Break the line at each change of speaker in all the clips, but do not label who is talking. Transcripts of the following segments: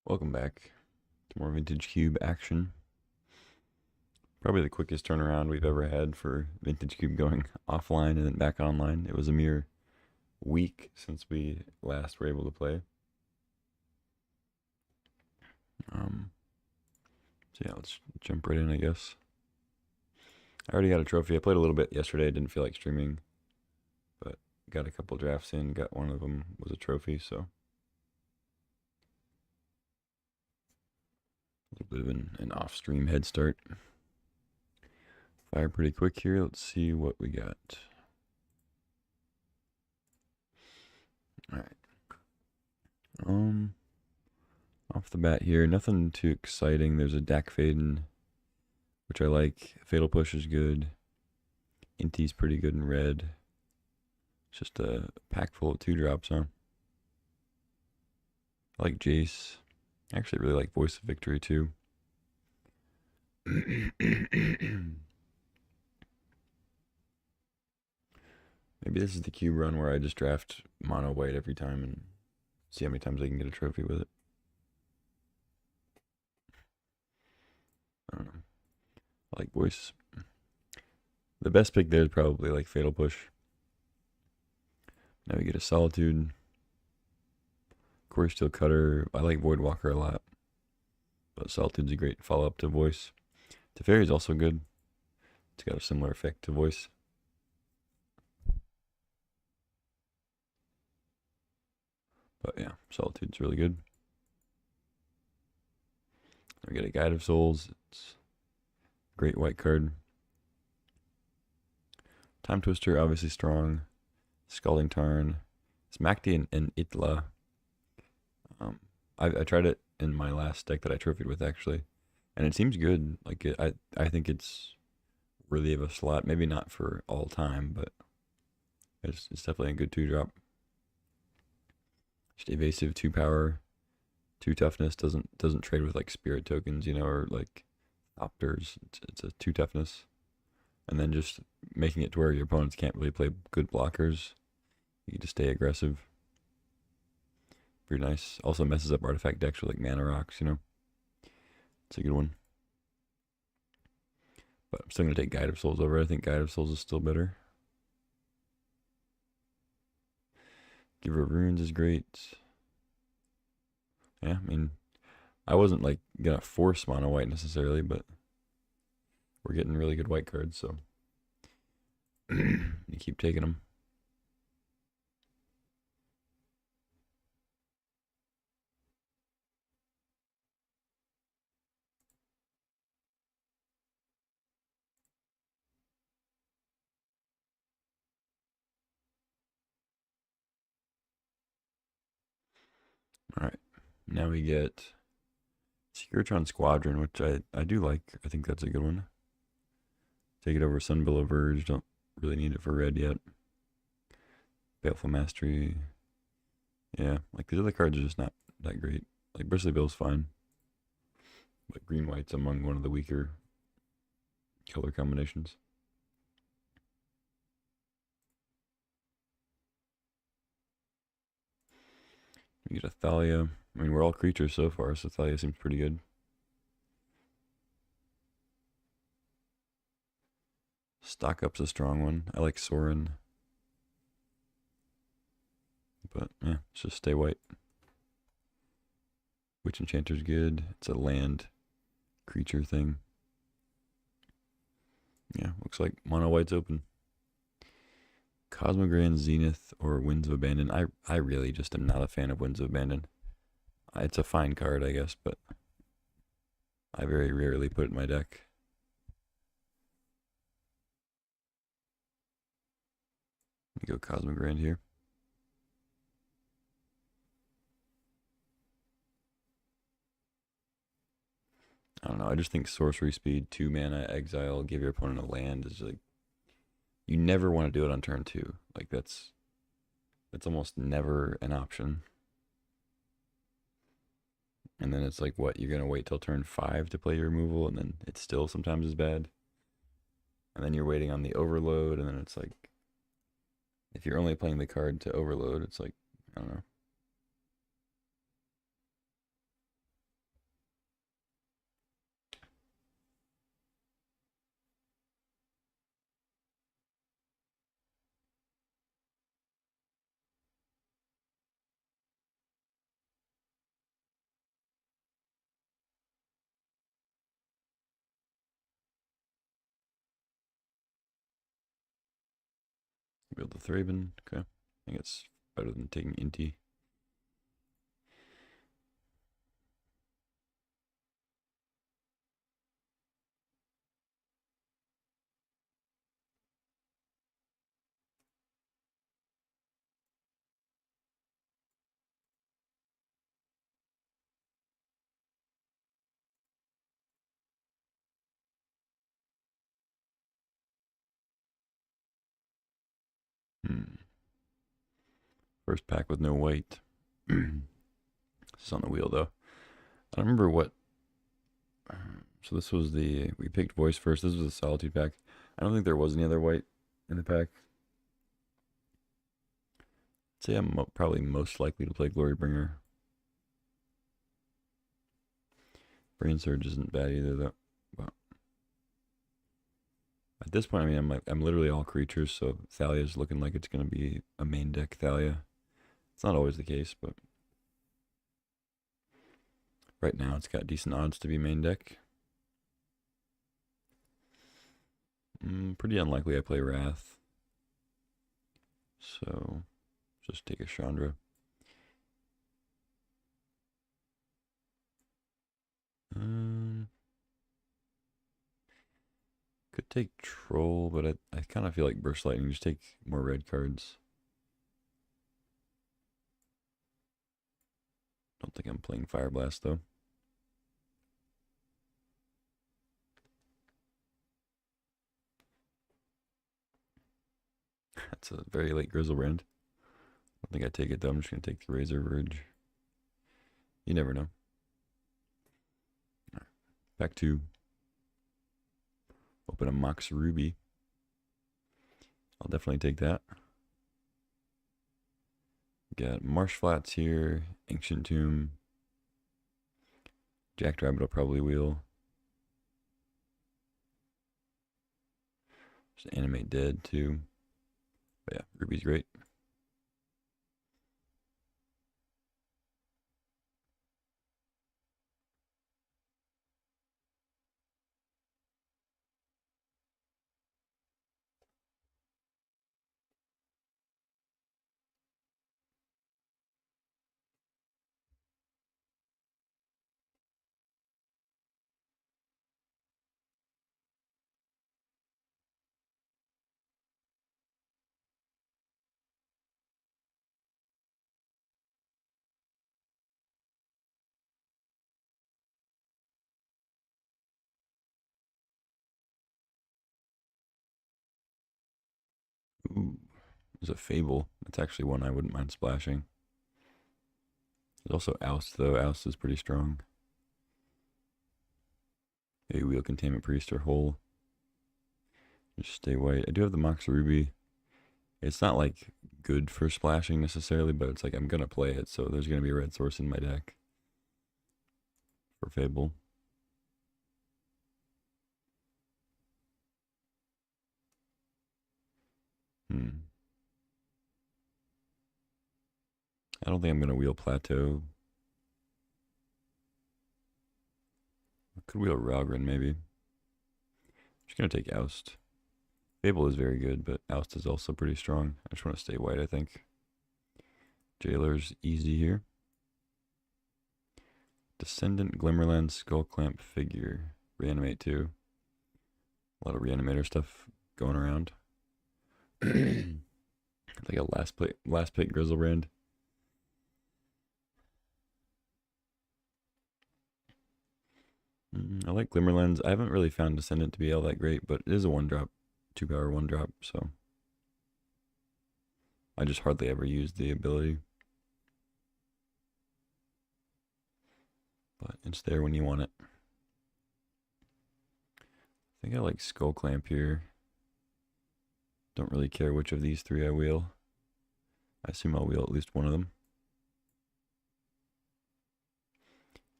Welcome back to more Vintage Cube action. Probably the quickest turnaround we've ever had for Vintage Cube going offline and then back online. It was a mere week since we last were able to play. So yeah, let's jump right in, I guess. I already got a trophy. I played a little bit yesterday. I didn't feel like streaming, but got a couple drafts in. Got one of them was a trophy, so a little bit of an off-stream head start. Fire pretty quick here. Let's see what we got. All right. Off the bat here, nothing too exciting. There's a Dak Faden, which I like. Fatal Push is good. Inti's pretty good in red. It's just a pack full of 2-drops, huh? I like Jace. I actually really like Voice of Victory too. Maybe this is the cube run where I just draft mono white every time and see how many times I can get a trophy with it. I don't know. I like Voice. The best pick there is probably like Fatal Push. Now we get a Solitude. Core Steel Cutter. I like Void Walker a lot. But Solitude's a great follow-up to Voice. Teferi is also good. It's got a similar effect to Voice. But yeah, Solitude's really good. We get a Guide of Souls. It's a great white card. Time Twister, obviously strong. Scalding Tarn. Smakti and Itla. I tried it in my last deck that I trophied with, actually. And it seems good. Like I think it's worthy of a slot. Maybe not for all time, but it's definitely a good 2-drop. Just evasive, 2 power, 2 toughness. Doesn't trade with like spirit tokens, or like opters. It's a 2 toughness. And then just making it to where your opponents can't really play good blockers. You can just stay aggressive. Pretty nice. Also messes up artifact decks with like mana rocks, It's a good one. But I'm still going to take Guide of Souls over. I think Guide of Souls is still better. Giver of Runes is great. Yeah, I mean, I wasn't like going to force mono white necessarily, but we're getting really good white cards, so you keep taking them. All right, now we get Securotron Squadron, which I do like. I think that's a good one. Take it over Sunbillow Verge. Don't really need it for red yet. Baleful Mastery. Yeah, like these other cards are just not that great. Like Bristly Bill's fine. But green white's among one of the weaker color combinations. We get a Thalia. I mean, we're all creatures so far, so Thalia seems pretty good. Stock Up's a strong one. I like Sorin. But, yeah, let's just stay white. Witch Enchanter's good. It's a land creature thing. Yeah, looks like mono white's open. Cosmogrand Zenith or Winds of Abandon. I really just am not a fan of Winds of Abandon. It's a fine card, I guess, but I very rarely put it in my deck. Let me go Cosmogrand here. I don't know. I just think sorcery speed, 2 mana, exile, give your opponent a land is like, you never want to do it on turn 2. Like that's almost never an option. And then it's like, what, you're gonna wait till turn 5 to play your removal, and then it's still sometimes as bad. And then you're waiting on the overload, and then it's like, if you're only playing the card to overload, it's like, I don't know. Wield the Thraben. Okay. I think it's better than taking Inti. First pack with no white. This is on the wheel though. I don't remember what. So this was we picked voice first. This was a solitude pack. I don't think there was any other white in the pack. I'd say I'm probably most likely to play Glorybringer. Brain Surge isn't bad either though. But at this point, I mean, I'm literally all creatures, so Thalia's looking like it's gonna be a main deck Thalia. It's not always the case, but right now it's got decent odds to be main deck. Pretty unlikely I play Wrath. So just take a Chandra. Could take Troll, but I kind of feel like Burst Lightning. Just take more red cards. Don't think I'm playing Fire Blast though. That's a very late Grizzlebrand. I don't think I take it though. I'm just gonna take the Razor Verge. You never know. Right. Back to open a Mox Ruby. I'll definitely take that. Got Marsh Flats here, Ancient Tomb. Jackrabbit will probably wheel. Just Animate Dead too. But yeah, Ruby's great. Ooh, there's a Fable. That's actually one I wouldn't mind splashing. There's also Oust though. Oust is pretty strong. A Wheel Containment Priest or Hole. Just stay white. I do have the Mox Ruby. It's not like good for splashing necessarily, but it's like I'm gonna play it, so there's gonna be a red source in my deck for Fable. I don't think I'm gonna wheel Plateau. I could wheel Ralgren maybe. Just gonna take Oust. Fable is very good, but Oust is also pretty strong. I just want to stay white, I think. Jailer's easy here. Descendant, Glimmerland, Skullclamp, Figure. Reanimate too. A lot of Reanimator stuff going around. Like a last pick Grizzlebrand. I like Glimmerlands. I haven't really found Descendant to be all that great, but it is a 1-drop, 2-power 1-drop, so I just hardly ever use the ability. But it's there when you want it. I think I like Skullclamp here. Don't really care which of these three I wheel. I assume I'll wheel at least one of them.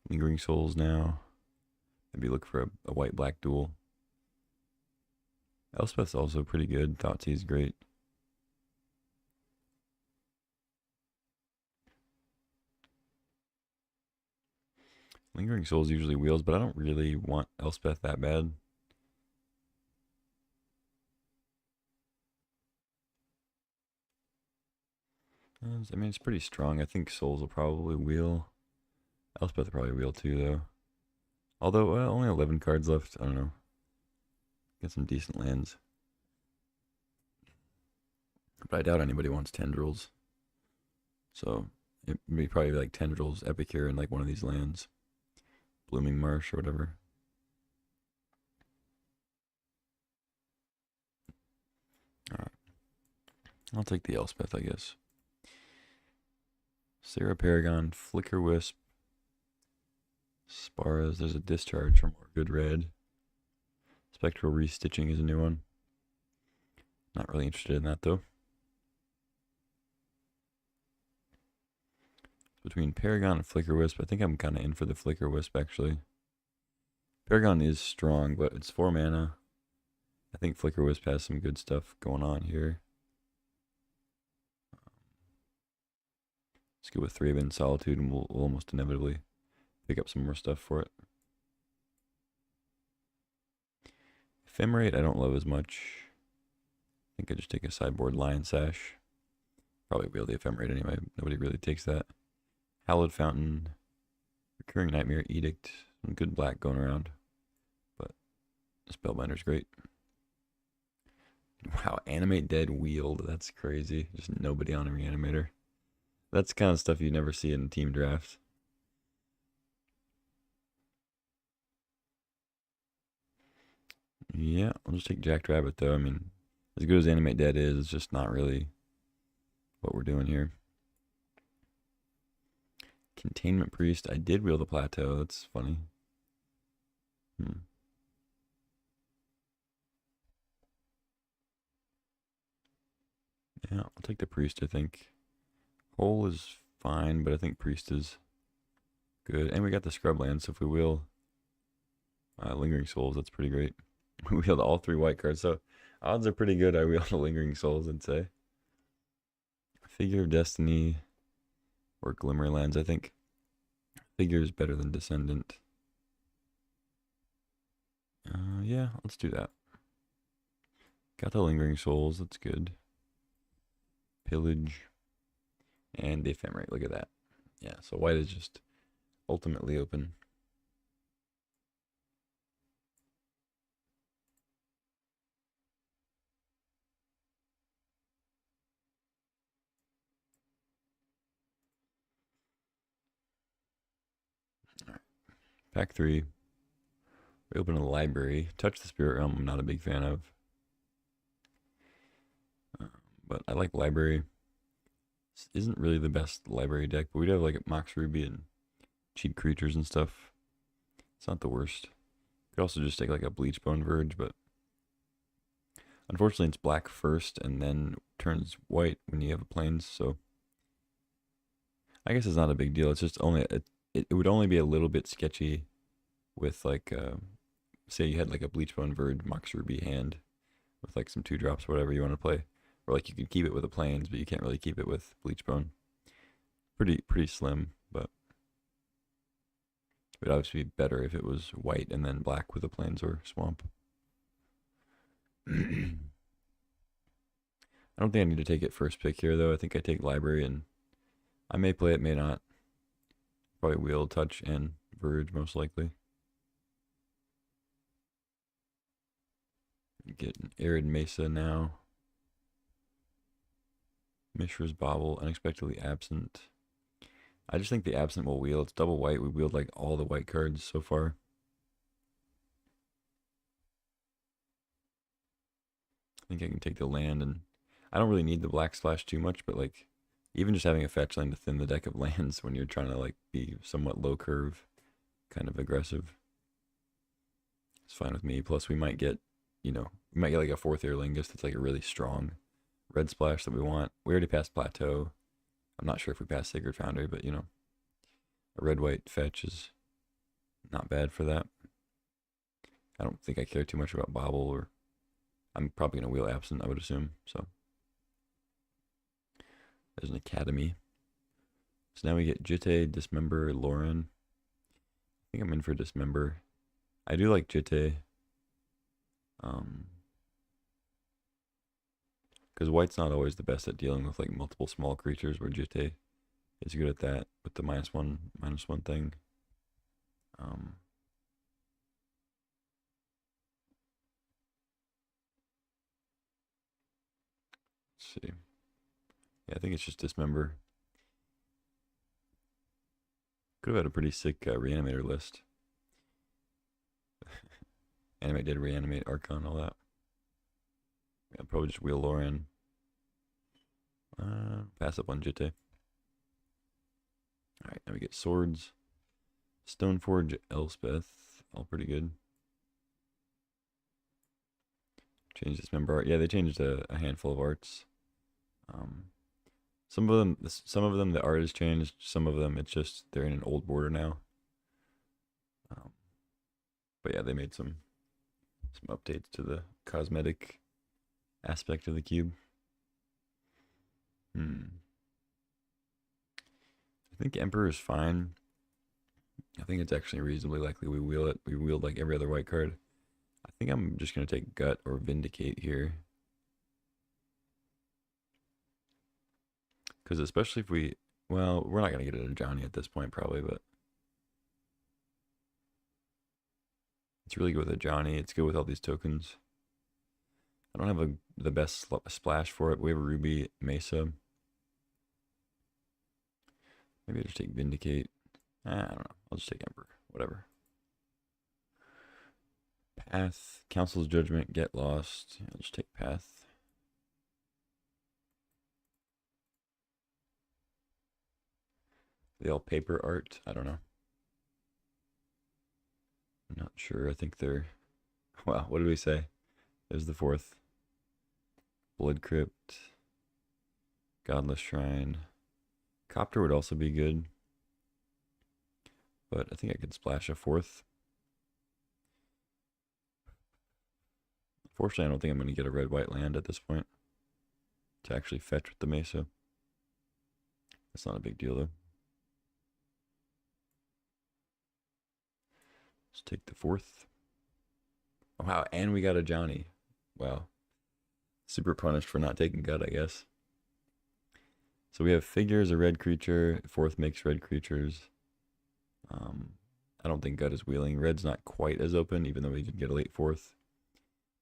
Lingering Souls now. Maybe look for a white-black duel. Elspeth's also pretty good. Thoughtseize great. Lingering Souls usually wheels, but I don't really want Elspeth that bad. I mean, it's pretty strong. I think Souls will probably wheel. Elspeth will probably wheel too, though. Although, only 11 cards left. I don't know. Get some decent lands. But I doubt anybody wants Tendrils. So, it would be probably like Tendrils, Epicure, and like one of these lands. Blooming Marsh or whatever. Alright. I'll take the Elspeth, I guess. Sarah Paragon, Flicker Wisp, Sparas. There's a Discharge from more good red. Spectral Restitching is a new one. Not really interested in that though. Between Paragon and Flicker Wisp, I think I'm kind of in for the Flicker Wisp actually. Paragon is strong, but it's 4 mana. I think Flicker Wisp has some good stuff going on here. Let's go with Thraben Solitude and we'll almost inevitably pick up some more stuff for it. Ephemerate I don't love as much. I think I just take a sideboard Lion Sash. Probably wheel the Ephemerate anyway. Nobody really takes that. Hallowed Fountain. Recurring Nightmare Edict. Some good black going around. But Spellbinder's great. Wow, Animate Dead wheeled. That's crazy. Just nobody on a Reanimator. That's the kind of stuff you never see in team drafts. Yeah, I'll just take Jackrabbit though. I mean, as good as Animate Dead is, it's just not really what we're doing here. Containment Priest. I did wheel the Plateau. That's funny. Yeah, I'll take the Priest, I think. Hole is fine, but I think Priest is good. And we got the Scrubland, so if we wheel Lingering Souls, that's pretty great. We wheeled all 3 white cards, so odds are pretty good I wheeled the Lingering Souls, I'd say. Figure of Destiny or Glimmerlands, I think. Figure is better than Descendant. Yeah, let's do that. Got the Lingering Souls, that's good. Pillage. And the Ephemerate, look at that. Yeah, so white is just ultimately open. All right. Pack 3. We open a library. Touch the Spirit Realm, I'm not a big fan of. But I like library. This isn't really the best library deck, but we'd have like Mox Ruby and cheap creatures and stuff. It's not the worst. Could also just take like a Bleachbone Verge, but unfortunately it's black first and then turns white when you have a plains, so I guess it's not a big deal. It's just only it would only be a little bit sketchy with like say you had like a Bleachbone Verge Mox Ruby hand with like some 2-drops, whatever you want to play. Or like you could keep it with a plains, but you can't really keep it with Bleachbone. Pretty slim, but it would obviously be better if it was white and then black with a plains or swamp. I don't think I need to take it first pick here though. I think I take library and I may play it, may not. Probably wheel, touch, and verge most likely. Get an Arid Mesa now. Mishra's Bauble, Unexpectedly Absent. I just think the Absent will wheel. It's double white. We wheeled like all the white cards so far. I think I can take the land, and I don't really need the black splash too much, but like even just having a fetch land to thin the deck of lands when you're trying to like be somewhat low curve, kind of aggressive, it's fine with me. Plus we might get, we might get like a 4th Aer Lingus that's like a really strong red splash that we want. We already passed Plateau. I'm not sure if we passed Sacred Foundry, but a red-white fetch is not bad for that. I don't think I care too much about Bobble, or I'm probably going to wheel Absent, I would assume. So there's an Academy. So now we get Jitte, Dismember, Lauren. I think I'm in for Dismember. I do like Jitte. Because white's not always the best at dealing with like multiple small creatures, where Jitte is good at that with the -1/-1 thing. Let's see. Yeah, I think it's just Dismember. Could have had a pretty sick reanimator list. Animate did reanimate Archon, all that. Yeah, probably just wheel Lorian. Pass up on Jitte. Alright, now we get swords. Stoneforge, Elspeth. All pretty good. Change Dismember art. Yeah, they changed a handful of arts. Some of them the art has changed. Some of them it's just they're in an old border now. But yeah, they made some updates to the cosmetic aspect of the cube. I think Emperor is fine. I think it's actually reasonably likely we wheel it. We wield like every other white card. I think I'm just going to take Gut or Vindicate here. Because especially if we... Well, we're not going to get it to Johnny at this point probably, but... It's really good with a Johnny. It's good with all these tokens. I don't have the best splash for it. We have a Ruby Mesa. Maybe I'll just take Vindicate. I don't know. I'll just take Emperor. Whatever. Path. Council's Judgment. Get Lost. I'll just take Path. They all paper art? I don't know. I'm not sure. I think they're... Wow, what did we say? There's the fourth. Blood Crypt. Godless Shrine. Copter would also be good. But I think I could splash a fourth. Unfortunately, I don't think I'm going to get a red-white land at this point to actually fetch with the Mesa. That's not a big deal, though. Let's take the fourth. Oh, wow, and we got a Johnny. Wow. Super punished for not taking Gut, I guess. So we have Figure as a red creature. Fourth makes red creatures. I don't think Gut is wheeling. Red's not quite as open, even though we did get a late fourth.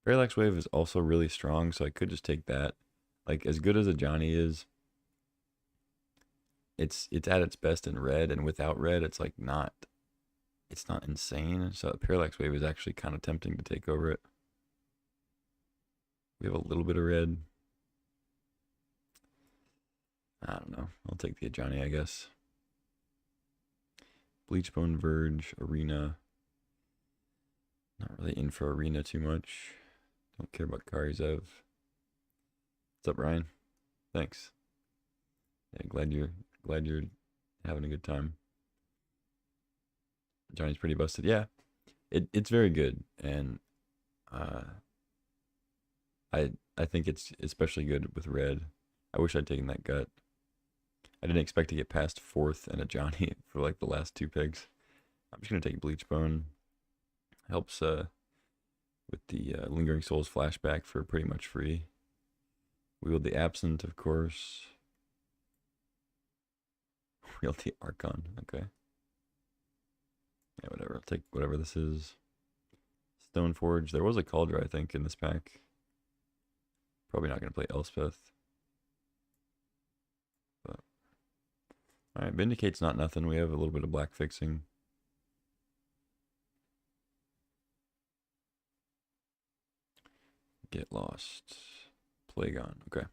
Parallax Wave is also really strong, so I could just take that. Like, as good as a Johnny is, it's at its best in red, and without red, it's like not insane. So Parallax Wave is actually kind of tempting to take over it. We have a little bit of red. I don't know. I'll take the Johnny, I guess. Bleachbone Verge, Arena. Not really in for Arena too much. Don't care about Karizev. What's up, Ryan? Thanks. Yeah, glad you're having a good time. Johnny's pretty busted. Yeah, it's very good, and I think it's especially good with red. I wish I'd taken that Gut. I didn't expect to get past fourth and a Johnny for like the last two picks. I'm just gonna take Bleachbone. Helps with the Lingering Souls flashback for pretty much free. Wield the Absent, of course. Wield the Archon. Okay. Yeah, whatever. I'll take whatever this is. Stoneforge. There was a Cauldron, I think, in this pack. Probably not gonna play Elspeth. But alright, Vindicate's not nothing. We have a little bit of black fixing. Get Lost. Plagon. Okay.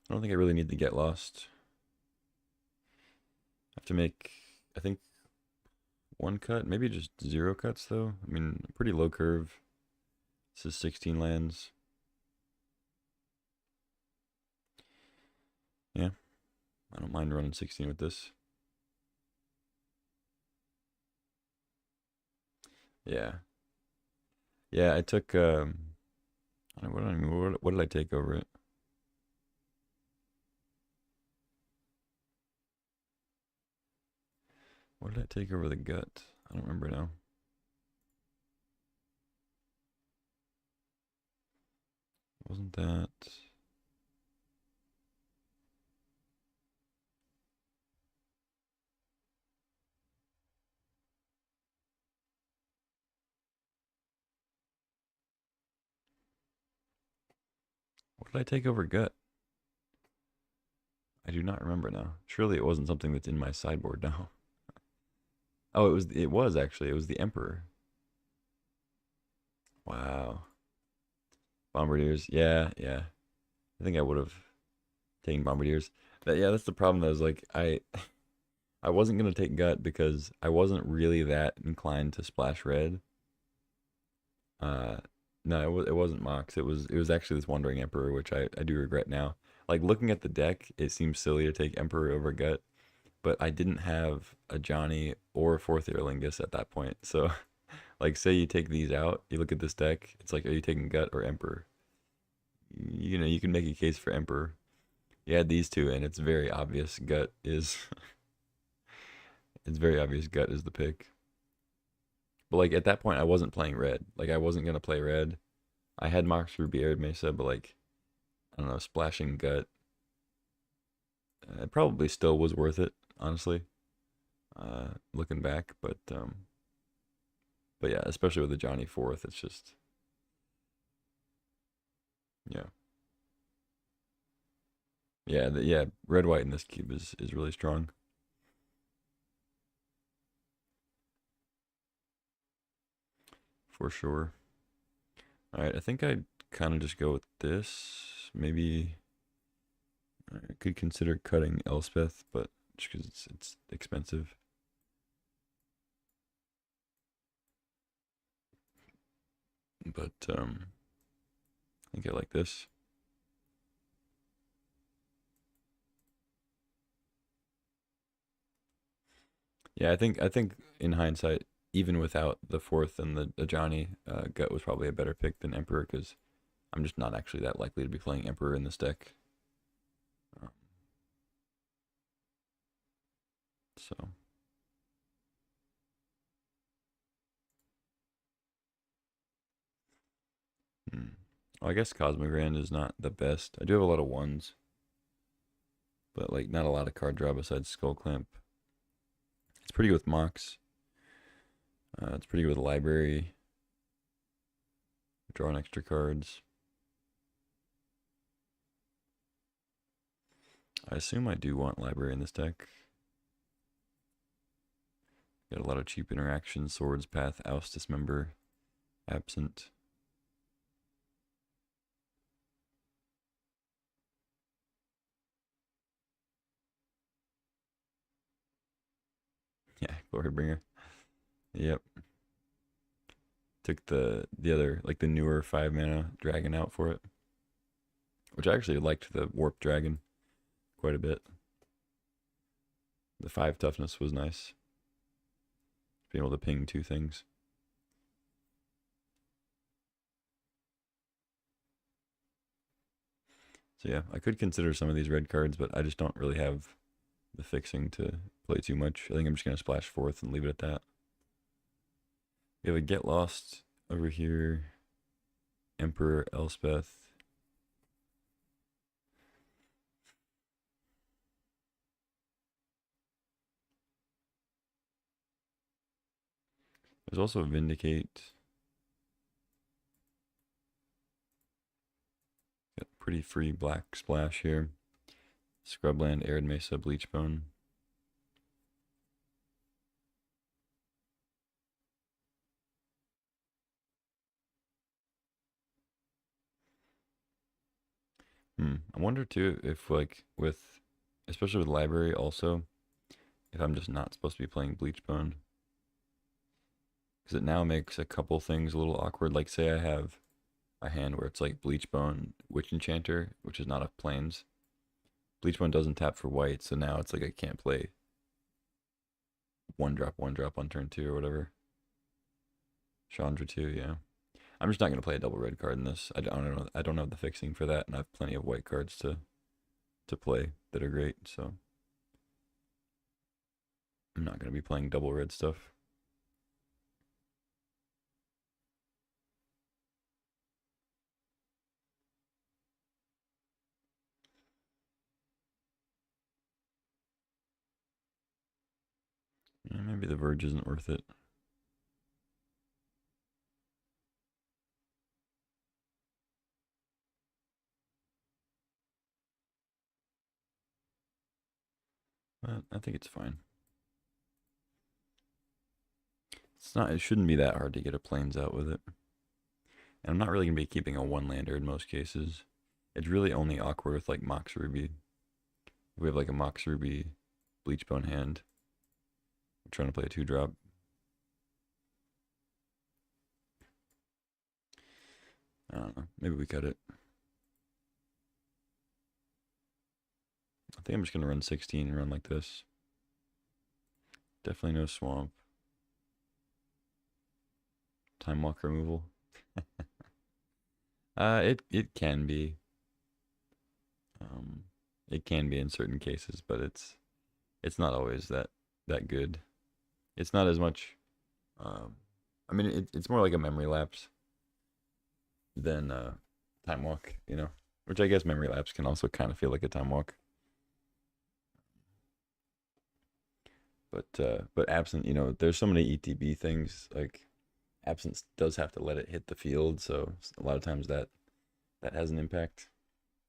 I don't think I really need to Get Lost. I have to make, I think, one cut. Maybe just 0 cuts, though. I mean, pretty low curve. This is 16 lands. Yeah. I don't mind running 16 with this. Yeah. Yeah, I took, I don't know, what did I take over it? What did I take over the Gut? I don't remember now. wasn't that? What did I take over gut? I do not remember now. Surely it wasn't something that's in my sideboard now. Oh, it was actually. It was the Emperor. Wow. Bombardiers. Yeah, yeah. I think I would have taken Bombardiers. Yeah, that's the problem though, is like I wasn't gonna take gut because I wasn't really that inclined to splash red. Uh no, it wasn't Mox. It was actually this Wandering Emperor, which I do regret now. Like looking at the deck, it seems silly to take Emperor over gut, but I didn't have a Johnny or a fourth Earlingus at that point. So like say you take these out, you look at this deck, it's like, are you taking gut or Emperor? You know, you can make a case for Emperor. You add these two and it's very obvious gut is it's very obvious gut is the pick. But like at that point I wasn't playing red. Like I wasn't gonna play red. I had Mox Ruby Arid Mesa, but like I don't know, splashing gut. It probably still was worth it, honestly. Looking back, but yeah, especially with the Johnny fourth, it's just yeah. Yeah, red white in this cube is really strong. For sure. Alright, I think I'd kind of just go with this. Maybe I could consider cutting Elspeth, but just because it's expensive. But I think I like this. Yeah, I think in hindsight, even without the fourth and the Johnny, gut was probably a better pick than Emperor because I'm just not actually that likely to be playing Emperor in this deck. Um, so hmm. Well, I guess Cosmogrand is not the best. I do have a lot of ones, but like not a lot of card draw besides Skull Clamp. It's pretty good with Mox. It's pretty good with Library. Drawing extra cards. I assume I do want Library in this deck. Got a lot of cheap interactions. Swords, Path, Oust, Dismember, Absent. Yeah, Glorybringer. Yep. Took the other, like the newer 5 mana dragon out for it. Which I actually liked the Warp Dragon quite a bit. The 5 toughness was nice. Being able to ping 2 things. So yeah, I could consider some of these red cards, but I just don't really have the fixing to play too much. I think I'm just going to splash forth and leave it at that. We have a Get Lost over here. Emperor, Elspeth. There's also a Vindicate. Got pretty free black splash here. Scrubland, Arid Mesa, Bleachbone. I wonder too if like with, especially with Library also, if I'm just not supposed to be playing Bleachbone. Because it now makes a couple things a little awkward. Like say I have a hand where it's like Bleachbone, Witch Enchanter, which is not a plains. Bleachbone doesn't tap for white, so now it's like I can't play one drop on turn 2 or whatever. Chandra 2, yeah. I'm just not gonna play a double red card in this. I don't have the fixing for that, and I have plenty of white cards to play that are great, so I'm not gonna be playing double red stuff. Maybe the Verge isn't worth it. But I think it's fine. It's not. It shouldn't be that hard to get a plains out with it. And I'm not really gonna be keeping a one lander in most cases. It's really only awkward with like Mox Ruby. If we have like a Mox Ruby Bleachbone hand, we're trying to play a 2-drop. I don't know. Maybe we cut it. I think I'm just gonna run 16 and run like this. Definitely no swamp. Time walk removal. It can be. It can be in certain cases, but it's not always that good. It's not as much. I mean, it's more like a memory lapse than time walk, you know, which I guess memory lapse can also kind of feel like a time walk. But absent, you know, there's so many ETB things. Like absence does have to let it hit the field, so a lot of times that has an impact.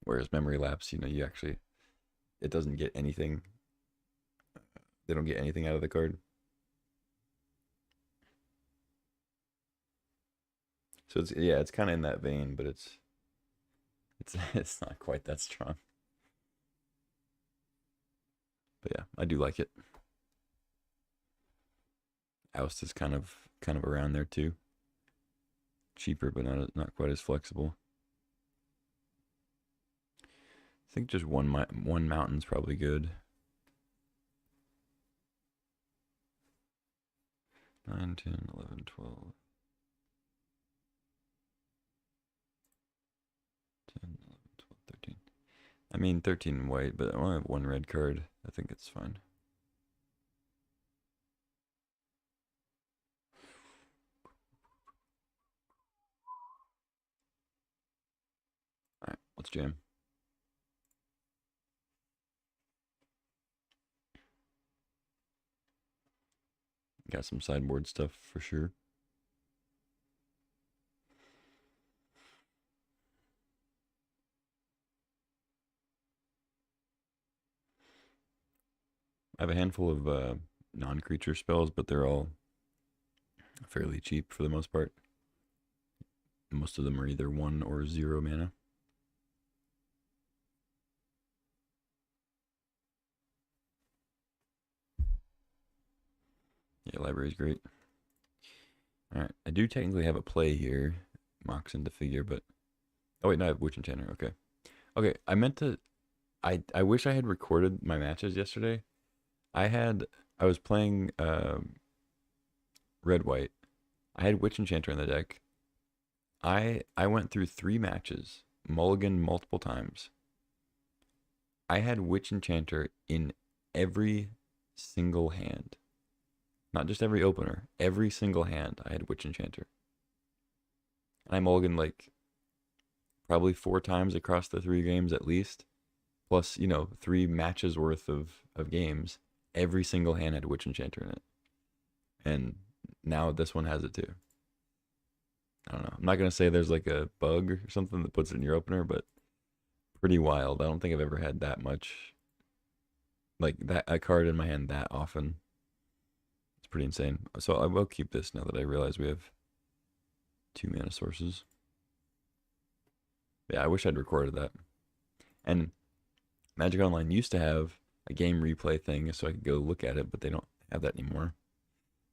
Whereas memory lapse, you know, you actually it doesn't get anything. They don't get anything out of the card. So it's yeah, it's kind of in that vein, but it's not quite that strong. But yeah, I do like it. Oust is kind of around there too. Cheaper, but not quite as flexible. I think just one mountain's probably good. 9, 10, 11, 12. 10, 11, 12, 13. I mean 13 white, but I only have one red card. I think it's fine. Alright, let's jam. Got some sideboard stuff for sure. I have a handful of non-creature spells, but they're all fairly cheap for the most part. Most of them are either 1 or 0 mana. Yeah, library is great. Alright, I do technically have a play here. Mox into figure, but... Oh wait, no, I have Witch Enchanter, okay. Okay, I meant to... I wish I had recorded my matches yesterday. I was playing red-white. I had Witch Enchanter in the deck. I went through 3 matches, mulligan multiple times. I had Witch Enchanter in every single hand. Not just every opener. Every single hand I had Witch Enchanter. And I mulliganed like probably 4 times across the 3 games at least. Plus, you know, 3 matches worth of games. Every single hand had Witch Enchanter in it. And now this one has it too. I don't know. I'm not going to say there's like a bug or something that puts it in your opener, but pretty wild. I don't think I've ever had that much, like that a card in my hand that often. It's pretty insane. So I will keep this now that I realize we have 2 mana sources. Yeah, I wish I'd recorded that. And Magic Online used to have a game replay thing so I could go look at it, but they don't have that anymore.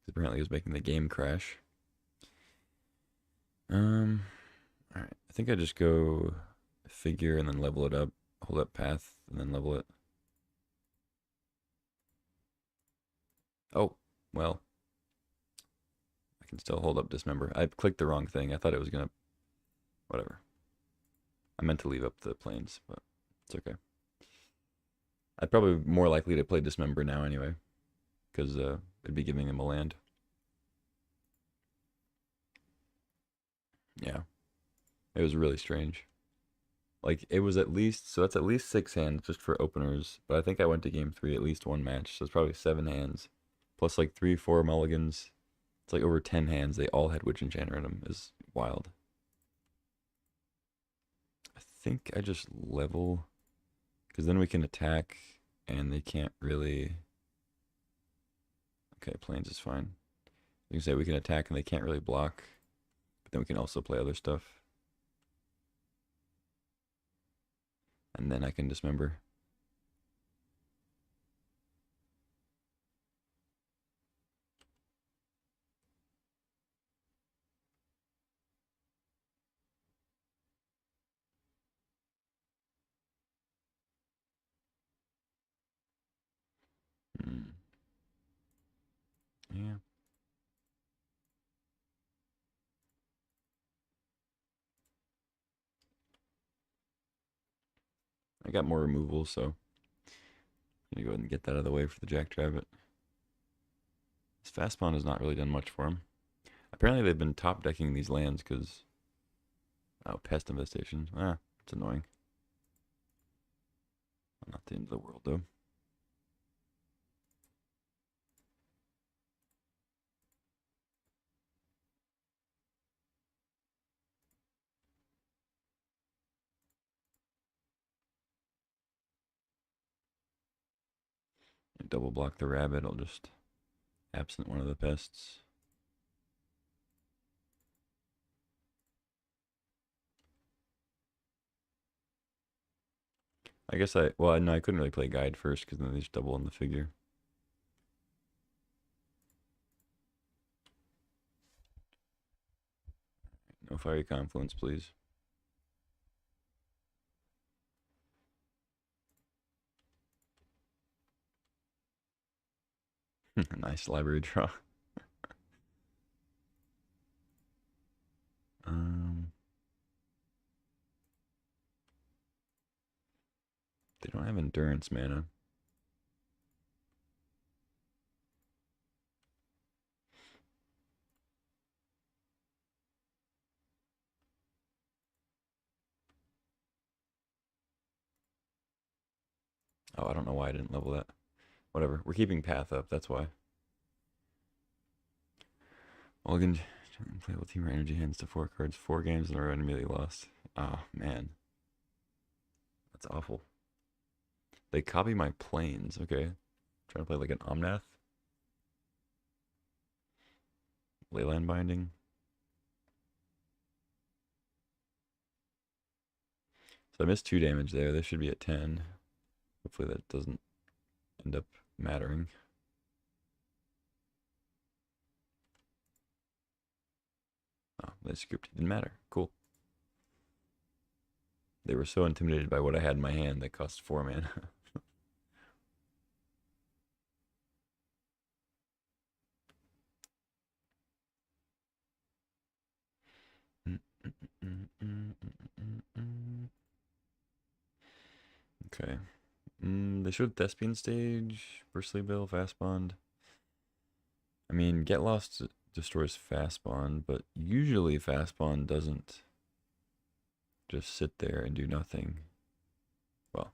Apparently it was making the game crash. Alright. I think I just go figure and then level it up, hold up path, and then level it. Oh, well. I can still hold up Dismember. I clicked the wrong thing. I thought it was gonna... Whatever. I meant to leave up the planes, but it's okay. I'd probably be more likely to play Dismember now anyway, because it'd be giving him a land. Yeah. It was really strange. Like, it was at least, so that's at least 6 hands just for openers, but I think I went to game 3 at least 1 match, so it's probably 7 hands. plus like 3, 4 mulligans. It's like over 10 hands. They all had Witch Enchanter in them. Is wild. I think I just level, because then we can attack and they can't really. Okay, planes is fine. You can say we can attack and they can't really block, but then we can also play other stuff. And then I can dismember. Hmm. Yeah. I got more removal, so I'm gonna go ahead and get that out of the way for the Jackrabbit. This fast spawn has not really done much for him. Apparently they've been top decking these lands because pest infestation. It's annoying. Not the end of the world though. Double block the rabbit. I'll just absent one of the pests. I guess I couldn't really play guide first because then they just double on the figure. No fiery confluence, please. Nice library draw. They don't have endurance mana. Oh, I don't know why I didn't level that. Whatever. We're keeping path up. That's why. Mulligan, playable team or energy hands to 4 cards, 4 games in a row and immediately lost. Oh, man. That's awful. They copy my planes. Okay. Trying to play like an Omnath. Leyline Binding. So I missed 2 damage there. This should be at 10. Hopefully that doesn't end up mattering. Oh, they scooped. It didn't matter. Cool. They were so intimidated by what I had in my hand that cost 4 mana. Okay. They showed Thespian Stage, Bristly Bill, Fast Bond. I mean, Get Lost destroys Fast Bond, but usually Fast Bond doesn't just sit there and do nothing. Well,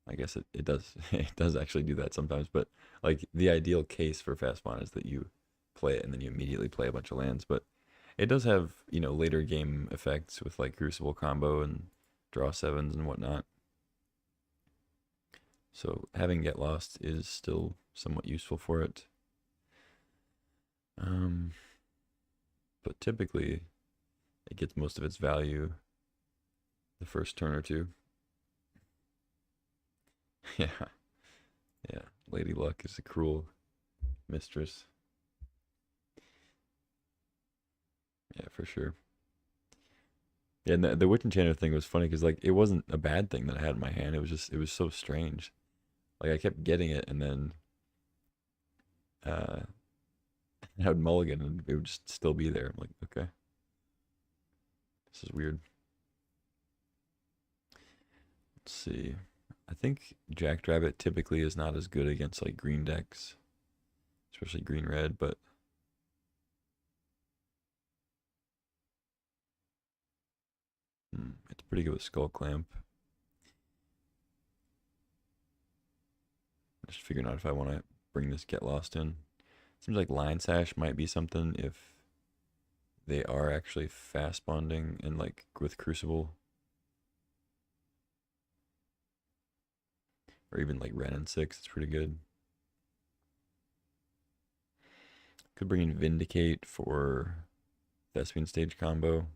I guess it does. It does actually do that sometimes, but like the ideal case for Fast Bond is that you play it and then you immediately play a bunch of lands. But it does have, later game effects with like Crucible combo and draw 7s and whatnot. So having Get Lost is still somewhat useful for it. But typically it gets most of its value the first turn or two. Yeah. Yeah. Lady Luck is a cruel mistress. Yeah, for sure. Yeah, and the Witch Enchanter thing was funny because like it wasn't a bad thing that I had in my hand. It was so strange. Like I kept getting it and then uh I would mulligan and it would just still be there. I'm like, okay. This is weird. Let's see. I think Jackrabbit typically is not as good against like green decks, especially green red, but it's pretty good with Skull Clamp. Just figuring out if I want to bring this Get Lost in. Seems like Line Sash might be something if they are actually fast bonding and like with Crucible. Or even like Ren and 6, it's pretty good. Could bring in Vindicate for Thespian stage combo.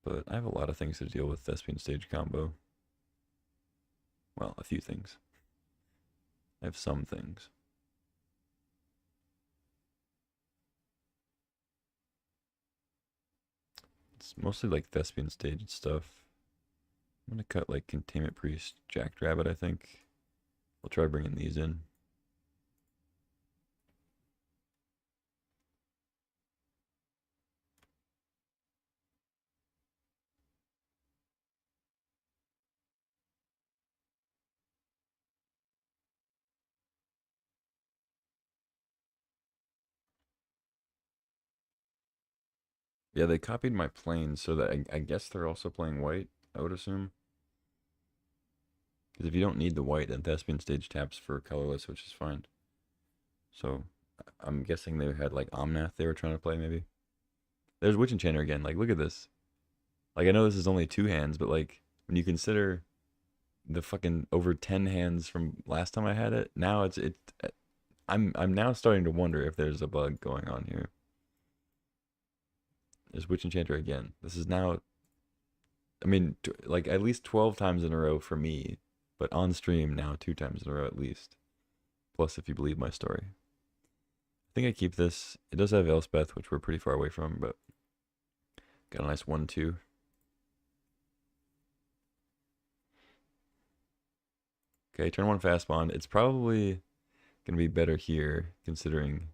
But I have a lot of things to deal with Thespian stage combo. Well, a few things. I have some things. It's mostly like Thespian stage stuff. I'm gonna cut like Containment Priest, Jackrabbit, I think. We'll try bringing these in. Yeah, they copied my planes so that I guess they're also playing white, I would assume. Because if you don't need the white, then Thespian stage taps for colorless, which is fine. So I'm guessing they had like Omnath they were trying to play, maybe. There's Witch Enchanter again. Like, look at this. Like, I know this is only 2 hands, but like, when you consider the fucking over 10 hands from last time I had it, now I'm now starting to wonder if there's a bug going on here. There's Witch Enchanter again. This is now, I mean, like at least 12 times in a row for me, but on stream now 2 times in a row at least. Plus, if you believe my story. I think I keep this. It does have Elspeth, which we're pretty far away from, but got a nice 1-2. Okay, turn 1 fast bond. It's probably going to be better here, considering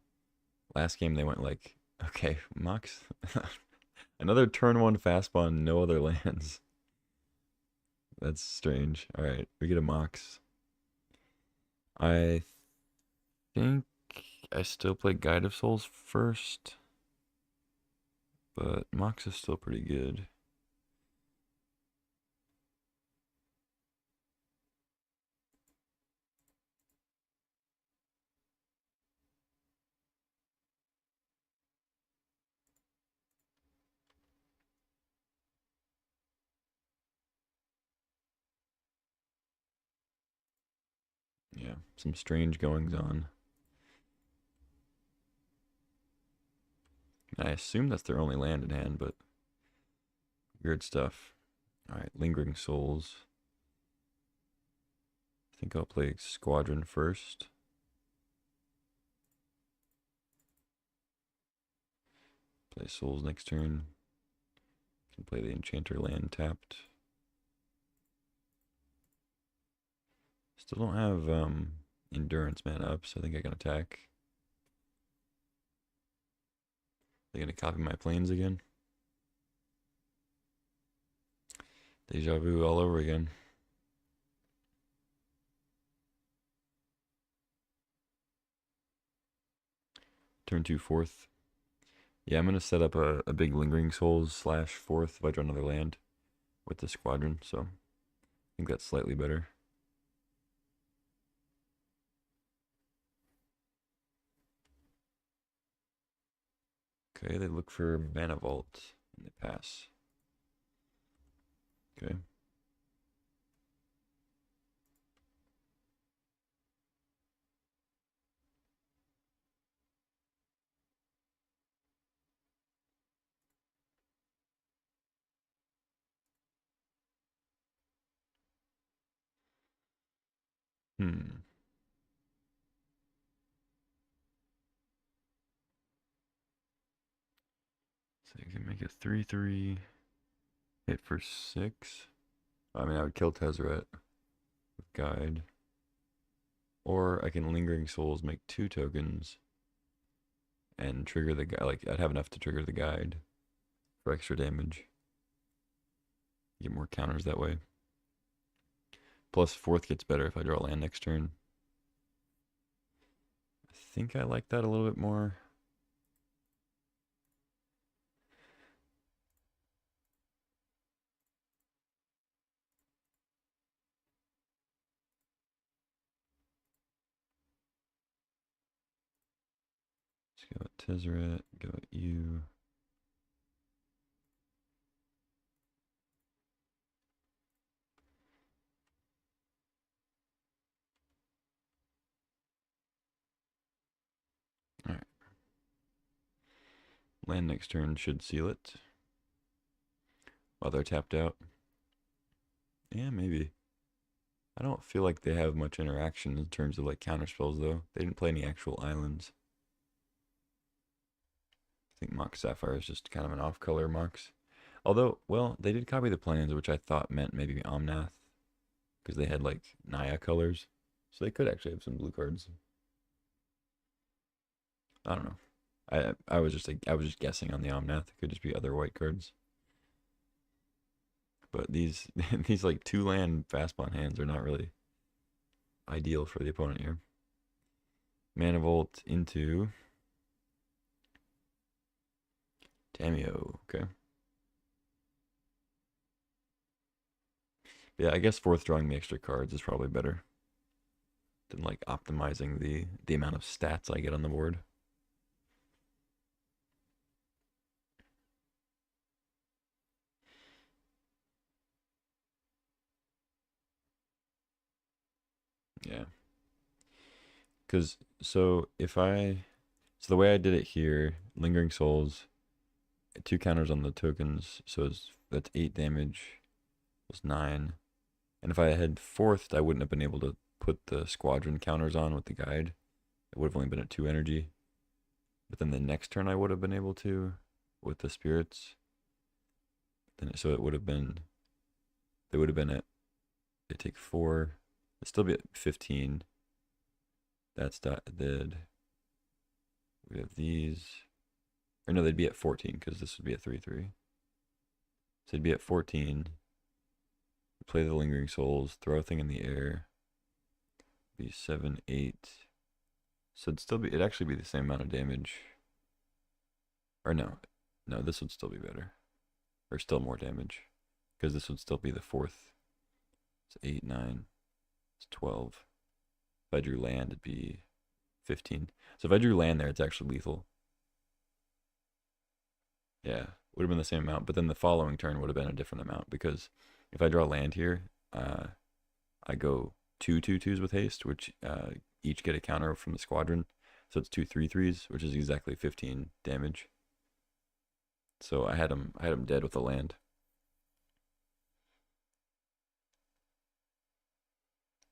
last game they went like, okay, Mox. Another turn 1 fast bond, no other lands. That's strange. All right, we get a Mox. I think I still play Guide of Souls first, but Mox is still pretty good. Yeah, some strange goings on. I assume that's their only land in hand, but weird stuff. All right, Lingering Souls. I think I'll play Squadron first. Play Souls next turn. Can play the Enchanter land tapped. Still don't have Endurance mana up, so I think I can attack. They're gonna copy my planes again. Deja vu all over again. Turn 2 fourth. Yeah, I'm gonna set up a big Lingering Souls / fourth if I draw another land with the Squadron, so I think that's slightly better. Okay, they look for Mana Vault and they pass. Okay. Hmm. So you can make a 3/3 hit for 6. I mean, I would kill Tezzeret with Guide. Or I can Lingering Souls, make 2 tokens, and trigger the guide. Like, I'd have enough to trigger the Guide for extra damage. Get more counters that way. Plus, fourth gets better if I draw land next turn. I think I like that a little bit more. Let's go at Tezzeret, go at you. Alright. Land next turn should seal it. While they're tapped out. Yeah, maybe. I don't feel like they have much interaction in terms of like counter spells though. They didn't play any actual islands. I think Mox Sapphire is just kind of an off-color Mox. Although, well, they did copy the plans, which I thought meant maybe Omnath. Because they had like Naya colors. So they could actually have some blue cards. I don't know. I was just guessing on the Omnath. It could just be other white cards. But these these like 2-land fastpawn hands are not really ideal for the opponent here. Mana Volt into Tamio. Okay. Yeah, I guess fourth drawing the extra cards is probably better than like optimizing the amount of stats I get on the board. Yeah. So the way I did it here, Lingering Souls, 2 counters on the tokens, so that's 8 damage, was 9. And if I had fourthed, I wouldn't have been able to put the squadron counters on with the guide. It would have only been at 2 energy. But then the next turn I would have been able to with the spirits. So it would have been, they would have been at, they take 4, it'd still be at 15. That's dead. We have these. Or no, they'd be at 14 because this would be at 3-3. So they'd be at 14. Play the Lingering Souls, throw a thing in the air. Be 7, 8. So it'd actually be the same amount of damage. Or no, this would still be better. Or still more damage. Because this would still be the 4th. It's 8, 9. It's 12. If I drew land, it'd be 15. So if I drew land there, it's actually lethal. Yeah, would have been the same amount, but then the following turn would have been a different amount because if I draw land here, I go 2 2/2s with haste, which each get a counter from the squadron. So it's 2 3/3s, which is exactly 15 damage. So I had him dead with the land.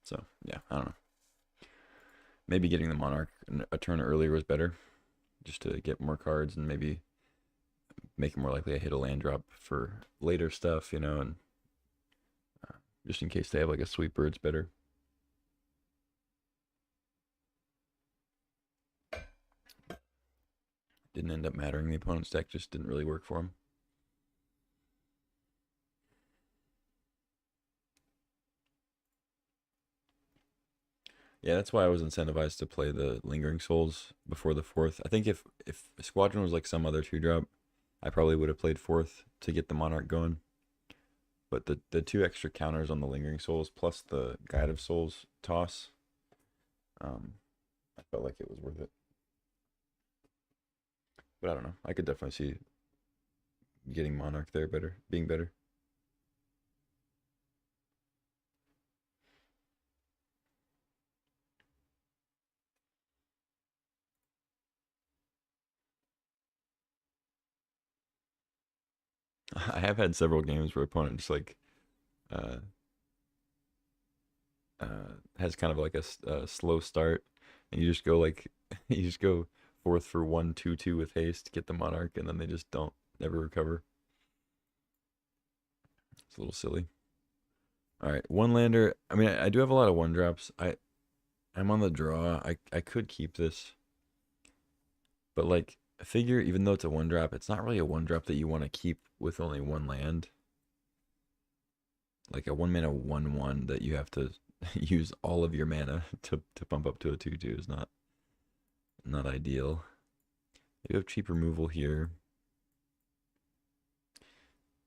So yeah, I don't know. Maybe getting the Monarch a turn earlier was better, just to get more cards and maybe make it more likely I hit a land drop for later stuff, and just in case they have like a sweeper, it's better. Didn't end up mattering. The opponent's deck just didn't really work for him. Yeah, that's why I was incentivized to play the Lingering Souls before the 4th. I think if Squadron was like some other 2-drop, I probably would have played 4th to get the Monarch going. But the 2 extra counters on the Lingering Souls plus the Guide of Souls toss, I felt like it was worth it. But I don't know. I could definitely see getting Monarch there being better. I have had several games where opponents like uh, has kind of like a slow start, and you just go like you just go 4th for 1 2/2 with haste, get the Monarch, and then they just don't never recover. It's a little silly. All right, 1-lander. I mean, I do have a lot of 1-drops. I'm on the draw. I could keep this, but like I figure even though it's a 1-drop, it's not really a 1-drop that you want to keep with only 1 land. Like a 1-mana 1/1 that you have to use all of your mana to bump up to a 2/2 is not ideal. You have cheap removal here.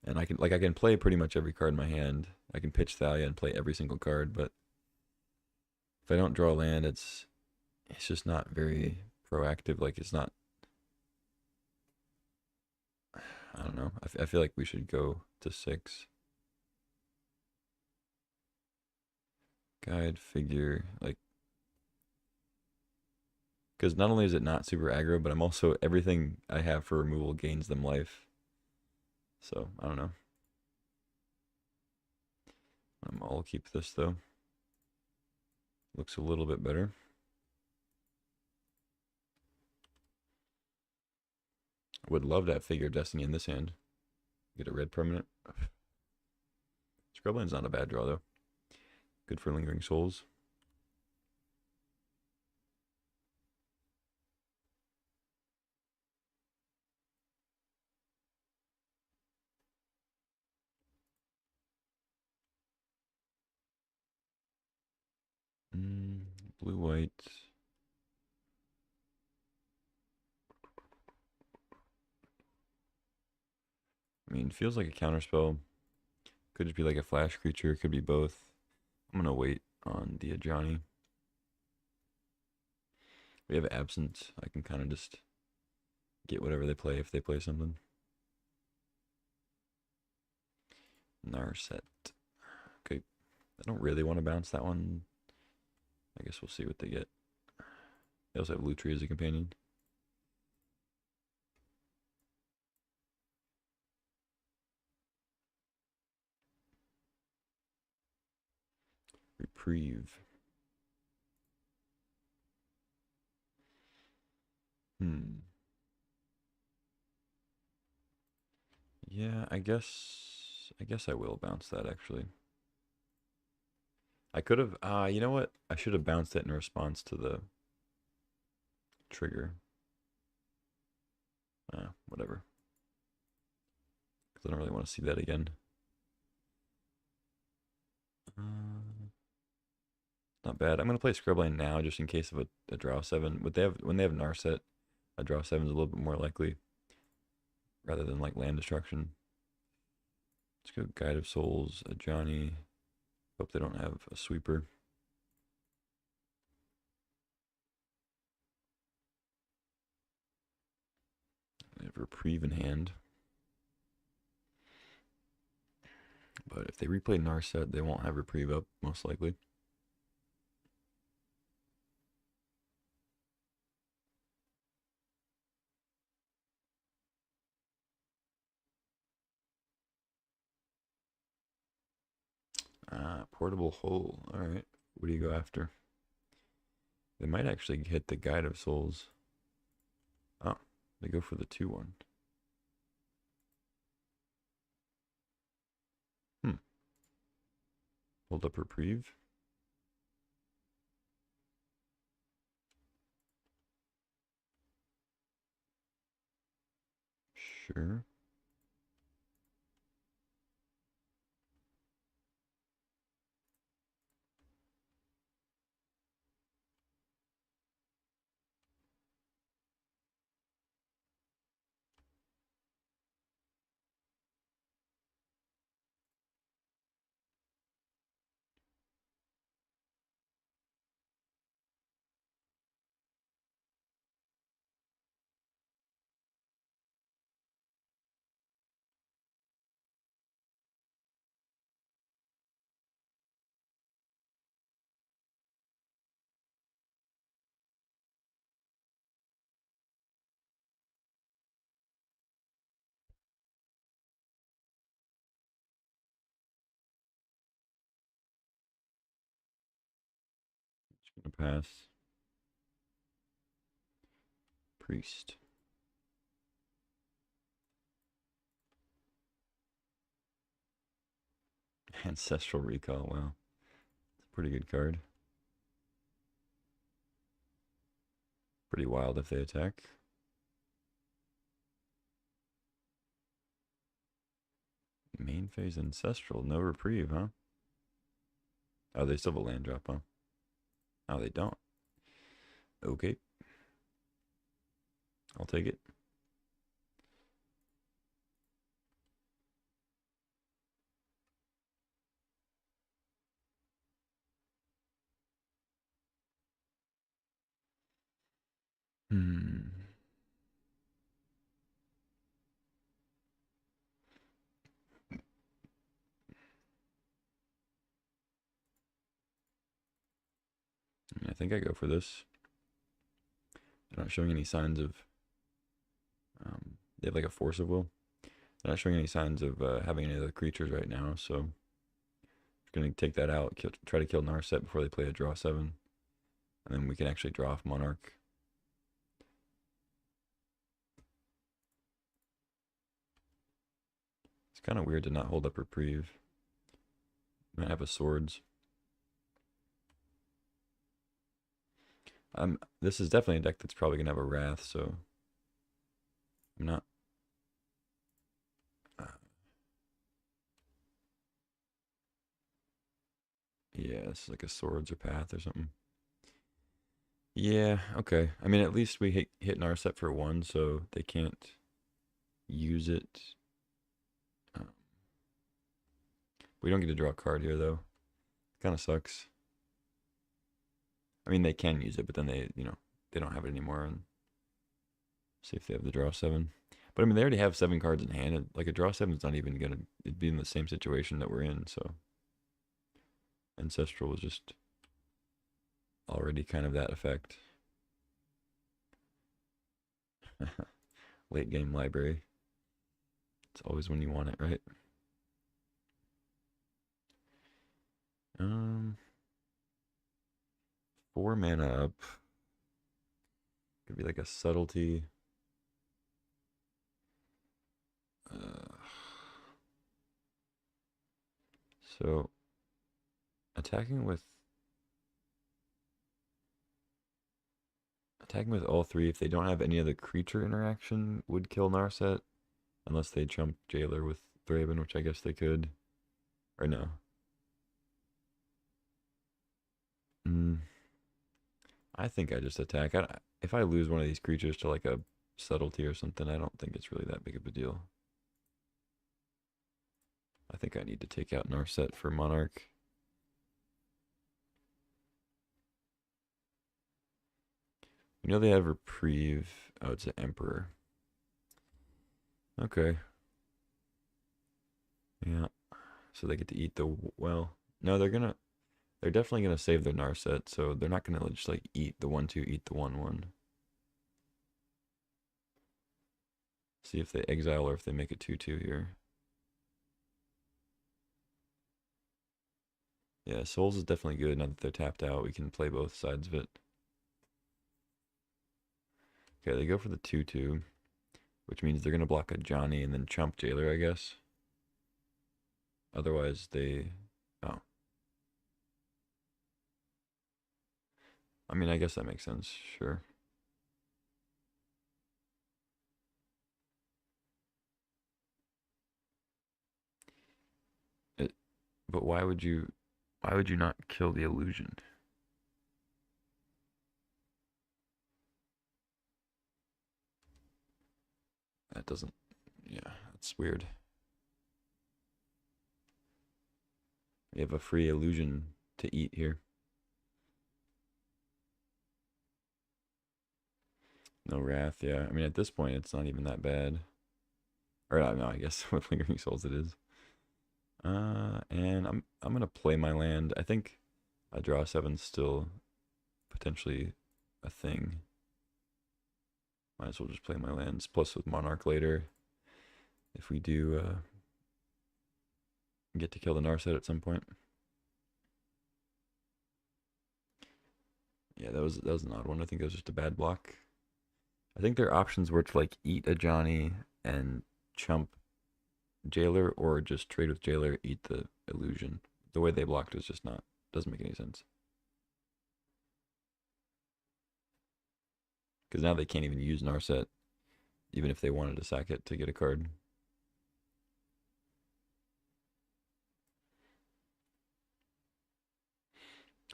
And I can play pretty much every card in my hand. I can pitch Thalia and play every single card, but if I don't draw land, it's just not very proactive. Like it's not I don't know. I feel like we should go to 6. Guide figure, like, because not only is it not super aggro, but I'm also, everything I have for removal gains them life. So, I don't know. I'll keep this though. Looks a little bit better. Would love to have Figure of Destiny in this hand. Get a red permanent. Scrubland's not a bad draw though. Good for Lingering Souls. Blue white. I mean, feels like a counterspell. Could just be like a flash creature. Could be both. I'm gonna wait on the Ajani. We have Absent. I can kind of just get whatever they play if they play something. Narset. Okay. I don't really want to bounce that one. I guess we'll see what they get. They also have Lutri as a companion. Reprieve. Yeah, I guess I will bounce that actually. I could have you know what? I should have bounced it in response to the trigger. Whatever. Because I don't really want to see that again. Not bad. I'm gonna play Scrubland now just in case of a draw 7. Would they have when they have Narset, a draw 7 is a little bit more likely rather than like land destruction. Let's go Guide of Souls, a Johnny. Hope they don't have a sweeper. They have Reprieve in hand. But if they replay Narset, they won't have Reprieve up, most likely. Portable Hole. Alright. What do you go after? They might actually hit the Guide of Souls. Oh, they go for the 2-1. Hold up Reprieve. Sure. Just gonna pass. Priest. Ancestral Recall. Wow. It's a pretty good card. Pretty wild if they attack. Main phase Ancestral. No Reprieve, huh? Oh, they still have a land drop, huh? Oh, they don't. Okay. I'll take it. Hmm. I think I go for this. They're not showing any signs of. They have like a force of will. They're not showing any signs of having any other creatures right now, so I'm going to take that out, try to kill Narset before they play a draw 7. And then we can actually draw off Monarch. It's kind of weird to not hold up Reprieve. Might have a Swords. This is definitely a deck that's probably going to have a Wrath, so I'm not. Yeah, this is like a Swords or Path or something. Yeah, okay. I mean, at least we hit Narset for 1, so they can't use it. We don't get to draw a card here, though. Kind of sucks. I mean, they can use it, but then they don't have it anymore. And see if they have the draw 7. But I mean, they already have 7 cards in hand. Like a draw 7 is not even gonna be in the same situation that we're in. So Ancestral was just already kind of that effect. Late game library. It's always when you want it, right? 4 mana up. Could be like a subtlety. So attacking with all 3, if they don't have any other creature interaction, would kill Narset, unless they trump Jailer with Thraben, which I guess they could, or no. I think I just attack. If I lose one of these creatures to like a subtlety or something, I don't think it's really that big of a deal. I think I need to take out Narset for Monarch. You know they have Reprieve. Oh, it's an Emperor. Okay. Yeah. So they get to eat the, well, no, they're definitely gonna save their Narset, so they're not gonna just like eat the 1/2, eat the 1/1. See if they exile or if they make a 2/2 here. Yeah, Souls is definitely good. Now that they're tapped out, we can play both sides of it. Okay, they go for the 2/2, which means they're gonna block a Johnny and then chump Jailer, I guess. Otherwise, they. Oh. I mean, I guess that makes sense. Sure. But why would you not kill the illusion? That doesn't. Yeah, that's weird. We have a free illusion to eat here. No Wrath, yeah. I mean, at this point, it's not even that bad. Or no, I guess with Lingering Souls it is. And I'm gonna play my land. I think a draw 7's still potentially a thing. Might as well just play my lands. Plus with Monarch later, if we do get to kill the Narset at some point. Yeah, that was an odd one. I think it was just a bad block. I think their options were to like eat a Johnny and chump Jailer, or just trade with Jailer, eat the illusion. The way they blocked was just not, doesn't make any sense. Because now they can't even use Narset, even if they wanted to sack it to get a card.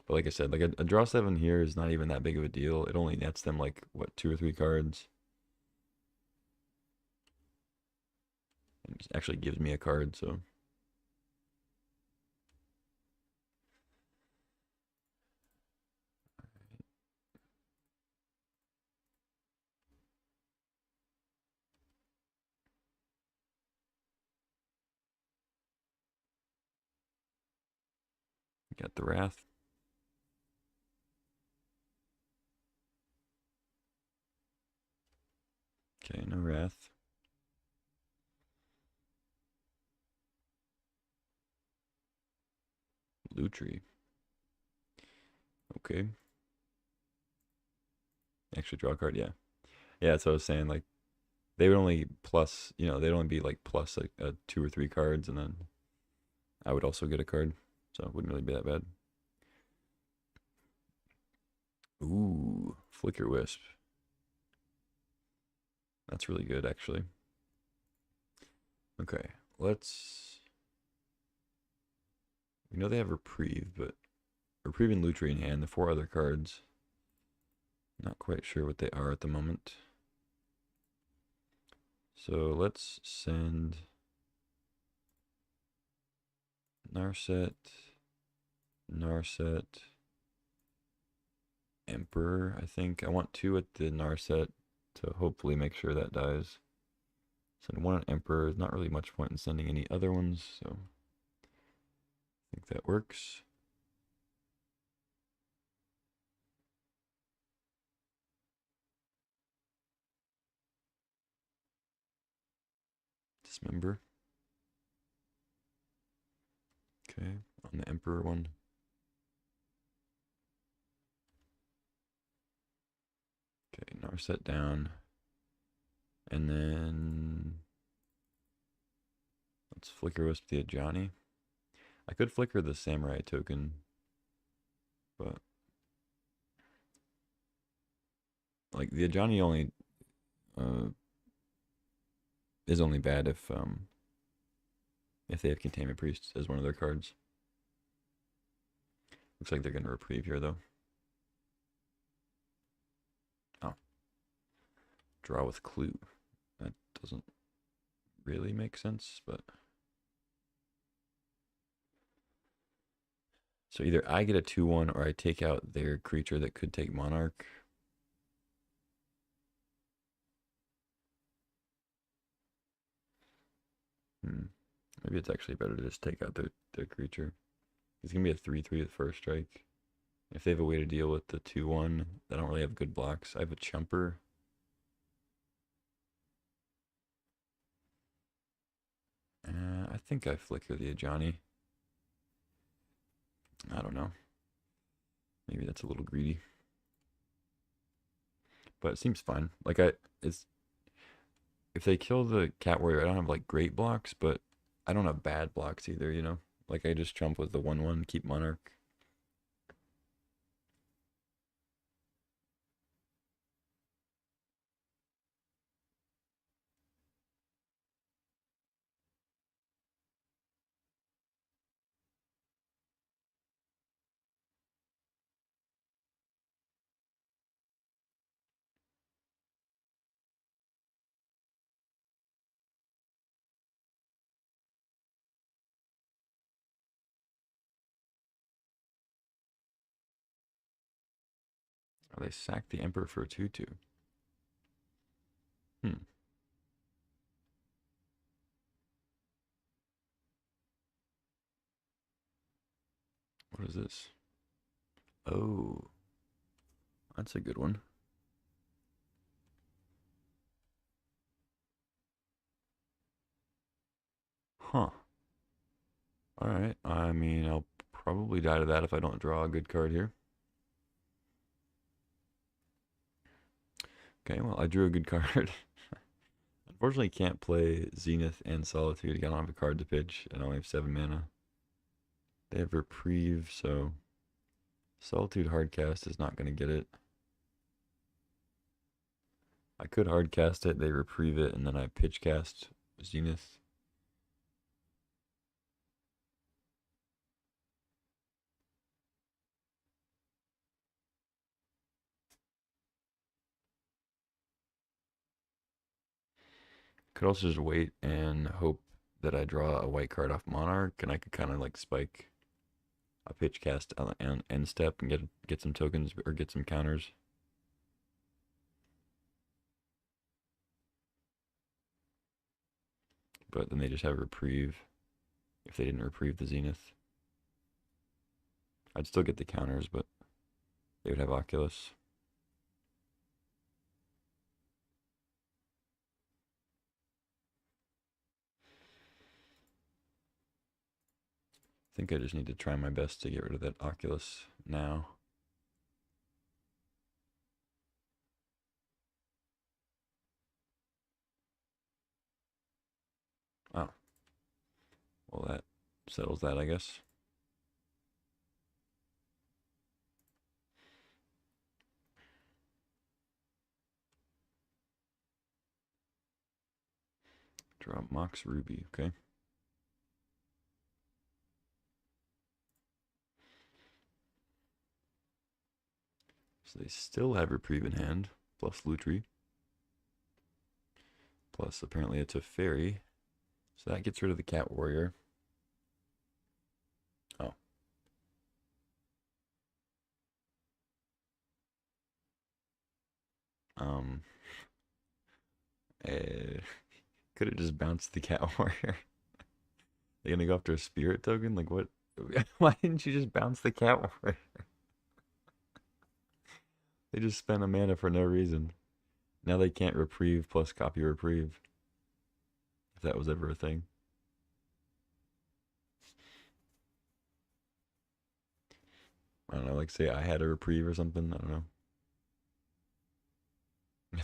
But like I said, like a draw 7 here is not even that big of a deal. It only nets them like, what, 2 or 3 cards? It actually gives me a card, so. Got the Wrath. Okay, no Wrath. Lutri. Okay. Actually draw a card, yeah. Yeah, that's what I was saying. Like, they would only plus, they'd only be like plus like 2 or 3 cards, and then I would also get a card. So it wouldn't really be that bad. Ooh, Flicker Wisp. That's really good, actually. Okay, let's... We know they have Reprieve, but Reprieve and Lutri in hand, the 4 other cards. Not quite sure what they are at the moment. So let's send Narset, Emperor, I think. I want 2 at the Narset to hopefully make sure that dies. Send 1 on Emperor. There's not really much point in sending any other ones, so I think that works. Dismember. Okay, on the Emperor one. Okay, Narset down. And then let's Flicker Wisp the Ajani. I could flicker the Samurai token, but like the Ajani only is only bad if they have Containment Priest as one of their cards. Looks like they're gonna Reprieve here though. Oh. Draw with Clue. That doesn't really make sense, but so either I get a 2/1 or I take out their creature that could take Monarch. Maybe it's actually better to just take out their creature. It's gonna be a 3/3 with first strike. If they have a way to deal with the 2/1, they don't really have good blocks. I have a Chumper. I think I flicker the Ajani. I don't know. Maybe that's a little greedy. But it seems fine. Like it's if they kill the Cat Warrior, I don't have like great blocks, but I don't have bad blocks either, you know? Like I just jump with the 1/1, keep Monarch. Oh, they sack the Emperor for a 2/2. Hmm. What is this? Oh, that's a good one. Huh. Alright. I mean, I'll probably die to that if I don't draw a good card here. Okay, well, I drew a good card. Unfortunately, can't play Zenith and Solitude. I don't have a card to pitch. I only have 7 mana. They have Reprieve, so Solitude Hardcast is not going to get it. I could Hardcast it, they Reprieve it, and then I pitch cast Zenith. Could also just wait and hope that I draw a white card off Monarch, and I could kind of like spike a pitch cast on end step and get some tokens or get some counters. But then they just have Reprieve if they didn't Reprieve the Zenith. I'd still get the counters, but they would have Oculus. think I just need to try my best to get rid of that Oculus now. Oh. Well, that settles that, I guess. Drop Mox Ruby, okay. So they still have Reprieve in hand, plus Lutri. Plus, apparently it's a fairy. So that gets rid of the Cat Warrior. Oh. Could have just bounced the Cat Warrior. They're gonna go after a Spirit token? Like, what? Why didn't you just bounce the Cat Warrior? They just spent a mana for no reason. Now they can't Reprieve plus copy Reprieve. If that was ever a thing. I don't know, like say I had a Reprieve or something. I don't know.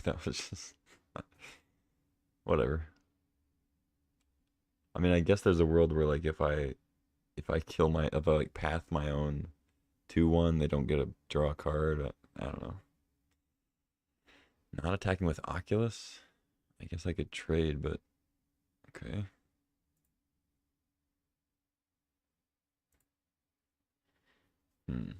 That was just whatever. I mean, I guess there's a world where like if I like path my own 2/1, they don't get a draw a card. I don't know. Not attacking with Oculus? I guess I could trade, but okay. Hmm.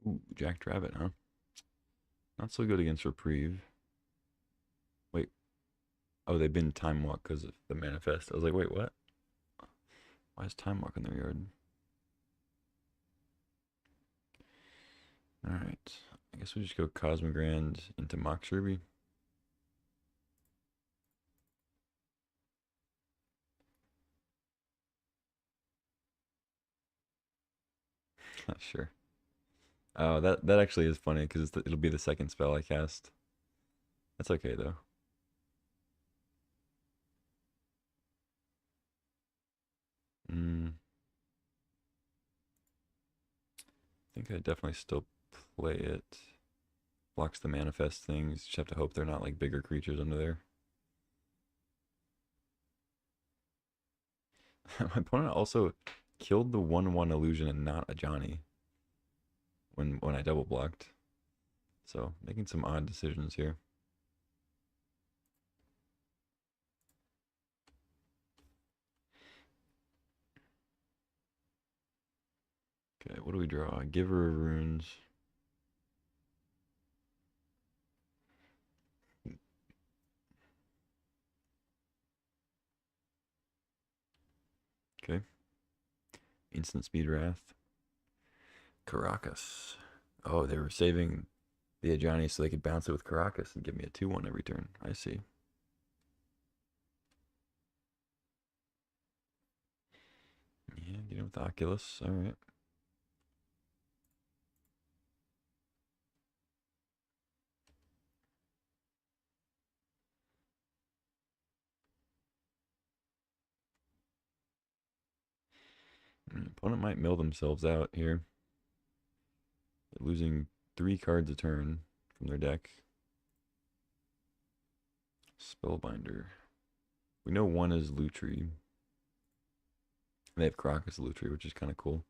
Ooh, Jack Rabbit, huh? Not so good against Reprieve. Wait. Oh, they've been Time Walk because of the manifest. I was like, wait, what? Why is Time Walk in their yard? Alright. I guess we just go Cosmogrand into Mox Ruby. Sure. Oh, that actually is funny because it'll be the second spell I cast. That's okay though. I think I definitely still play it. Blocks the manifest things. Just have to hope they're not like bigger creatures under there. My opponent also killed the 1/1 illusion and not a Johnny when I double blocked. So making some odd decisions here. Okay, what do we draw? Giver of Runes. Okay. Instant Speed Wrath. Caracas. Oh, they were saving the Ajani so they could bounce it with Caracas and give me a 2/1 every turn. I see. Yeah, get in with Oculus. All right. Opponent might mill themselves out here. They're losing 3 cards a turn from their deck. Spellbinder. We know one is Lutri. They have Crocus Lutri, which is kind of cool.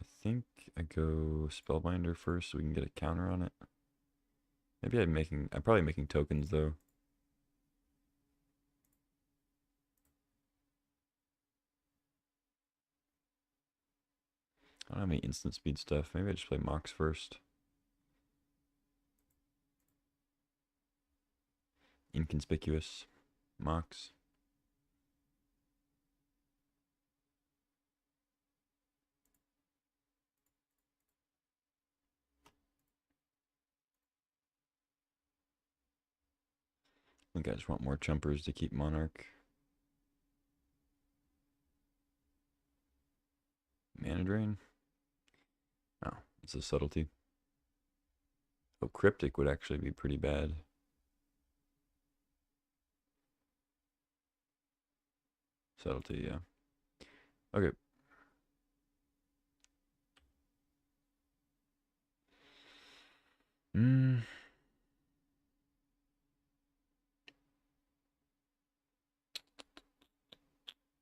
I think I go Spellbinder first so we can get a counter on it. Maybe I'm probably making tokens though. I don't have any instant speed stuff. Maybe I just play Mox first. Inconspicuous. Mox. I think I just want more chumpers to keep Monarch. Mana Drain? Oh, it's a subtlety. Oh, Cryptic would actually be pretty bad. Subtlety, yeah. Okay. Hmm.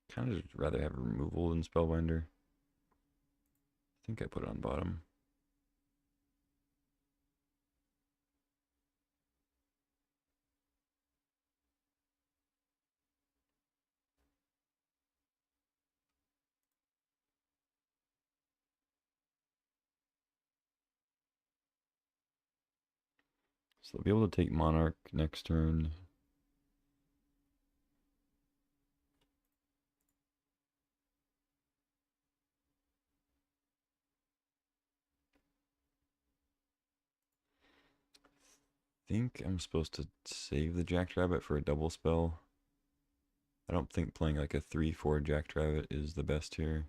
Kind of just rather have removal than Spellbinder. I think I put it on bottom. So they'll be able to take Monarch next turn. I think I'm supposed to save the Jackrabbit for a double spell. I don't think playing like a 3/4 Jackrabbit is the best here.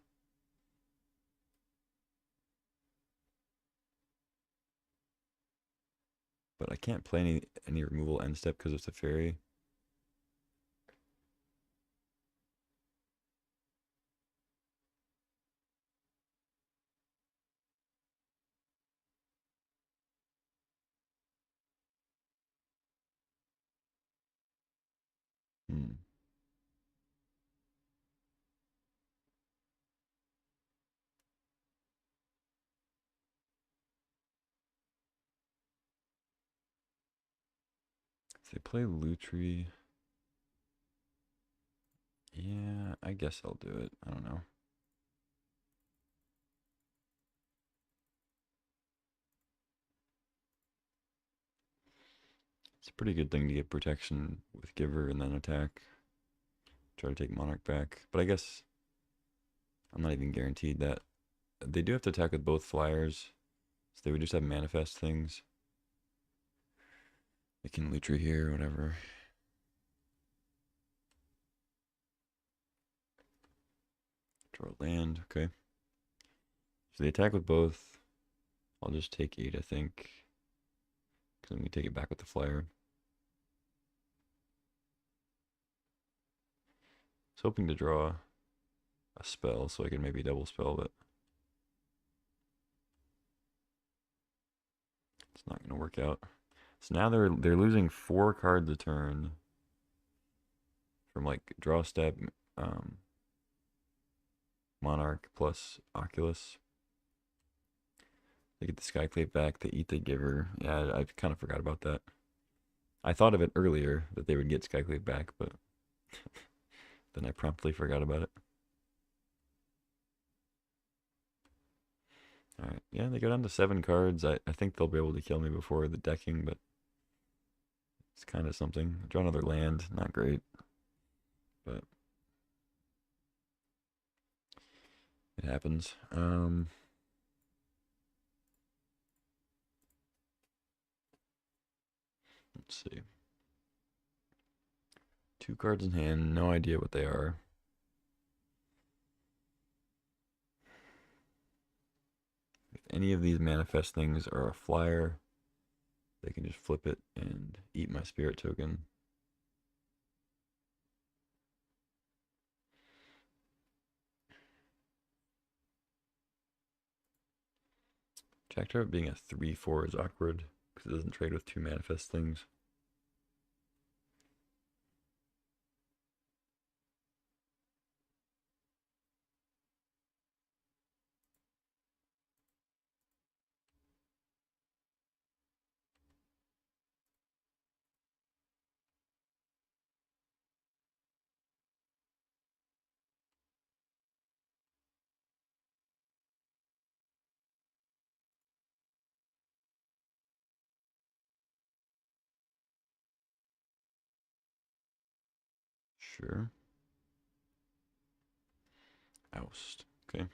But I can't play any removal end step because it's a fairy. Hmm. If they play Lutri, yeah, I guess I'll do it. I don't know. It's a pretty good thing to get protection with Giver and then attack. Try to take Monarch back. But I guess I'm not even guaranteed that. They do have to attack with both flyers. So they would just have manifest things. They can Lutri here, whatever. Draw land, okay. So they attack with both. I'll just take 8, I think. Because then we take it back with the flyer. I was hoping to draw a spell so I could maybe double spell, but it's not going to work out. So now they're losing 4 cards a turn from like draw step, Monarch plus Oculus. They get the Skyclave back. They eat the Giver. Yeah, I kind of forgot about that. I thought of it earlier that they would get Skyclave back, but then I promptly forgot about it. All right, yeah, they go down to 7 cards. I think they'll be able to kill me before the decking, but it's kind of something. Draw another land, not great, but it happens. Let's see. 2 cards in hand, no idea what they are. If any of these manifest things are a flyer, they can just flip it and eat my spirit token. Jackrabbit being a 3/4 is awkward because it doesn't trade with 2 manifest things. Sure. Oust. Okay.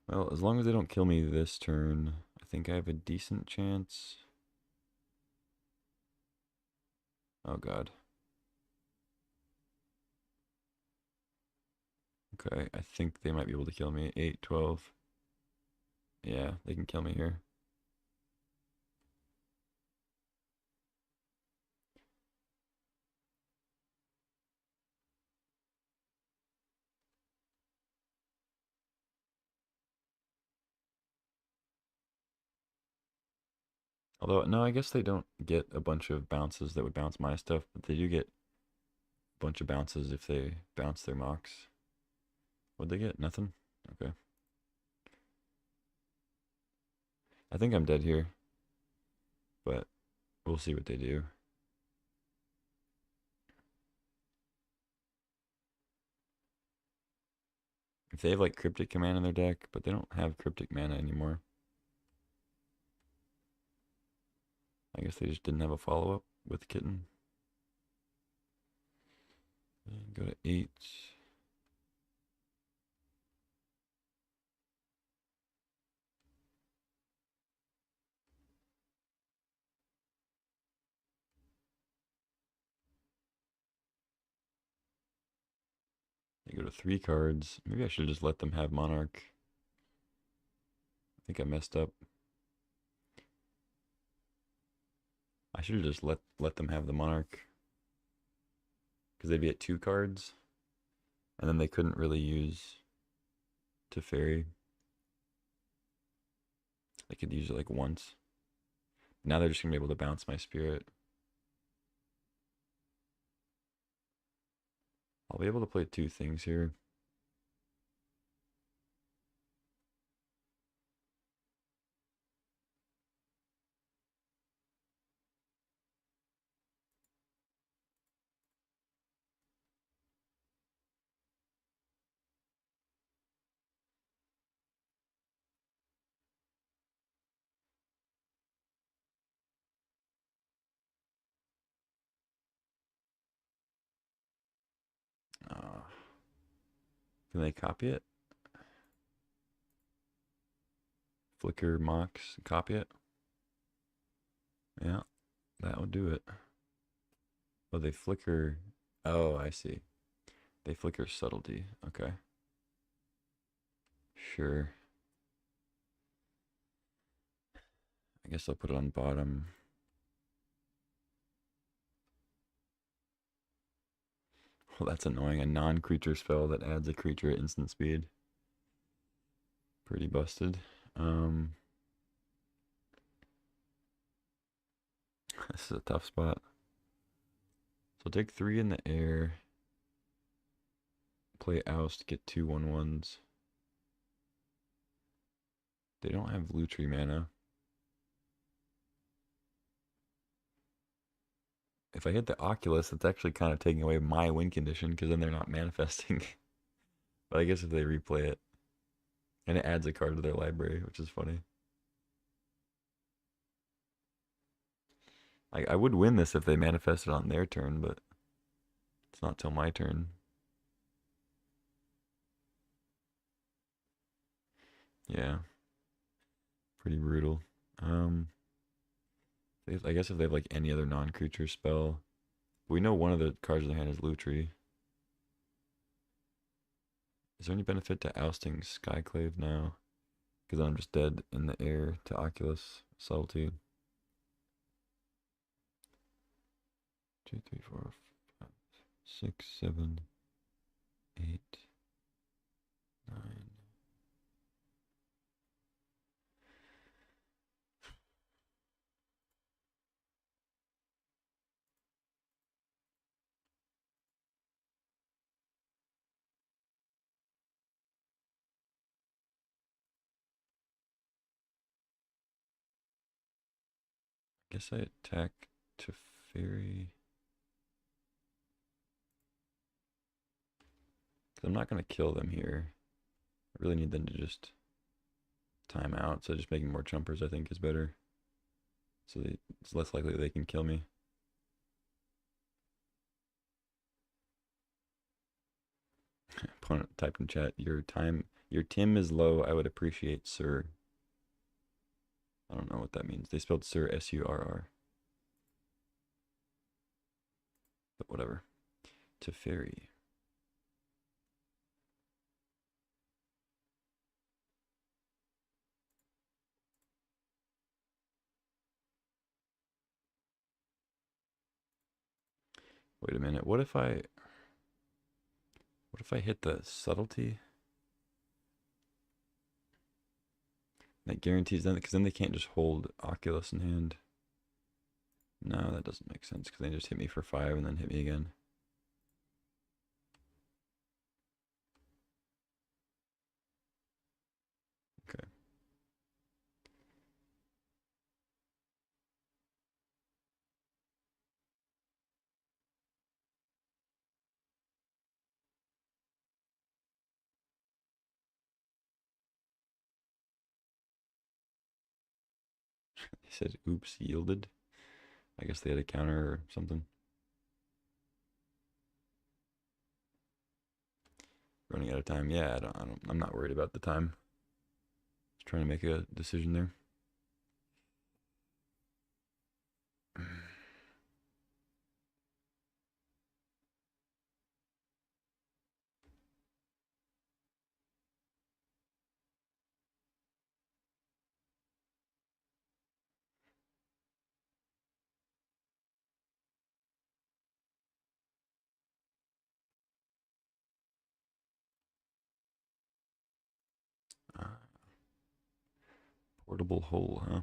Well, as long as they don't kill me this turn, I think I have a decent chance. Oh god. Okay, I think they might be able to kill me. 8, 12. Yeah, they can kill me here. Although, no, I guess they don't get a bunch of bounces that would bounce my stuff, but they do get a bunch of bounces if they bounce their mocks. What'd they get? Nothing? Okay. I think I'm dead here, but we'll see what they do. If they have like Cryptic Command in their deck, but they don't have Cryptic Mana anymore. I guess they just didn't have a follow-up with Kitten. And go to 8. They go to 3 cards. Maybe I should just let them have Monarch. I think I messed up. I should have just let them have the Monarch. Because they'd be at 2 cards. And then they couldn't really use Teferi. They could use it like once. Now they're just going to be able to bounce my Spirit. I'll be able to play 2 things here. Can they copy it? Flicker, Mox, copy it? Yeah, that would do it. Oh, they flicker. Oh, I see. They flicker Subtlety. Okay. Sure. I guess I'll put it on bottom. Well, that's annoying. A non-creature spell that adds a creature at instant speed. Pretty busted. This is a tough spot. So take 3 in the air. Play Oust, get 2 1/1s. They don't have Lutri mana. If I hit the Oculus, it's actually kind of taking away my win condition because then they're not manifesting. But I guess if they replay it, and it adds a card to their library, which is funny. I would win this if they manifested on their turn, but it's not till my turn. Yeah. Pretty brutal. I guess if they have like any other non-creature spell, we know one of the cards in their hand is Lutri. Is there any benefit to ousting Skyclave now? Because I'm just dead in the air to Oculus Subtlety. 2, 3, 4, 5, 6, 7, 8, 9. Guess I attack Teferi. Because I'm not going to kill them here. I really need them to just time out. So just making more chumpers I think is better. So it's less likely they can kill me. opponent typed in chat, your Tim is low. I would appreciate Sir. I don't know what that means. They spelled Sir S-U-R-R. But whatever. Teferi. Wait a minute. What if I hit the subtlety? That guarantees them, because then they can't just hold Oculus in hand. No, that doesn't make sense, because they just hit me for 5 and then hit me again. Okay. He said, oops, yielded. I guess they had a counter or something. Running out of time. Yeah, I'm not worried about the time. Just trying to make a decision there. Portable hole, huh?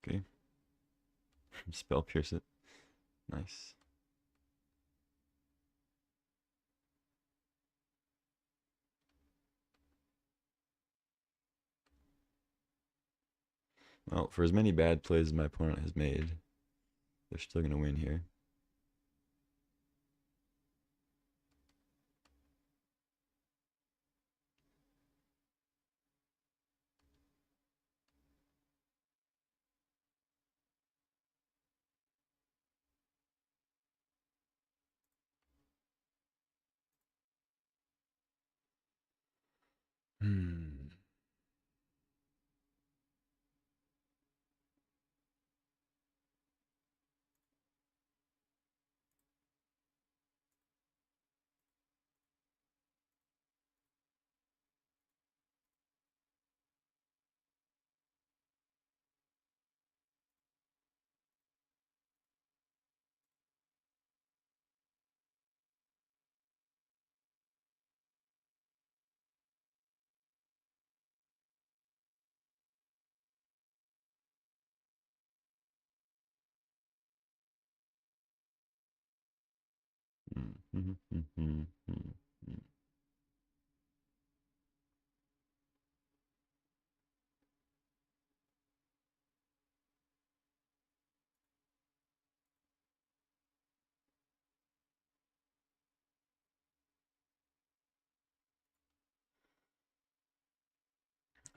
Okay. Spell pierce it. Nice. Well, for as many bad plays as my opponent has made, they're still going to win here. Hmm.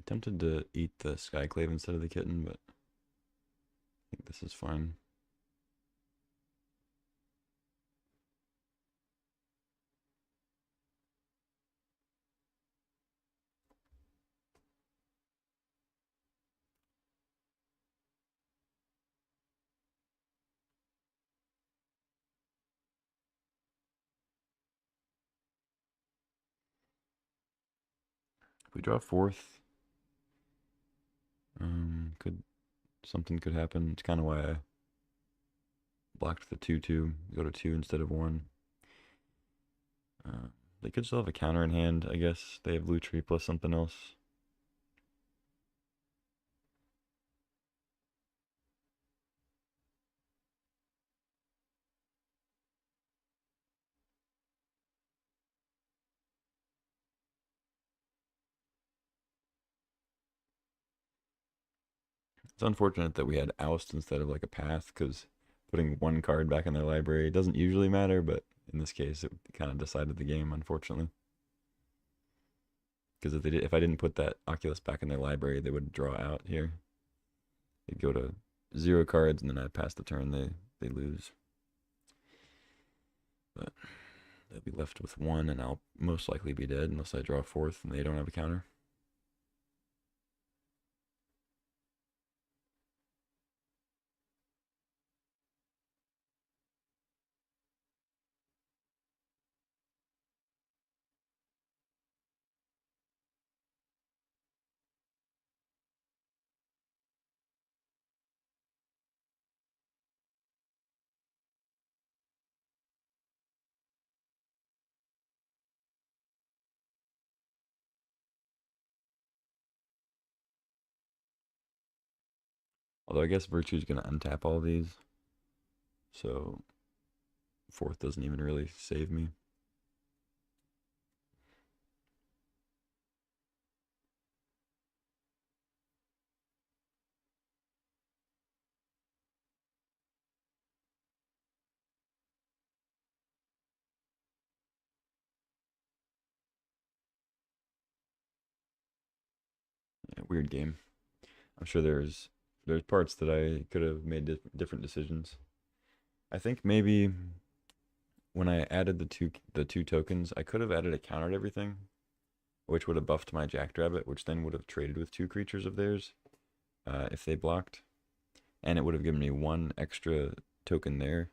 Tempted to eat the Skyclave instead of the kitten, but I think this is fine. If we draw 4th, something could happen. It's kind of why I blocked the 2/2, go to 2 instead of 1. They could still have a counter in hand, I guess. They have Lutri plus something else. It's unfortunate that we had Oust instead of like a Path, because putting 1 card back in their library doesn't usually matter, but in this case, it kind of decided the game, unfortunately. Because if I didn't put that Oculus back in their library, they would draw out here. They'd go to 0 cards, and then I'd pass the turn. They lose. But they'll be left with one, and I'll most likely be dead unless I draw a fourth and they don't have a counter. Although I guess Virtue is going to untap all these. So fourth doesn't even really save me. Yeah, weird game. I'm sure there's parts that I could have made different decisions. I think maybe when I added the two tokens, I could have added a counter to everything, which would have buffed my Jackrabbit, which then would have traded with two creatures of theirs if they blocked, and it would have given me one extra token there.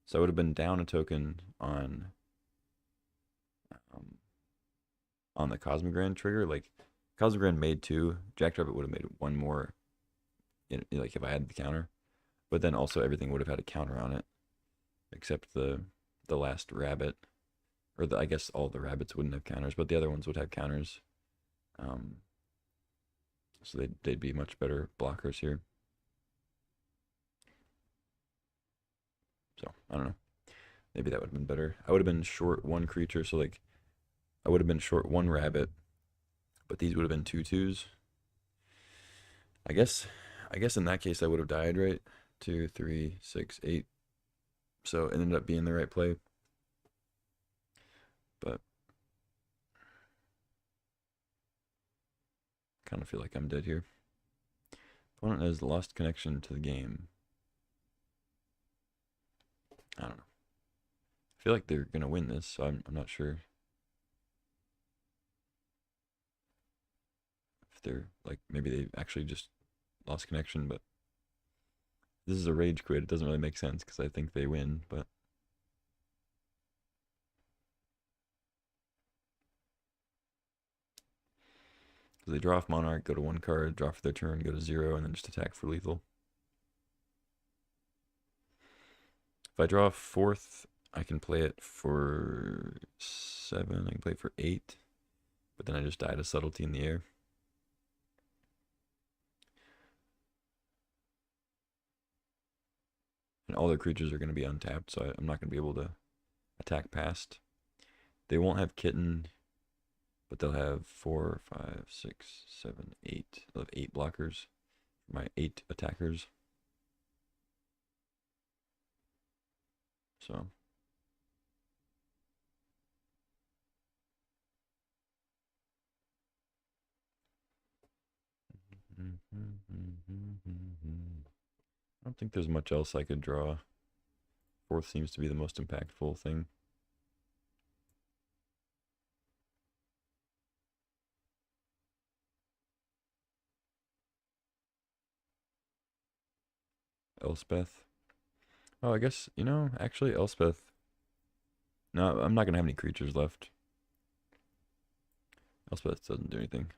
So I would have been down a token um, on the Cosmogran trigger. Like Cosmogran made two, Jackrabbit would have made one more. Like if I had the counter, but then also everything would have had a counter on it, except the last rabbit, or I guess all the rabbits wouldn't have counters, but the other ones would have counters. Um, so they'd be much better blockers here. So I don't know. Maybe that would have been better. I would have been short one creature, so like I would have been short one rabbit, but these would have been 2/2s. I guess in that case I would have died, right? 2, 3, 6, 8. So it ended up being the right play. But kind of feel like I'm dead here. Opponent has lost connection to the game. I don't know. I feel like they're gonna win this, so I'm not sure if they're like maybe they actually just lost connection, but this is a rage quit. It doesn't really make sense because I think they win, but because they draw off Monarch, go to one card, draw for their turn, go to 0, and then just attack for lethal. If I draw a fourth, I can play it for 7. I can play it for 8, but then I just die to subtlety in the air. And all their creatures are going to be untapped, so I'm not going to be able to attack past. They won't have Kitten, but they'll have 4, 5, 6, 7, 8. They'll have 8 blockers for my 8 attackers. So I don't think there's much else I could draw. Fourth seems to be the most impactful thing. Elspeth. Oh, I guess, actually Elspeth. No, I'm not going to have any creatures left. Elspeth doesn't do anything.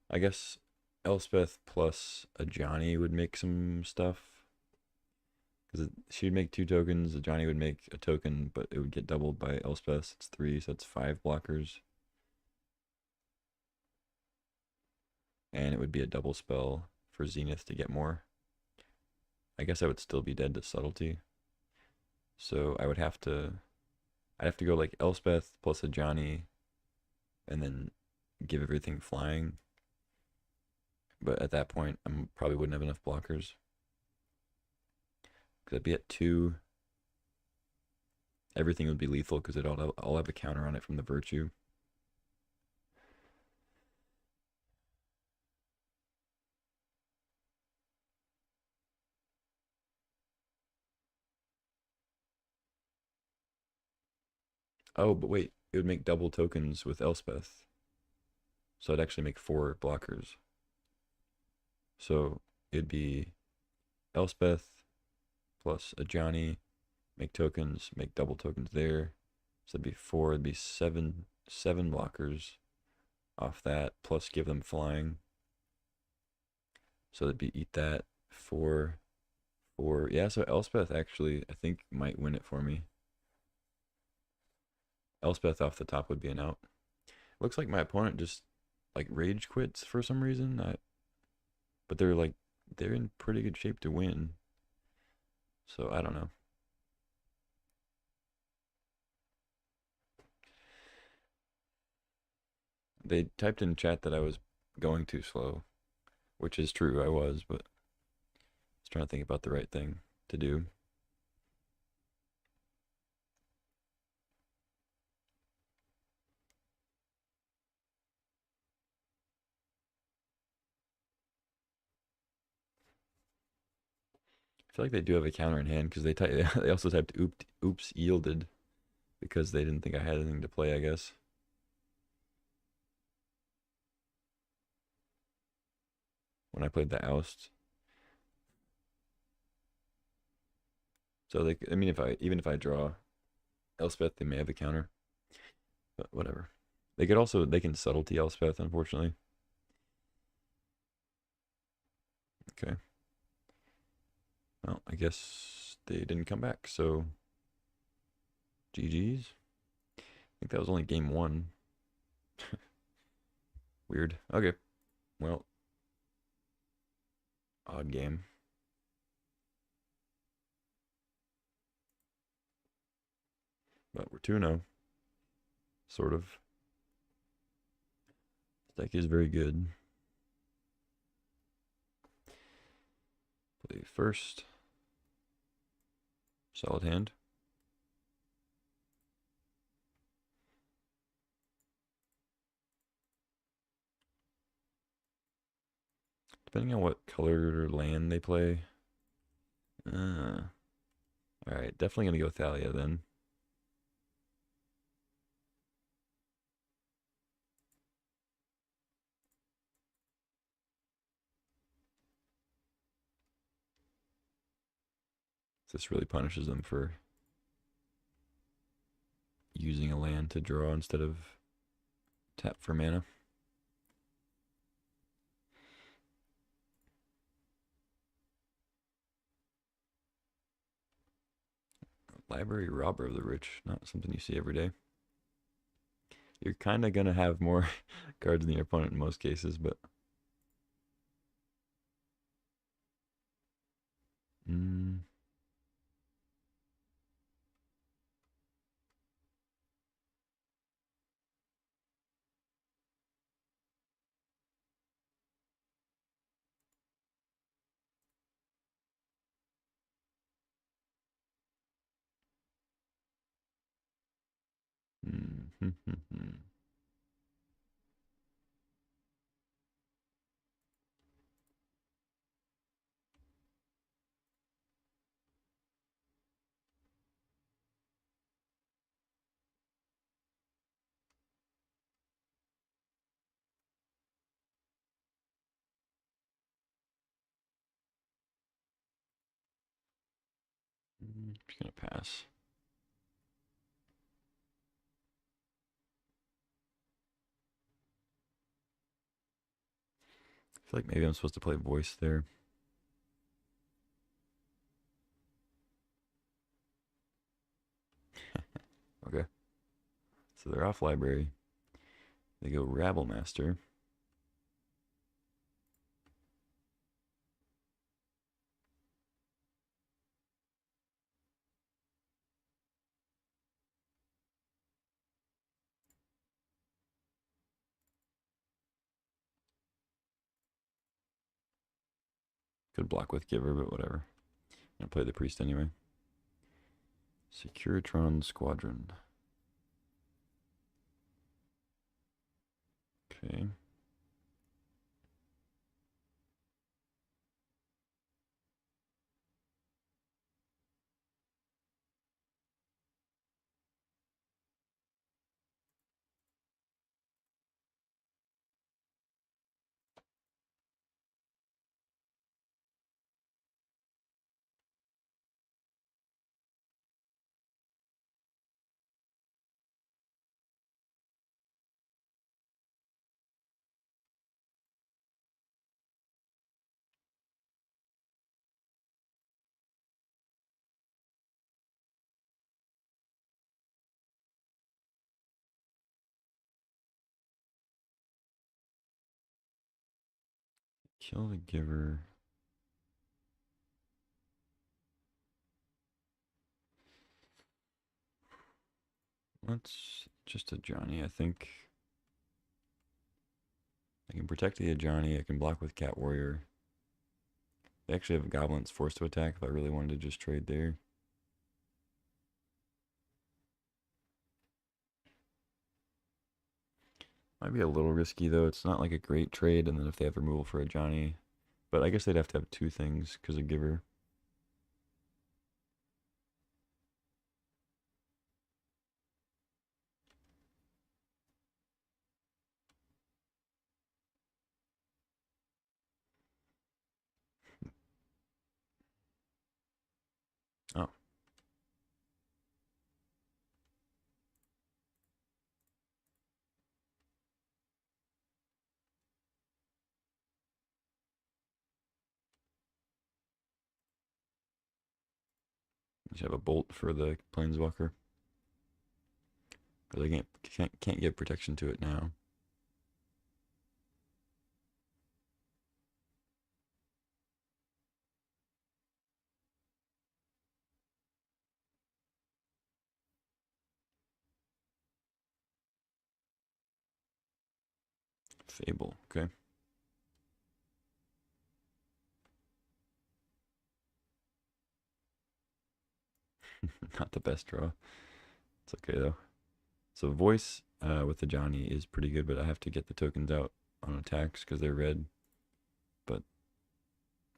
I guess Elspeth plus a Johnny would make some stuff. Because she'd make 2 tokens, a Johnny would make a token, but it would get doubled by Elspeth. It's 3, so that's 5 blockers. And it would be a double spell for Zenith to get more. I guess I would still be dead to subtlety. So I'd have to go like Elspeth plus a Johnny and then give everything flying. But at that point, I probably wouldn't have enough blockers. Because I'd be at 2. Everything would be lethal because I'll have a counter on it from the Virtue. Oh, but wait, it would make double tokens with Elspeth. So it'd actually make 4 blockers. So it'd be Elspeth plus a Johnny, make tokens, make double tokens there. So it'd be 4, it'd be seven blockers off that, plus give them flying. So it'd be eat that, 4, 4. Yeah, so Elspeth actually, I think, might win it for me. Elspeth off the top would be an out. Looks like my opponent just like rage quits for some reason. But they're in pretty good shape to win. So I don't know. They typed in chat that I was going too slow, which is true, I was, but I was trying to think about the right thing to do. I feel like they do have a counter in hand because they also typed oops yielded because they didn't think I had anything to play, I guess. When I played the oust. So I mean, if I draw Elspeth, they may have a counter, but whatever. They can subtlety Elspeth, unfortunately. Okay. Well, I guess they didn't come back, so GG's. I think that was only game 1. Weird. Okay. Well, odd game. But we're 2-0. Sort of. This deck is very good. Play first. Solid hand. Depending on what color land they play. Alright, definitely gonna go Thalia then. This really punishes them for using a land to draw instead of tap for mana. Library Robber of the Rich, not something you see every day. You're kind of gonna have more cards than your opponent in most cases, but mm, just gonna pass. I feel like maybe I'm supposed to play voice there. Okay. So they're off library. They go Rabble Master. Could block with Giver, but whatever. I'm gonna play the Priest anyway. Securitron Squadron. Okay. Kill the giver. Let's just a Johnny, I think. I can protect the Johnny. I can block with Cat Warrior. They actually have Goblins forced to attack if I really wanted to just trade there. Might be a little risky though. It's not like a great trade, and then if they have removal for a Johnny. But I guess they'd have to have two things because of Giver. Oh. Just have a bolt for the Planeswalker. Because I can't get protection to it now. Fable, okay. Not the best draw. It's okay though. So voice with the Johnny is pretty good, but I have to get the tokens out on attacks because they're red. But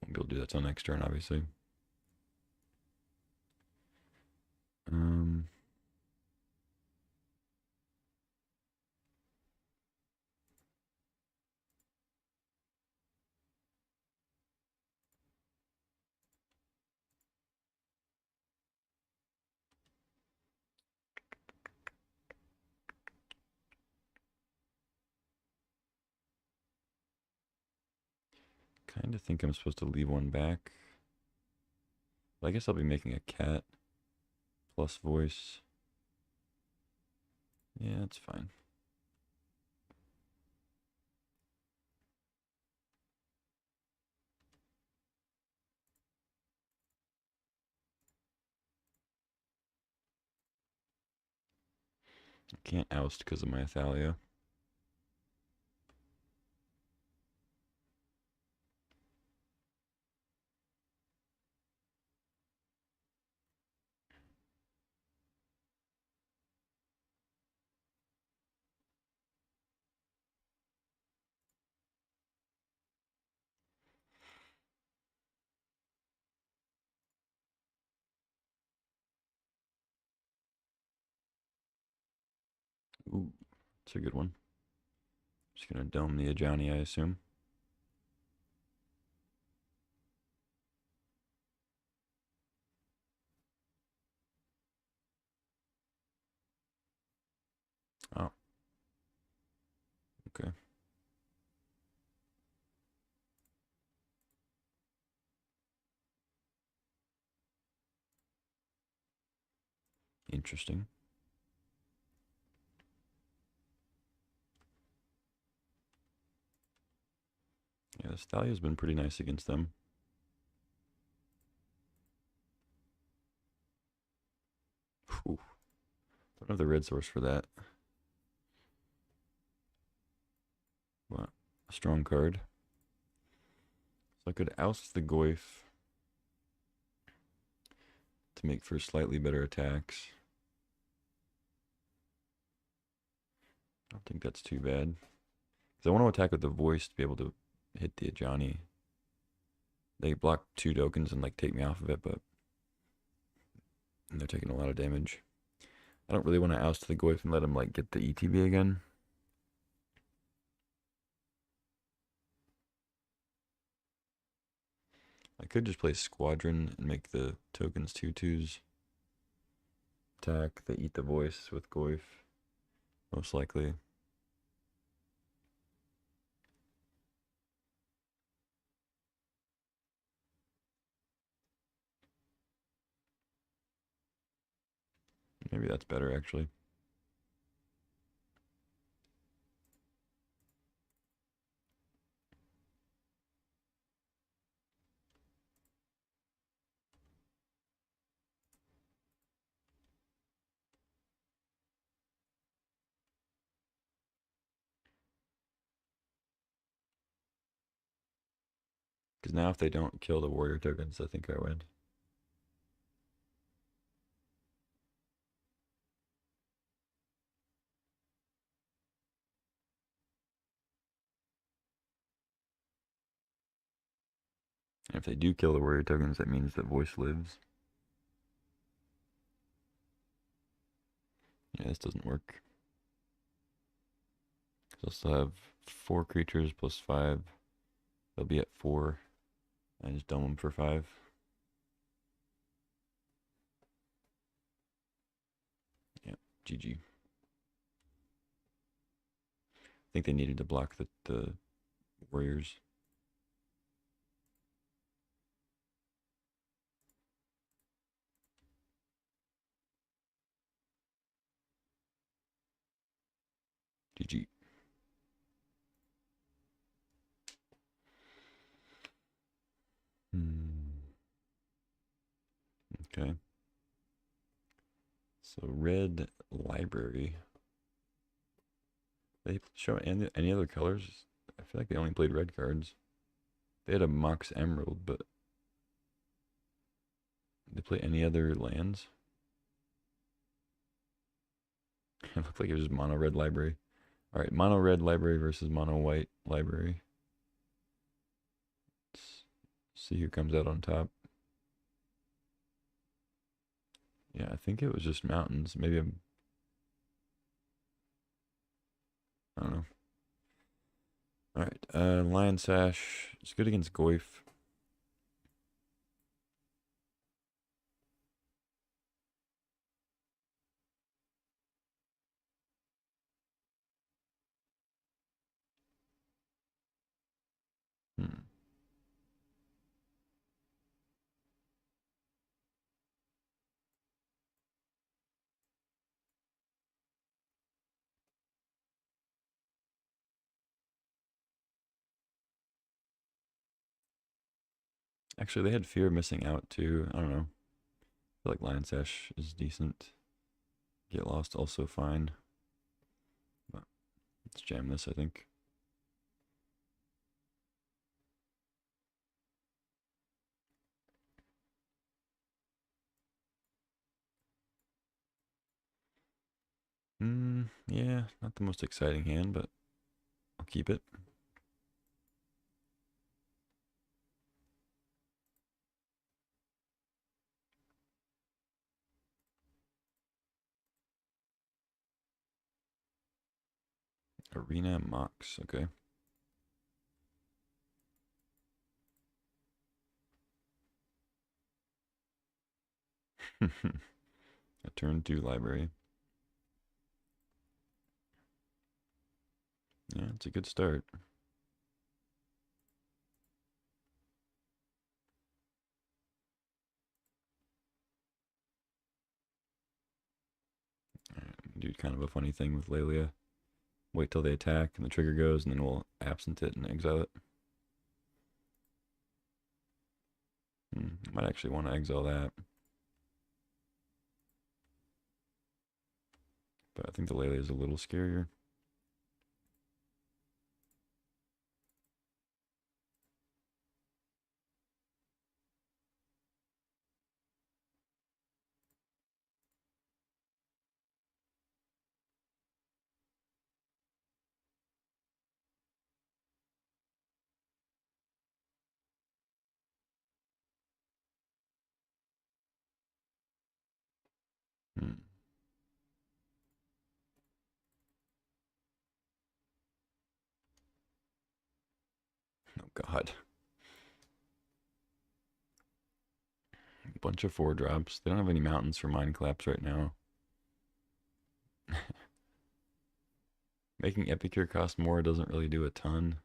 won't be able to do that till next turn, obviously. Kind of think I'm supposed to leave one back. But I guess I'll be making a cat plus voice. Yeah, that's fine. I can't oust because of my Athalia. Ooh, it's a good one. Just gonna dome the Ajani, I assume. Oh, okay. Interesting. Yeah, this Thalia's been pretty nice against them. Whew. Don't have the red source for that. But a strong card. So I could oust the Goyf to make for slightly better attacks. I don't think that's too bad. Because I want to attack with the voice to be able to hit the Ajani. They block 2 tokens and like take me off of it, but they're taking a lot of damage. I don't really want to oust the Goyf and let him like get the ETB again. I could just play Squadron and make the tokens 2/2s. Attack, they eat the voice with Goyf, most likely. Maybe that's better actually. Because now if they don't kill the warrior tokens, I think I win. And if they do kill the warrior tokens, that means that voice lives. Yeah, this doesn't work. So I'll still have 4 creatures plus 5. They'll be at 4. I just dome them for 5. Yeah, GG. I think they needed to block the warriors. GG. Okay. So red library. They show any other colors? I feel like they only played red cards. They had a Mox Emerald, but did they play any other lands? It looked like it was just mono red library. All right, mono red library versus mono white library. Let's see who comes out on top. Yeah, I think it was just mountains. Maybe I don't know. All right, Lion Sash. It's good against Goyf. Hmm. Actually, they had Fear of Missing Out too. I don't know. I feel like Lion Sash is decent. Get Lost also fine. But let's jam this, I think. Yeah, not the most exciting hand, but I'll keep it. Arena Mox, okay. A turn 2 library. Yeah, it's a good start. Do kind of a funny thing with Lelia. Wait till they attack and the trigger goes, and then we'll absent it and exile it. Might actually want to exile that. But I think the Lelia is a little scarier. Hmm. Oh god. A bunch of 4-drops. They don't have any mountains for Mind Collapse right now. Making Epicure cost more doesn't really do a ton.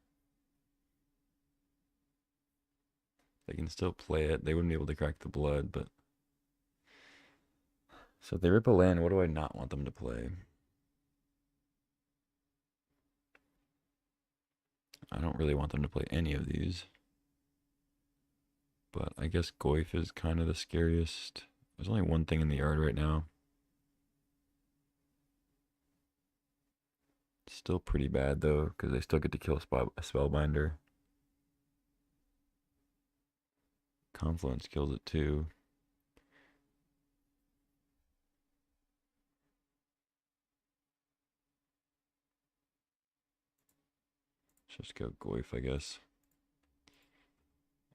They can still play it. They wouldn't be able to crack the blood, but... So if they rip a land, what do I not want them to play? I don't really want them to play any of these. But I guess Goyf is kind of the scariest. There's only one thing in the yard right now. Still pretty bad though, because they still get to kill a Spellbinder. Confluence kills it too. Just go Goyf, I guess.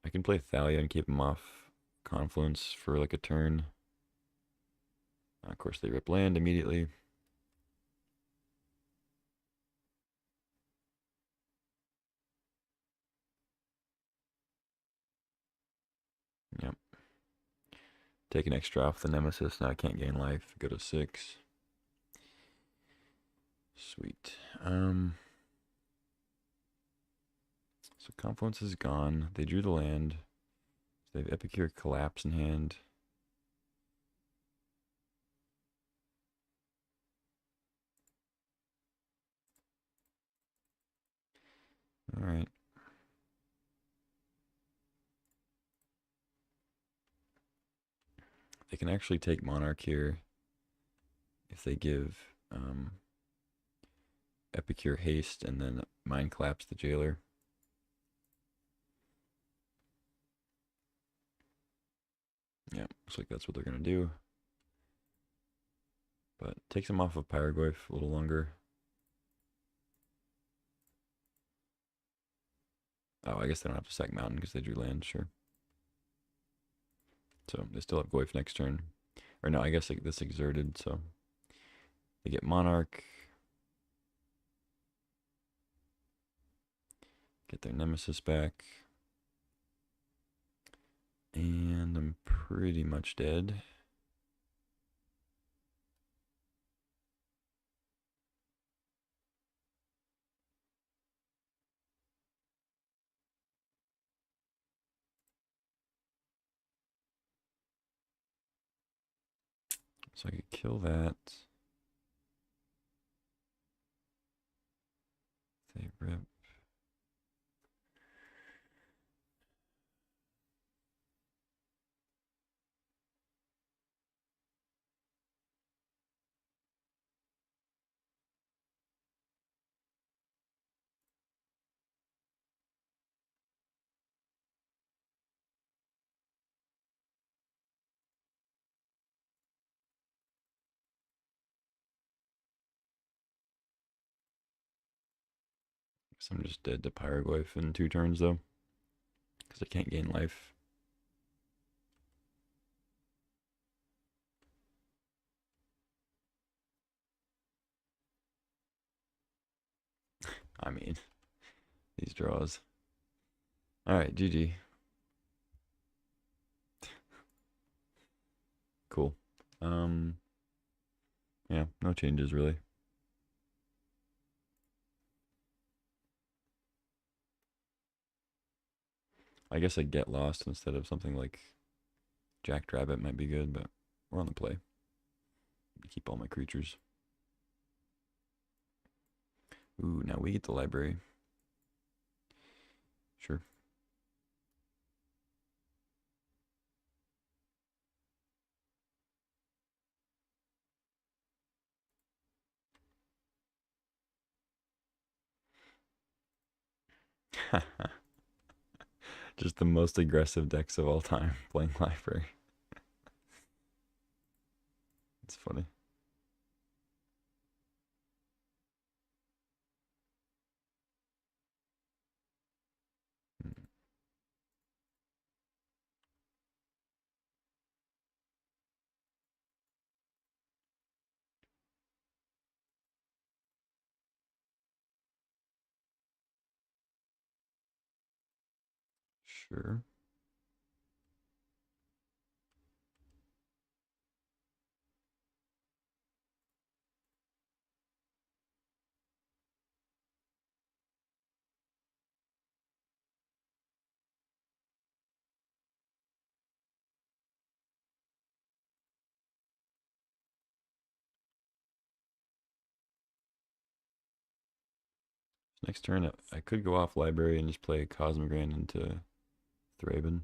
I can play Thalia and keep him off Confluence for like a turn. Of course, they rip land immediately. Yep. Take an extra off the Nemesis. Now I can't gain life. Go to 6. Sweet. So Confluence is gone. They drew the land. They have Epicure Collapse in hand. All right. They can actually take Monarch here if they give Epicure haste and then Mind Collapse the Jailer. Yeah, looks like that's what they're going to do. But takes them off of Pyrogoyf a little longer. Oh, I guess they don't have to sack Mountain because they drew land, sure. So they still have Goyf next turn. Or no, I guess this exerted, so they get Monarch. Get their Nemesis back. And I'm pretty much dead. So I could kill that. They rip. So I'm just dead to Pyrogoyf in 2 turns though, because I can't gain life. I mean, these draws. All right, GG. Cool. Yeah, no changes really. I guess I get lost instead of something like Jackrabbit might be good, but we're on the play. Keep all my creatures. Ooh, now we get the library. Sure. Just the most aggressive decks of all time playing library. It's funny. Sure. Next turn, I could go off library and just play Cosmogran into Thraben.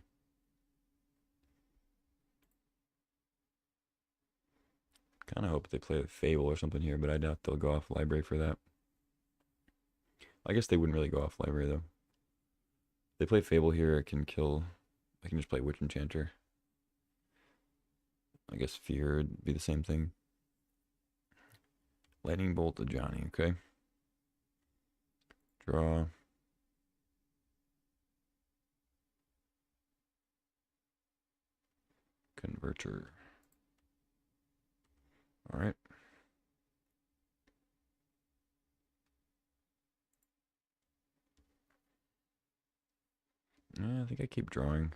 Kind of hope they play a Fable or something here, but I doubt they'll go off library for that. I guess they wouldn't really go off library though. If they play Fable here, it can kill I can just play Witch Enchanter. I guess Fear would be the same thing. Lightning Bolt to Johnny, okay. Draw. Converter. Alright. Yeah, I think I keep drawing.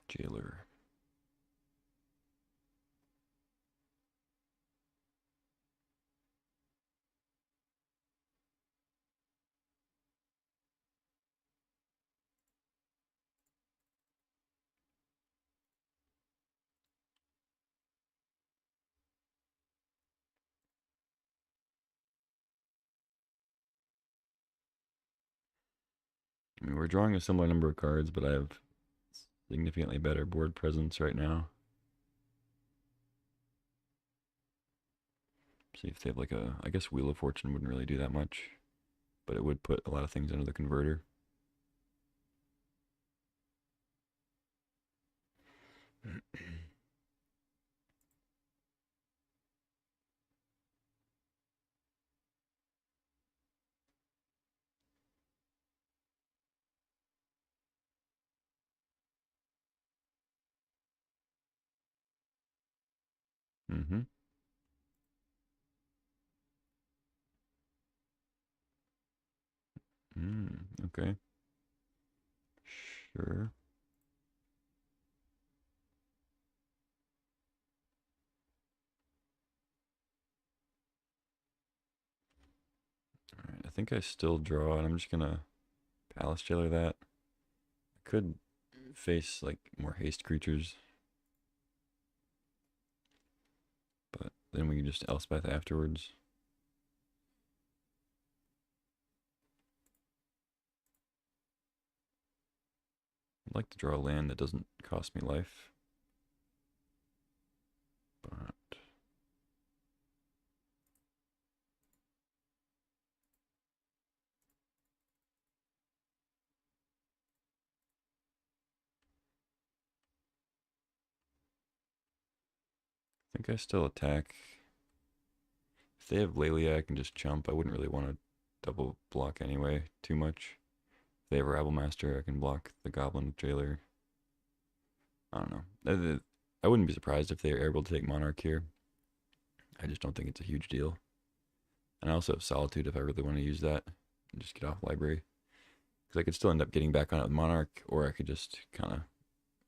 Jailer. I mean, we're drawing a similar number of cards, but I have significantly better board presence right now. See if they have like a, I guess Wheel of Fortune wouldn't really do that much, but it would put a lot of things under the converter. Mm-hmm. Okay. Sure. Alright, I think I still draw, and I'm just gonna Palace Jailer that. I could face like more haste creatures, but then we can just Elspeth afterwards. I'd like to draw a land that doesn't cost me life, but I think I still attack. If they have Lelia, I can just chump. I wouldn't really want to double block anyway too much. If they have Rabble Master, I can block the Goblin Jailer. I don't know. I wouldn't be surprised if they are able to take Monarch here. I just don't think it's a huge deal. And I also have Solitude if I really want to use that and just get off library. Because I could still end up getting back on it with Monarch, or I could just kind of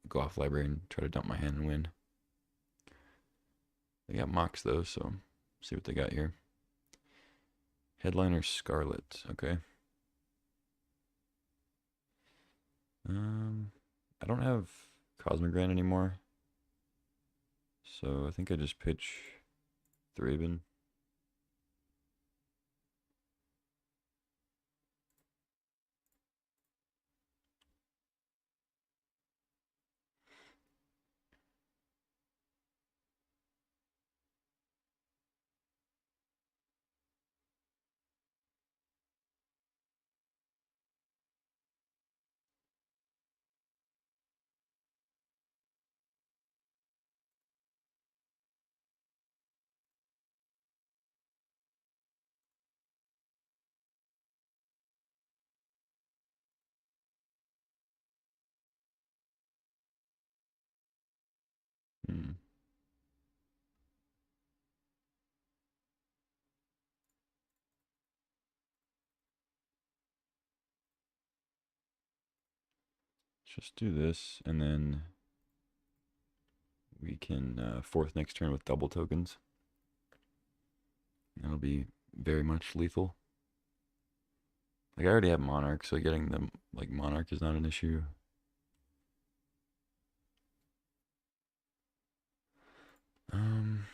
go off library and try to dump my hand and win. They got Mox though, so see what they got here. Headliner Scarlet, okay. I don't have Cosmogran anymore, so I think I just pitch Thraben. Hmm. Let's just do this, and then we can fourth next turn with double tokens. That'll be very much lethal. Like I already have Monarch, so getting them like Monarch is not an issue. Um,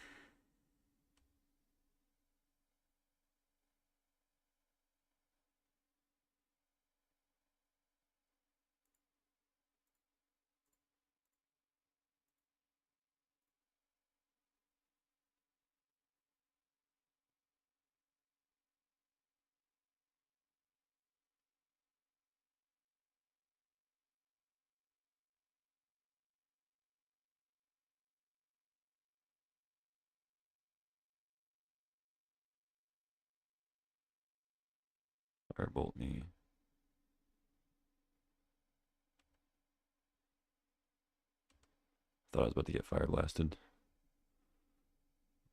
Firebolt me. Thought I was about to get fire blasted.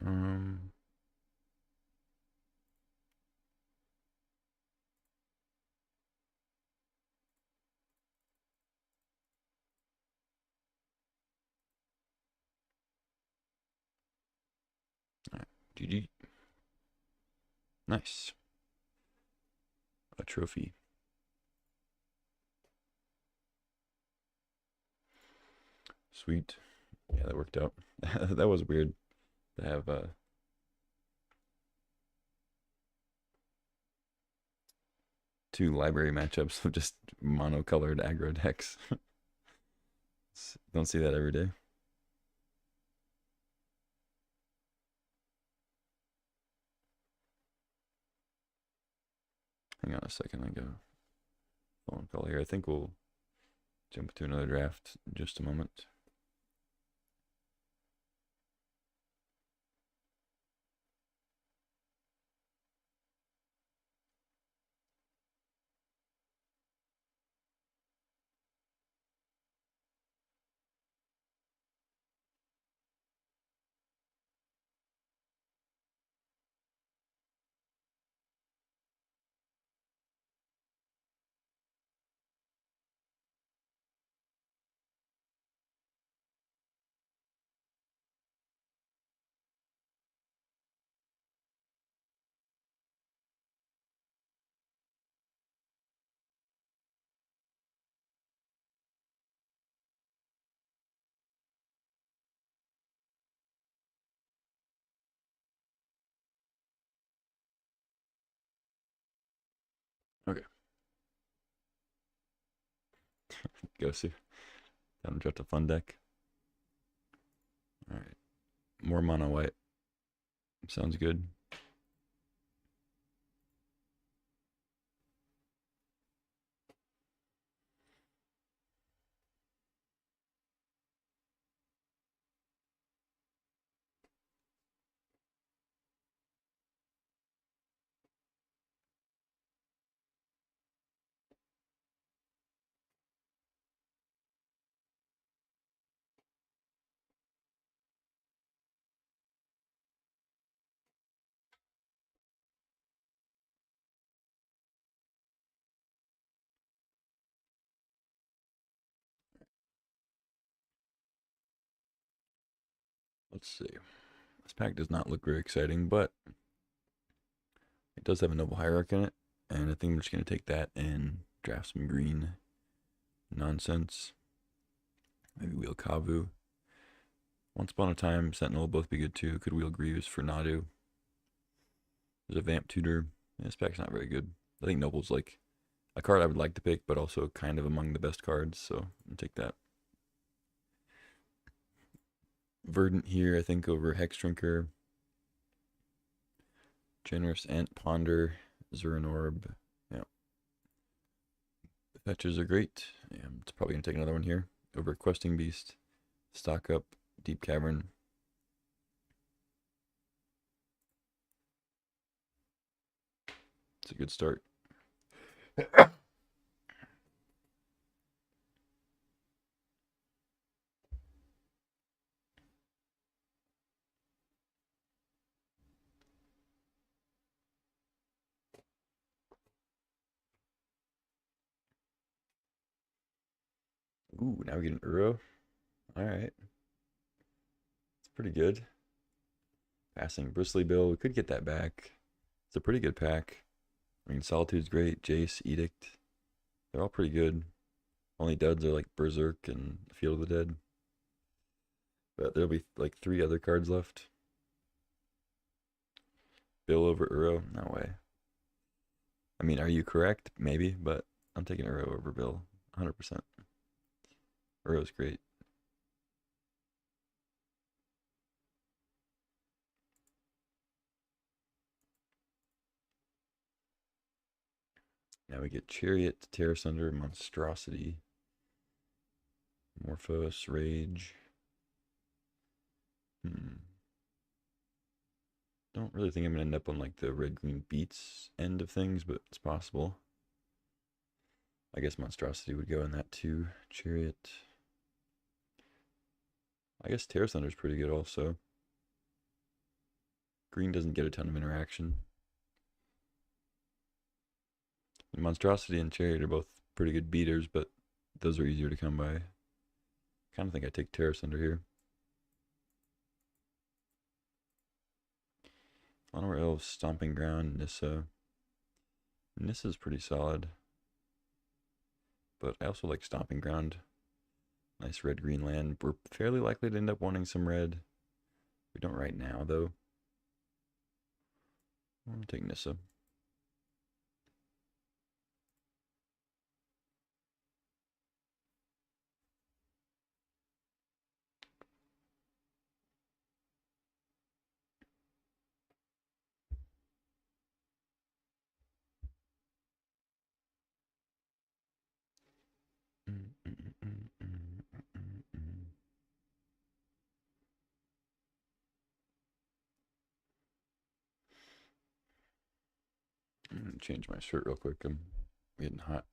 Alright, GG. Nice. A trophy. Sweet. Yeah, that worked out. That was weird to have two library matchups of just monocolored aggro decks. Don't see that every day. Hang on a second, I got a phone call here. I think we'll jump to another draft in just a moment. Okay. Go see. Time to draft a fun deck. Alright. More mono white. Sounds good. Let's see. This pack does not look very exciting, but it does have a Noble Hierarch in it, and I think I'm just going to take that and draft some green nonsense. Maybe wheel Kavu. Once Upon a Time, Sentinel will both be good too. Could wheel Greaves for Nadu. There's a Vamp Tutor. Yeah, this pack's not very good. I think Noble's like a card I would like to pick, but also kind of among the best cards, so I'll take that. Verdant here, I think, over Hex Drinker. Generous Ant Ponder, Zurin Orb. Yeah. The fetches are great. Yeah, it's probably going to take another one here. Over Questing Beast. Stock up, Deep Cavern. It's a good start. Ooh, now we get an Uro. Alright. It's pretty good. Passing Bristly Bill. We could get that back. It's a pretty good pack. I mean, Solitude's great. Jace, Edict. They're all pretty good. Only duds are like Berserk and Field of the Dead. But there'll be like 3 other cards left. Bill over Uro? No way. I mean, are you correct? Maybe, but I'm taking Uro over Bill. 100%. Uro's great. Now we get Chariot, Terror Sunder, Monstrosity, Morphos, Rage. Don't Don't really think I'm gonna end up on like the red-green beats end of things, but it's possible. I guess Monstrosity would go in that too. Chariot. I guess Terra Thunder's pretty good also. Green doesn't get a ton of interaction. And Monstrosity and Chariot are both pretty good beaters, but those are easier to come by. Kind of think I take Terra Thunder here. Flower Elves, Stomping Ground, Nissa. Nissa's pretty solid. But I also like Stomping Ground. Nice red-green land. We're fairly likely to end up wanting some red. We don't right now, though. I'll take Nissa. I'm gonna change my shirt real quick. I'm getting hot.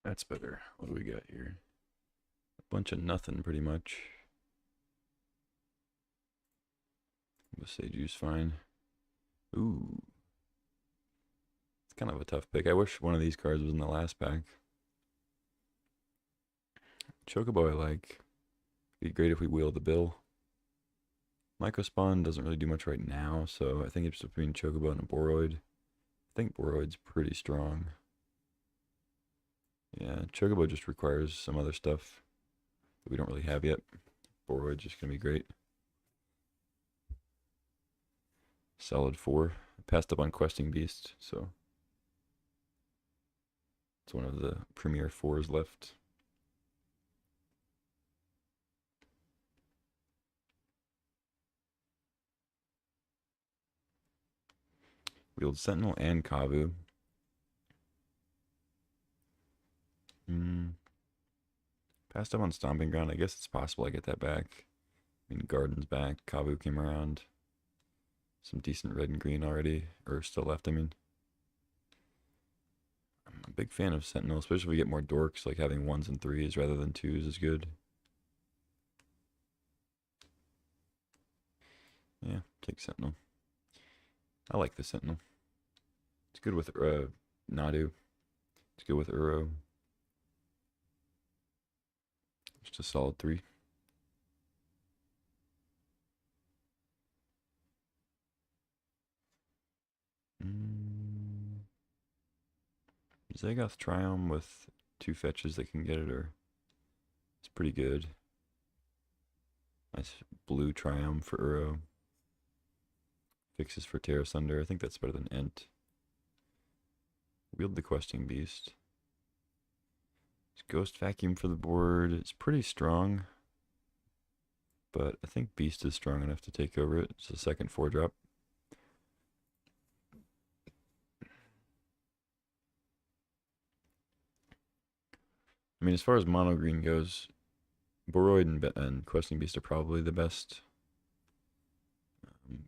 That's better. What do we got here? A bunch of nothing, pretty much. The Seiju's fine. Ooh. It's kind of a tough pick. I wish one of these cards was in the last pack. Chocobo I like. Be great if we wheel the bill. Microspawn doesn't really do much right now, so I think it's between Chocobo and a Boroid. I think Boroid's pretty strong. Yeah, Chocobo just requires some other stuff that we don't really have yet. Boroid's just gonna be great. Solid 4. I passed up on Questing Beast, so it's one of the premier 4s left. Wheeled Sentinel and Kavu. Passed up on Stomping Ground. I guess it's possible I get that back. I mean, Garden's back. Kavu came around. Some decent red and green already, or still left, I mean. I'm a big fan of Sentinel, especially if we get more dorks, like having 1s and 3s rather than 2s is good. Yeah, take Sentinel. I like the Sentinel. It's good with Nadu. It's good with Uro. Just a solid 3. Zagoth Triumph with 2 fetches that can get it, or it's pretty good. Nice blue Triumph for Uro. Fixes for Terra Thunder. I think that's better than Ent. Wield the Questing Beast. Ghost Vacuum for the board. It's pretty strong, but I think Beast is strong enough to take over it. It's a second 4-drop. I mean, as far as mono green goes, Boroid and Questing Beast are probably the best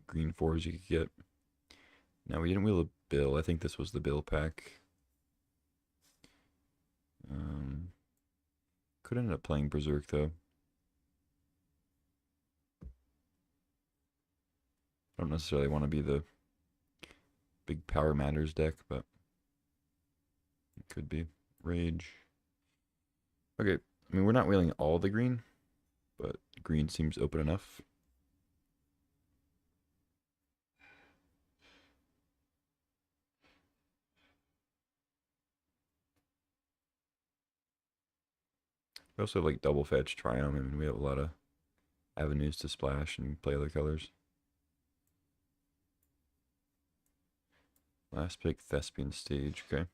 green 4s you could get. Now, we didn't wheel a bill. I think this was the bill pack. Could end up playing Berserk, though. I don't necessarily want to be the big Power Matters deck, but it could be. Rage. Okay, I mean, we're not wheeling all the green, but green seems open enough. We also have like double fetch, Triumph. I mean, we have a lot of avenues to splash and play other colors. Last pick, Thespian Stage. Okay.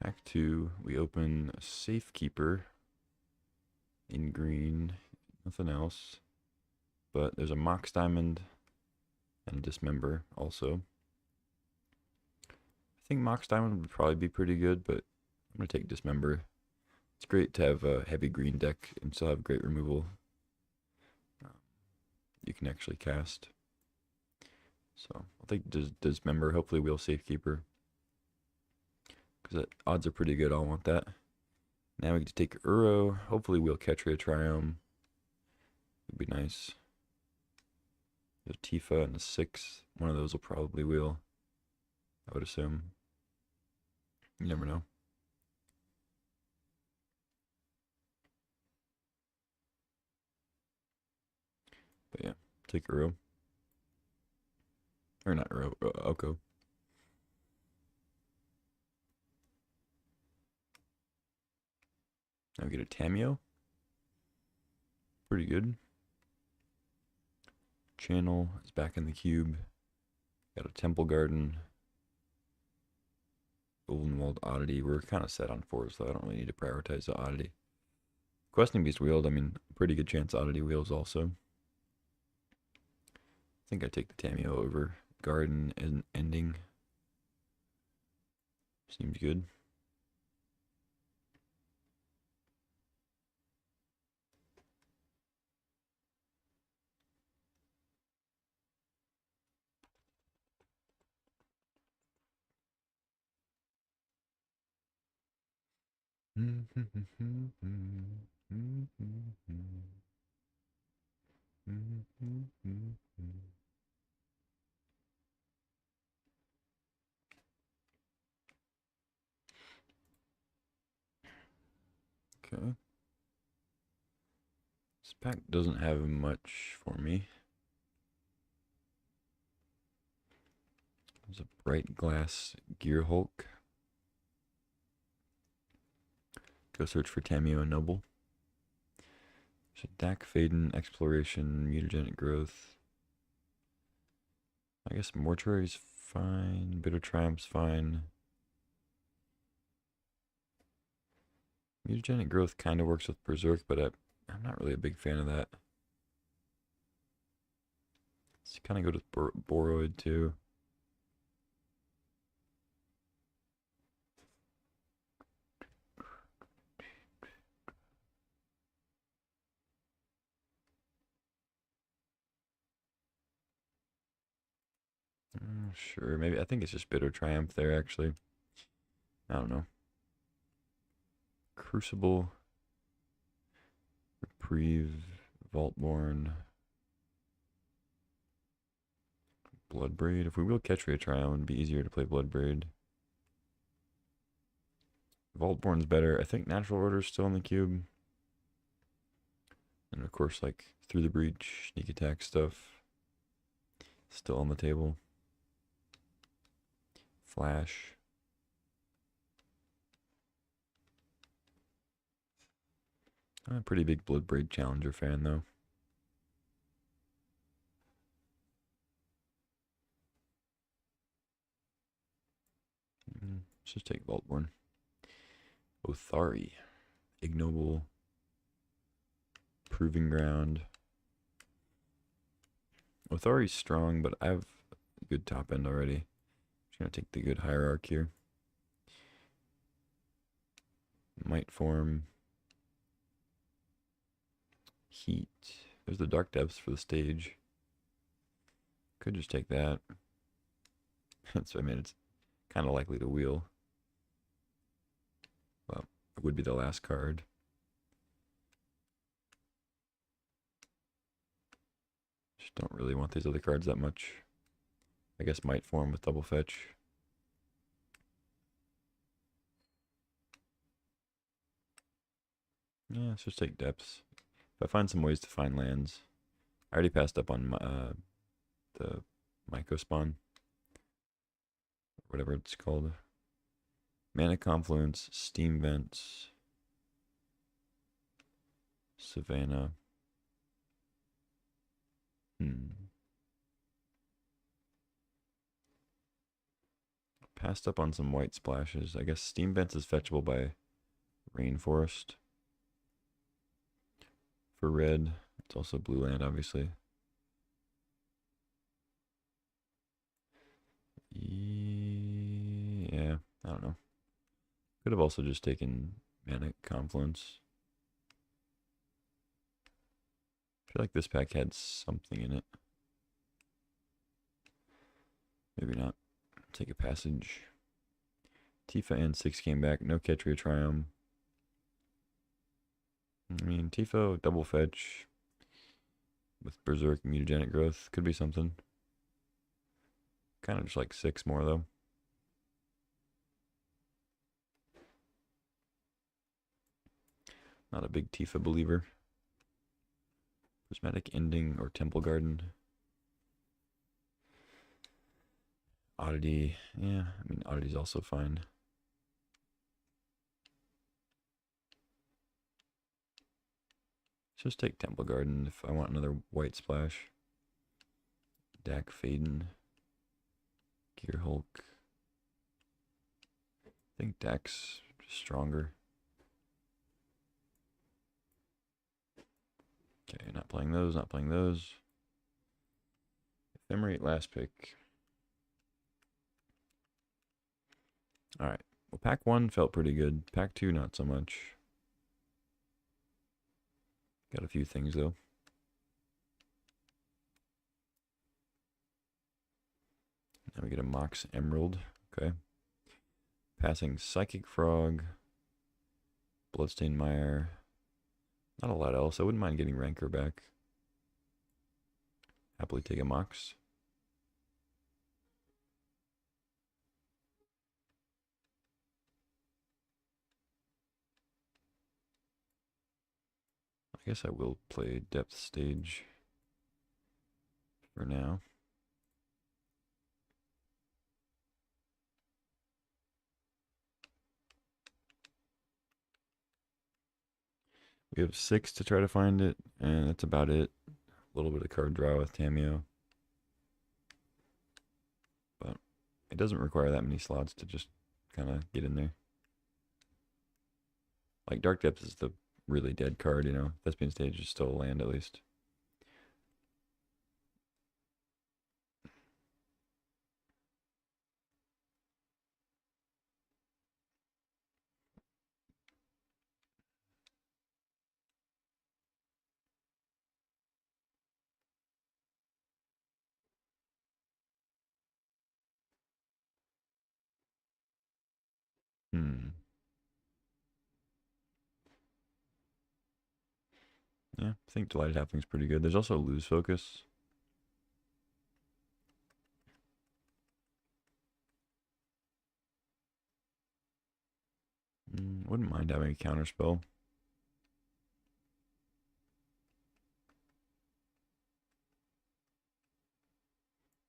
Pack 2, we open a Safekeeper in green, nothing else. But there's a Mox Diamond and a Dismember also. I think Mox Diamond would probably be pretty good, but I'm going to take Dismember. It's great to have a heavy green deck and still have great removal. You can actually cast. So I'll take Dismember. Hopefully we'll Safekeeper. Because the odds are pretty good. I'll want that. Now we get to take Uro. Hopefully we'll catch a Triumph. Would be nice. There's Tifa and a 6. One of those will probably wheel, I would assume. You never know. But yeah, take Uro. Or not Uro, Oko. Now we get a Tameo. Pretty good. Channel is back in the cube. Got a Temple Garden. Goldenwald Oddity. We're kind of set on 4, so I don't really need to prioritize the Oddity. Questing Beast wheeled. I mean, pretty good chance Oddity wheels also. I think I take the Tameo over Garden and Ending. Seems good. Okay. This pack doesn't have much for me. There's a Bright Glass Gear Hulk. Go search for Tameo and Noble. There's a Dak Faden, Exploration, Mutagenic Growth. I guess Mortuary's fine. Bitter Triumph's fine. Mutagenic Growth kind of works with Berserk, but I'm not really a big fan of that. Let's kind of go to Boroid too. Sure, maybe. I think it's just Bitter Triumph there, actually. I don't know. Crucible. Reprieve. Vaultborn. Bloodbraid. If we will catch a Triumph, it would be easier to play Bloodbraid. Vaultborn's better. I think Natural Order's still in the cube. And of course, like, Through the Breach, Sneak Attack stuff. Still on the table. Flash. I'm a pretty big Bloodbraid Challenger fan, though. Let's just take Vaultborn. Othari. Ignoble. Proving Ground. Othari's strong, but I have a good top end already. I'm just going to take the good Hierarch here. Might Form. Heat. There's the Dark Depths for the stage. Could just take that. So I mean, it's kind of likely to wheel. Well, it would be the last card. Just don't really want these other cards that much. I guess Might Form with double fetch. Yeah, let's just take Depths. If I find some ways to find lands. I already passed up on the Myco spawn, whatever it's called. Mana Confluence, Steam Vents, Savannah. Passed up on some white splashes. I guess Steam Vents is fetchable by Rainforest. For red, it's also blue land, obviously. Yeah, I don't know. Could have also just taken Mana Confluence. I feel like this pack had something in it. Maybe not. Take a passage. Tifa and 6 came back. No Ketria Triumph. I mean, Tifo, double fetch with Berserk Mutagenic Growth. Could be something. Kind of just like 6 more, though. Not a big Tifa believer. Prismatic Ending or Temple Garden. Oddity. Yeah, I mean, Oddity's also fine. Just take Temple Garden if I want another white splash. Dak Faden. Gear Hulk. I think Dak's stronger. Okay, not playing those, not playing those. Ephemerate last pick. Alright. Well, pack 1 felt pretty good. Pack 2, not so much. Got a few things, though. Now we get a Mox Emerald. Okay. Passing Psychic Frog. Bloodstained Mire. Not a lot else. I wouldn't mind getting Rancor back. Happily take a Mox. I guess I will play Depth Stage for now. We have 6 to try to find it, and that's about it. A little bit of card draw with Tameo. But it doesn't require that many slots to just kind of get in there. Like, Dark Depths is the really dead card, you know. Thespian Stage is still a land, at least. Yeah, I think Delighted Halfling's pretty good. There's also Lose Focus. Wouldn't mind having a counter spell.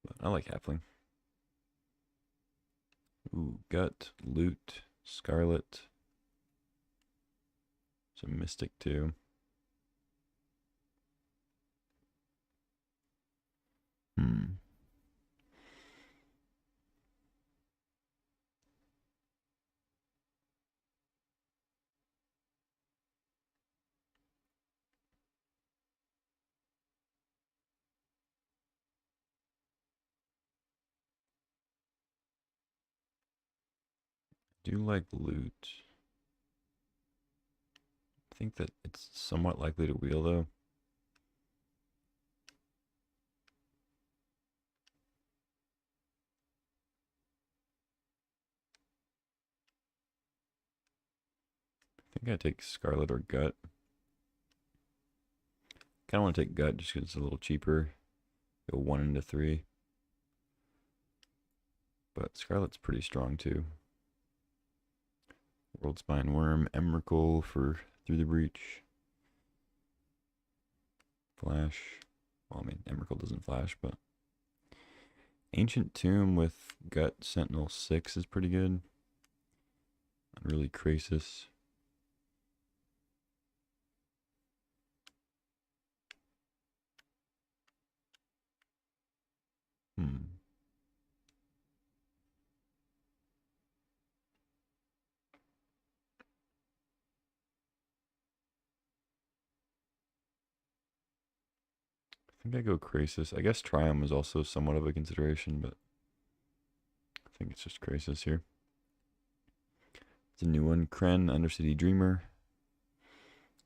But I like Halfling. Ooh, Gut, Loot, Scarlet. Some Mystic too. Do like Loot. I think that it's somewhat likely to wheel though. I think I take Scarlet or Gut. Kind of want to take Gut just because it's a little cheaper. Go 1 into 3. But Scarlet's pretty strong too. World Spine Worm, Emrakul for Through the Breach. flash. Well, I mean, Emrakul doesn't flash, but Ancient Tomb with Gut Sentinel 6 is pretty good. Unruly Krasis. I think I go Krasis. I guess Triumph is also somewhat of a consideration, but I think it's just Krasis here. It's a new one. Kren, Undercity Dreamer.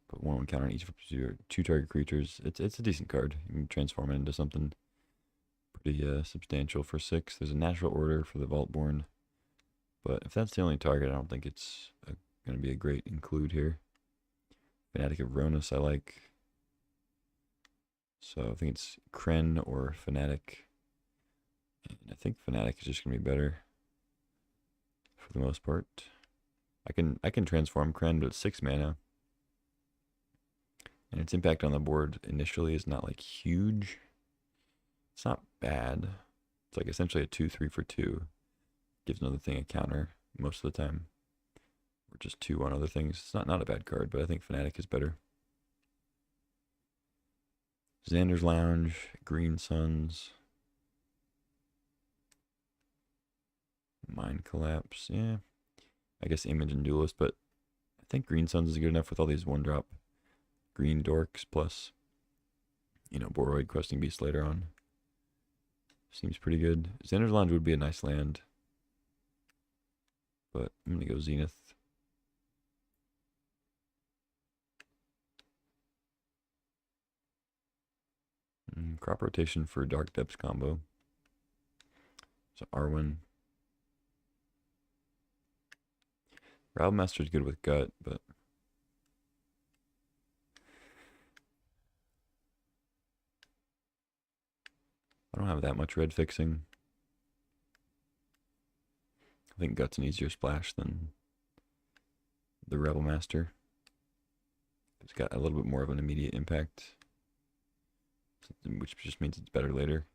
Put 1/1 counter on each of your 2 target creatures. It's a decent card. You can transform it into something pretty substantial for 6. There's a Natural Order for the Vaultborn. But if that's the only target, I don't think it's going to be a great include here. Fanatic of Ronus I like. So I think it's Kren or Fanatic. And I think Fanatic is just going to be better for the most part. I can transform Kren, but it's 6 mana. And its impact on the board initially is not like huge. It's not bad. It's like essentially a 2/3 for 2. Gives another thing a counter most of the time. Or just 2 on other things. It's not a bad card, but I think Fanatic is better. Xander's Lounge, Green Suns. Mind Collapse, yeah. I guess Image and Duelist, but I think Green Suns is good enough with all these 1-drop green dorks plus, Boroid Questing Beast later on. Seems pretty good. Xander's Lounge would be a nice land, but I'm going to go Zenith. Crop Rotation for Dark Depths combo. So Arwen. Rabblemaster is good with Gut, but I don't have that much red fixing. I think Gut's an easier splash than the Rabblemaster. It's got a little bit more of an immediate impact, which just means it's better later.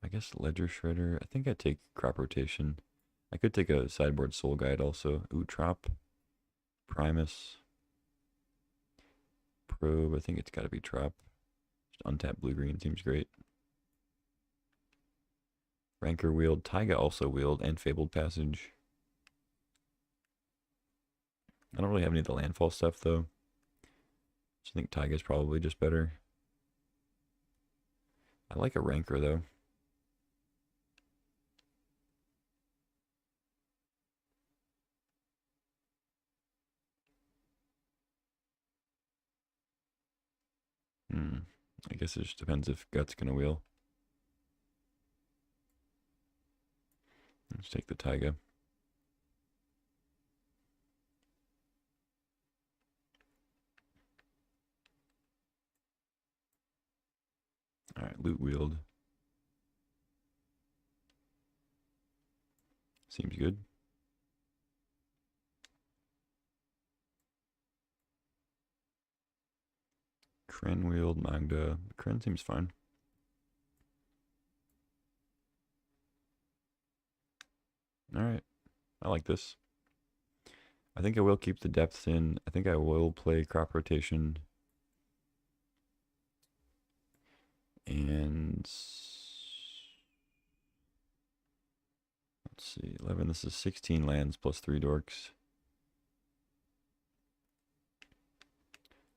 I guess Ledger Shredder. I think I'd take Crop Rotation. I could take a sideboard Soul Guide also. Ooh, Trop. Primus. Probe. I think it's got to be Trop. Just untap blue-green seems great. Rancor Wield. Taiga also Wield and Fabled Passage. I don't really have any of the landfall stuff though. So I think Taiga's probably just better. I like a Rancor though. I guess it just depends if Gut's gonna wheel. Let's take the Taiga. Alright, Loot Wield. Seems good. Kren Wield, Magda. Kren seems fine. Alright, I like this. I think I will keep the depths in. I think I will play Crop Rotation. And let's see, 11. This is 16 lands plus 3 dorks.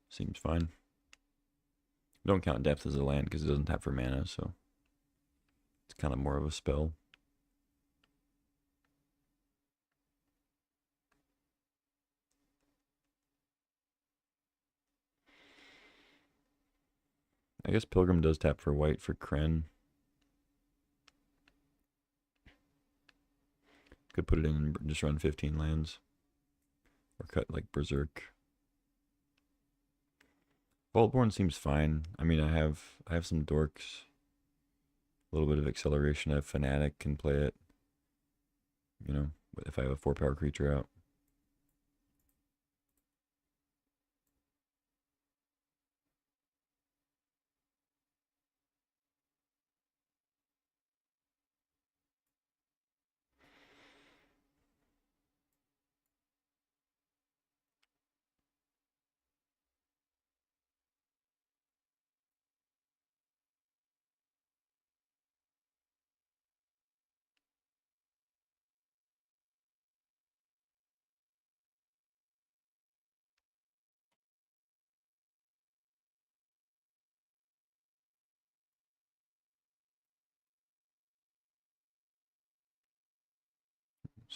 Seems fine. Don't count depth as a land because it doesn't tap for mana, so it's kind of more of a spell. I guess Pilgrim does tap for white for Kren. Could put it in and just run 15 lands. Or cut like Berserk. Vaultborn seems fine. I mean, I have some dorks. A little bit of acceleration. I have Fanatic, can play it. If I have a 4-power creature out.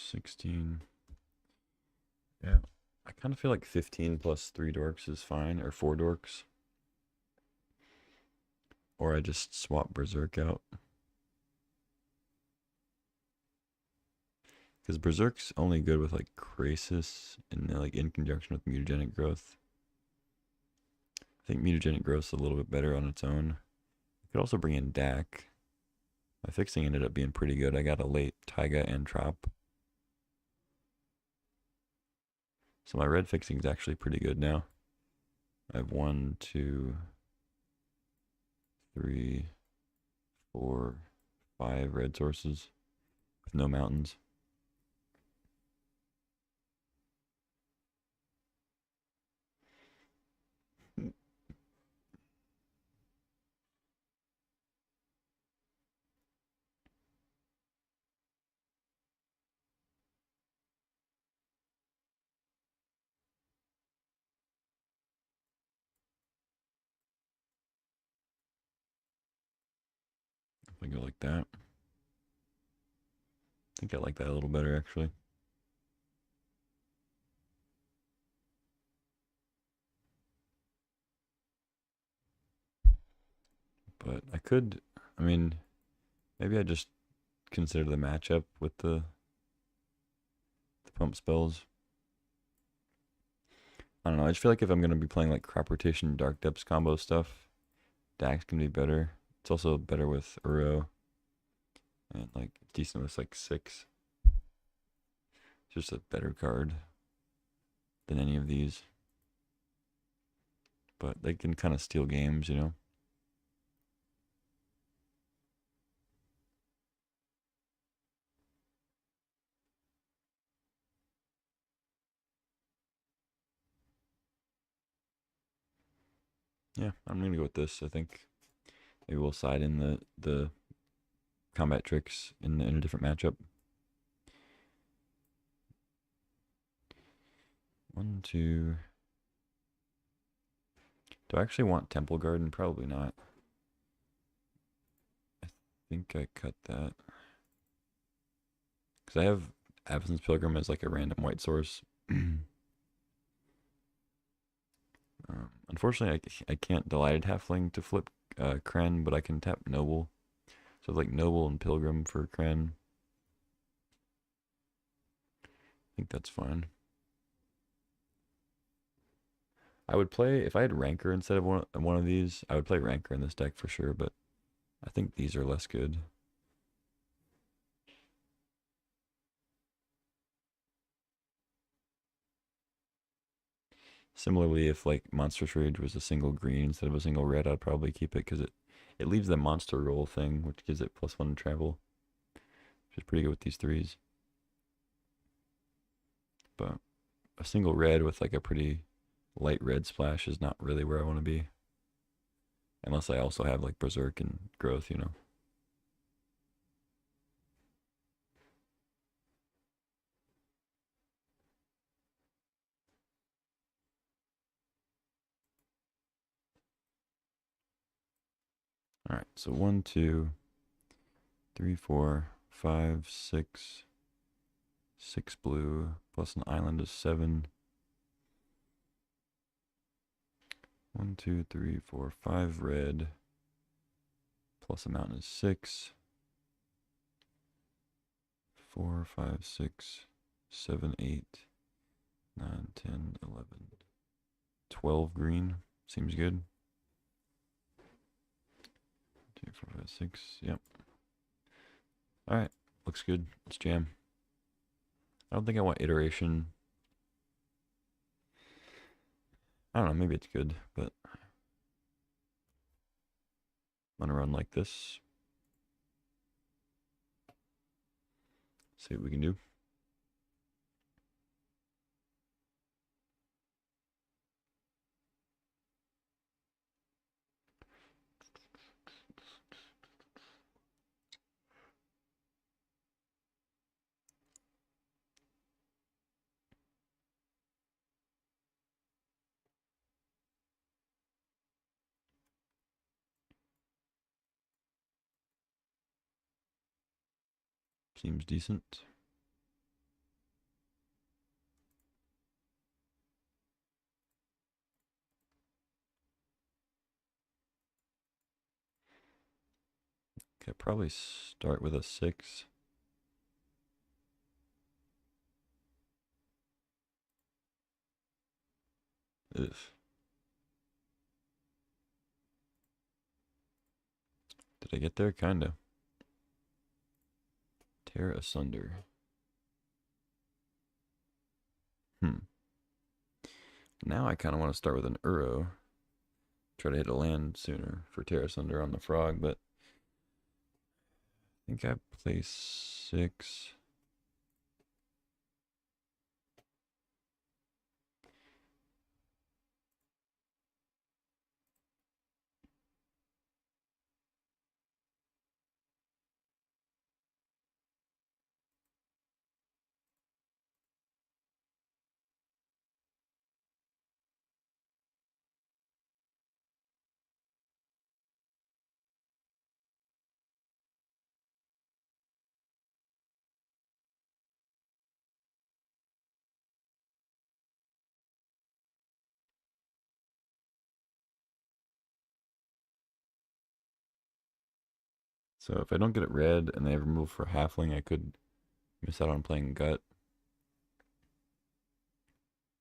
16. Yeah. I kind of feel like 15 plus 3 dorks is fine, or 4 dorks. Or I just swap Berserk out. Because Berserk's only good with like Krasis and like in conjunction with mutagenic growth. I think mutagenic growth's a little bit better on its own. You could also bring in Dak. My fixing ended up being pretty good. I got a late Taiga and Trop. So my red fixing is actually pretty good now. I have 1, 2, 3, 4, 5 red sources with no mountains. If I go like that. I think I like that a little better actually. But I could, I mean, maybe I just consider the matchup with the pump spells. I don't know. I just feel like if I'm going to be playing like crop rotation, dark depths combo stuff, Dax can be better. It's also better with Uro and like decent with like 6. It's just a better card than any of these. But they can kind of steal games, you know? Yeah, I'm going to go with this. I think maybe we'll side in the combat tricks in a different matchup. 1, 2. Do I actually want Temple Garden? Probably not. I think I cut that. Because I have Absence Pilgrim as like a random white source. Unfortunately, I can't Delighted Halfling to flip Kren, but I can tap Noble. So like Noble and Pilgrim for Kren. I think that's fine. I would play, if I had Rancor instead of one of these, I would play Rancor in this deck for sure, but I think these are less good. Similarly, if like Monstrous Rage was a single green instead of a single red, I'd probably keep it because it leaves the monster roll thing, which gives it +1 travel, which is pretty good with these 3s. But a single red with like a pretty light red splash is not really where I want to be. Unless I also have like Berserk and Growth, you know. All right, so 1, 2, 3, 4, 5, 6. 6 blue plus an island is 7. 1, 2, 3, 4, 5 red plus a mountain is 6. 4, 5, 6, 7, 8, 9, 10, 11, 12 green. Seems good. 2, 4, 5, 6. Yep. Alright. Looks good. Let's jam. I don't think I want iteration. I don't know. Maybe it's good, but I'm going to run like this. See what we can do. Seems decent. Okay, probably start with a 6. Ugh. Did I get there? Kinda. Tear asunder. Now I kind of want to start with an Uro. Try to hit a land sooner for tear asunder on the frog, but I think I play 6. So if I don't get it red and they have removal for halfling, I could miss out on playing gut.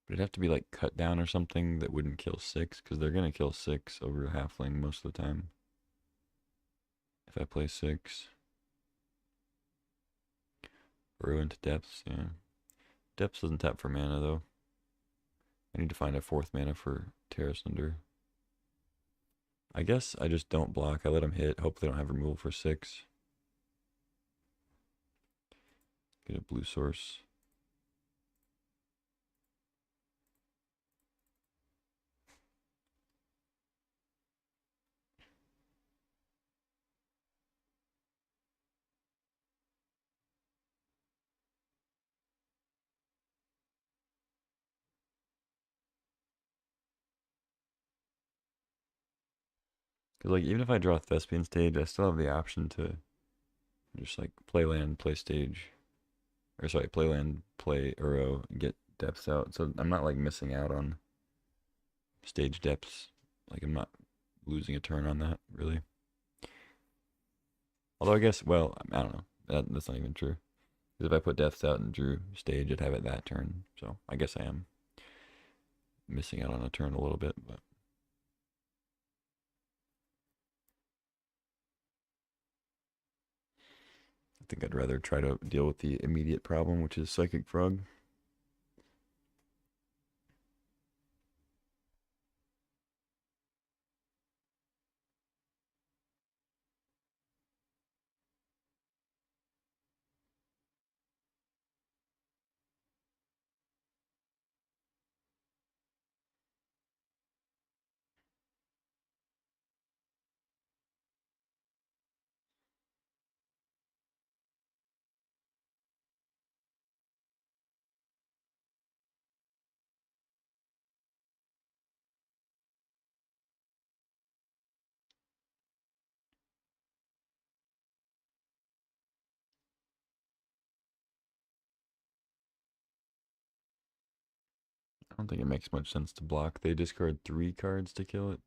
But it'd have to be like cut down or something that wouldn't kill 6, because they're gonna kill 6 over halfling most of the time. If I play 6. Burrow into depths, yeah. Depths doesn't tap for mana though. I need to find a 4th mana for Tear Asunder. I guess I just don't block. I let them hit. Hope they don't have removal for 6. Get a blue source. Because like even if I draw Thespian Stage, I still have the option to just like play land, play stage. Or sorry, play land, play Uro, and get depths out. So I'm not like missing out on stage depths. Like I'm not losing a turn on that, really. Although I guess, well, I don't know. That's not even true. Because if I put depths out and drew stage, I'd have it that turn. So I guess I am missing out on a turn a little bit, but I think I'd rather try to deal with the immediate problem, which is Psychic Frog. I don't think it makes much sense to block. They discard 3 cards to kill it.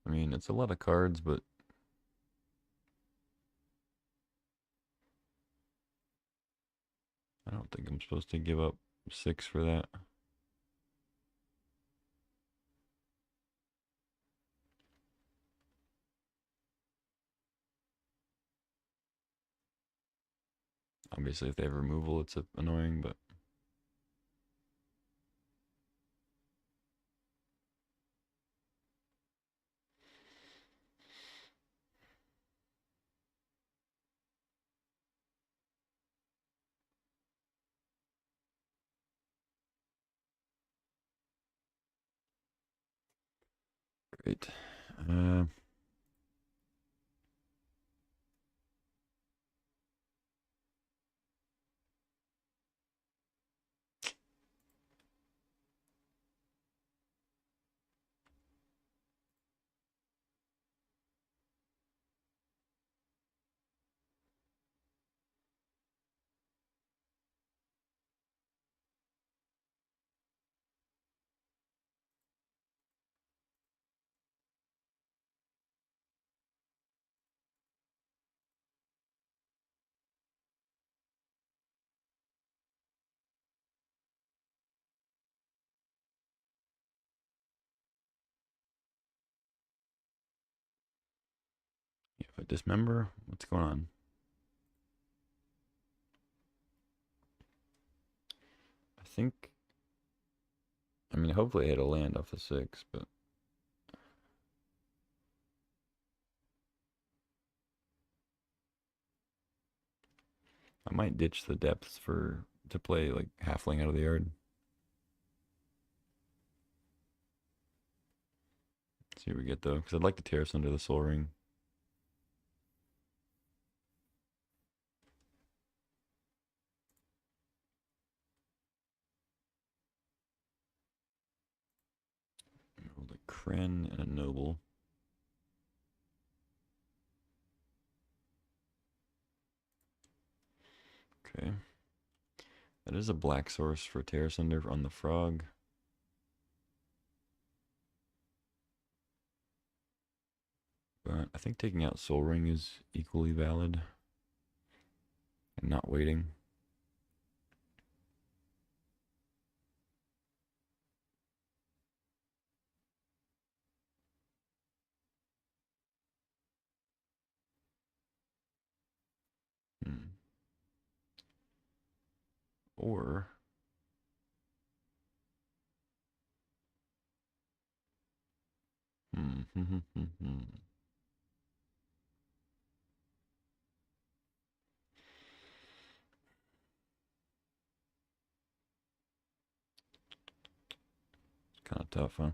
I mean, it's a lot of cards, but I don't think I'm supposed to give up 6 for that. Obviously, if they have removal, it's annoying, but great. Uh, Dismember? What's going on? I think, I mean, hopefully I hit a land off the 6, but I might ditch the depths to play like halfling out of the yard. See what we get though, because I'd like to terrace under the Soul Ring. Rolled a Kren and a Noble. Okay. That is a black source for terrace under on the frog. But I think taking out Soul Ring is equally valid. And not waiting. Or it's kind of tough, huh?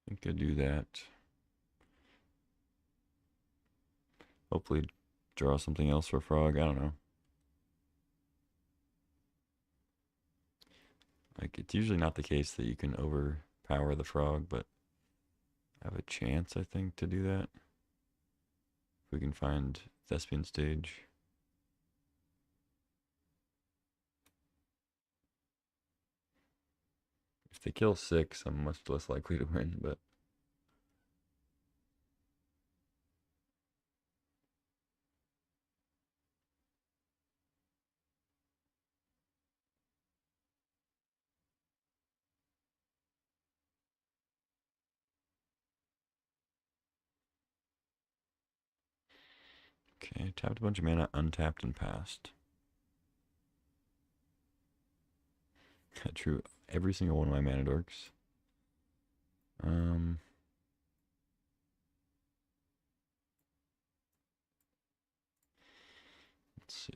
I think I do that. Hopefully draw something else for frog. I don't know. Like, it's usually not the case that you can overpower the frog, but I have a chance, I think, to do that. If we can find Thespian Stage. If they kill 6, I'm much less likely to win, but okay, tapped a bunch of mana, untapped and passed. True, every single one of my mana dorks. Let's see.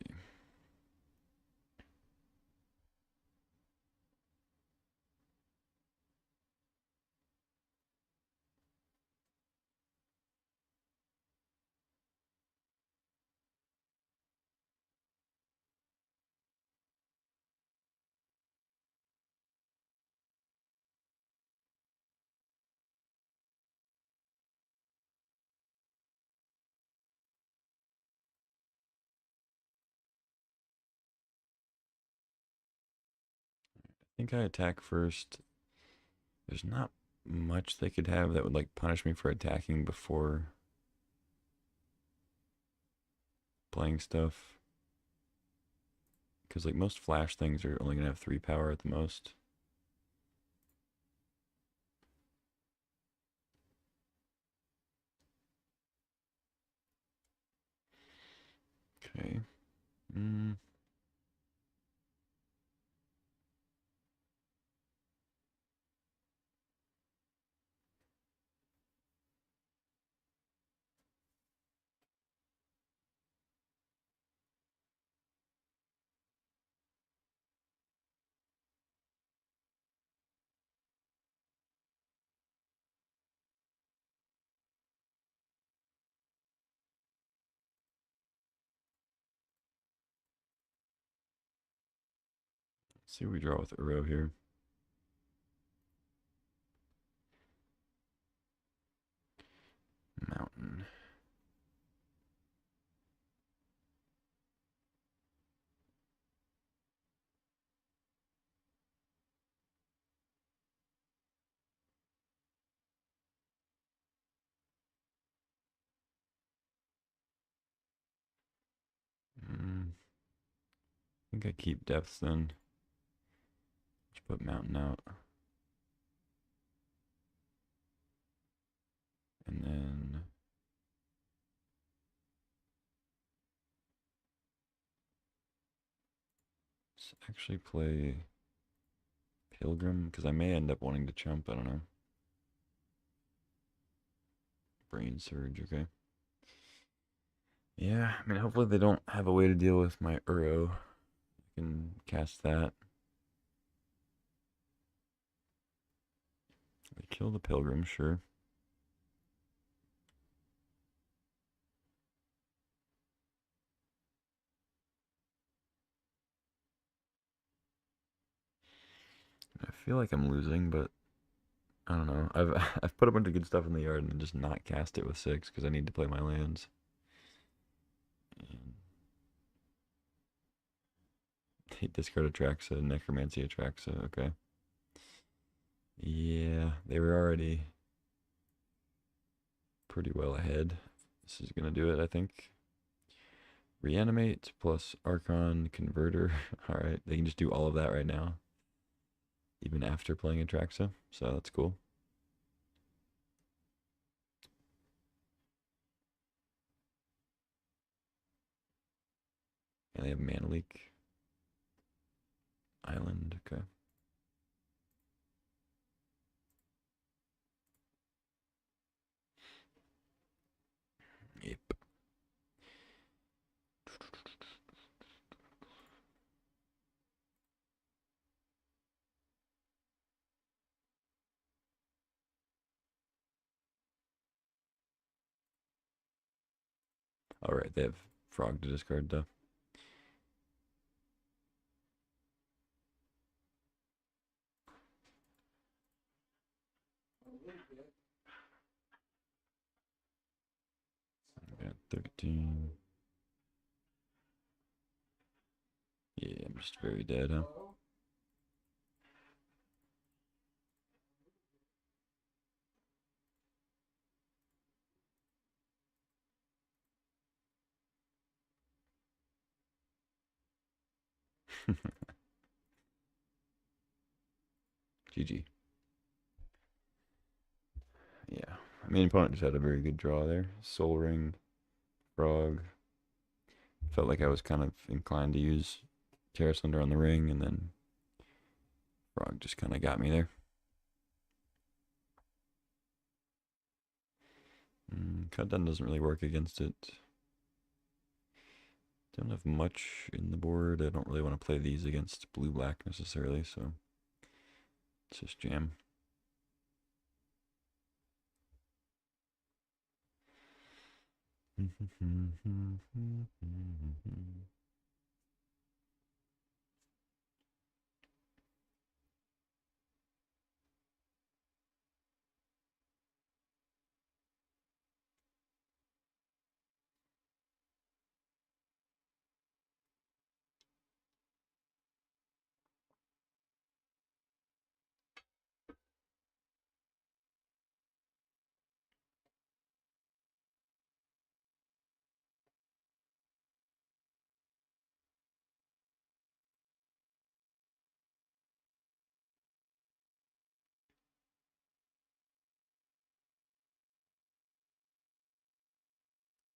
I think I attack first. There's not much they could have that would like punish me for attacking before playing stuff. Because like most flash things are only gonna have 3 power at the most. Okay. Let's see what we draw with Uro here. Mountain. think I keep depths then. Just put mountain out. And then let's actually play Pilgrim, because I may end up wanting to chump, I don't know. Brain Surge, okay. Yeah, I mean, hopefully they don't have a way to deal with my Uro. I can cast that. They kill the Pilgrim, sure. I feel like I'm losing, but I don't know. I've put a bunch of good stuff in the yard and then just not cast it with 6 because I need to play my lands. And they discard Atraxa, Necromancy Atraxa, okay. Yeah, they were already pretty well ahead. This is gonna do it, I think. Reanimate plus Archon Converter. Alright, they can just do all of that right now. Even after playing Atraxa, so that's cool. And they have Mana Leak. Island, okay. Yep. Alright, they have Frog to discard though. Got 13. Yeah, I'm just very dead, huh? GG. Yeah. I mean, opponent just had a very good draw there. Soul Ring, Frog. Felt like I was kind of inclined to use Terra Slender on the ring, and then Frog just kind of got me there. Cut down doesn't really work against it. Don't have much in the board. I don't really want to play these against blue-black necessarily, so let's just jam.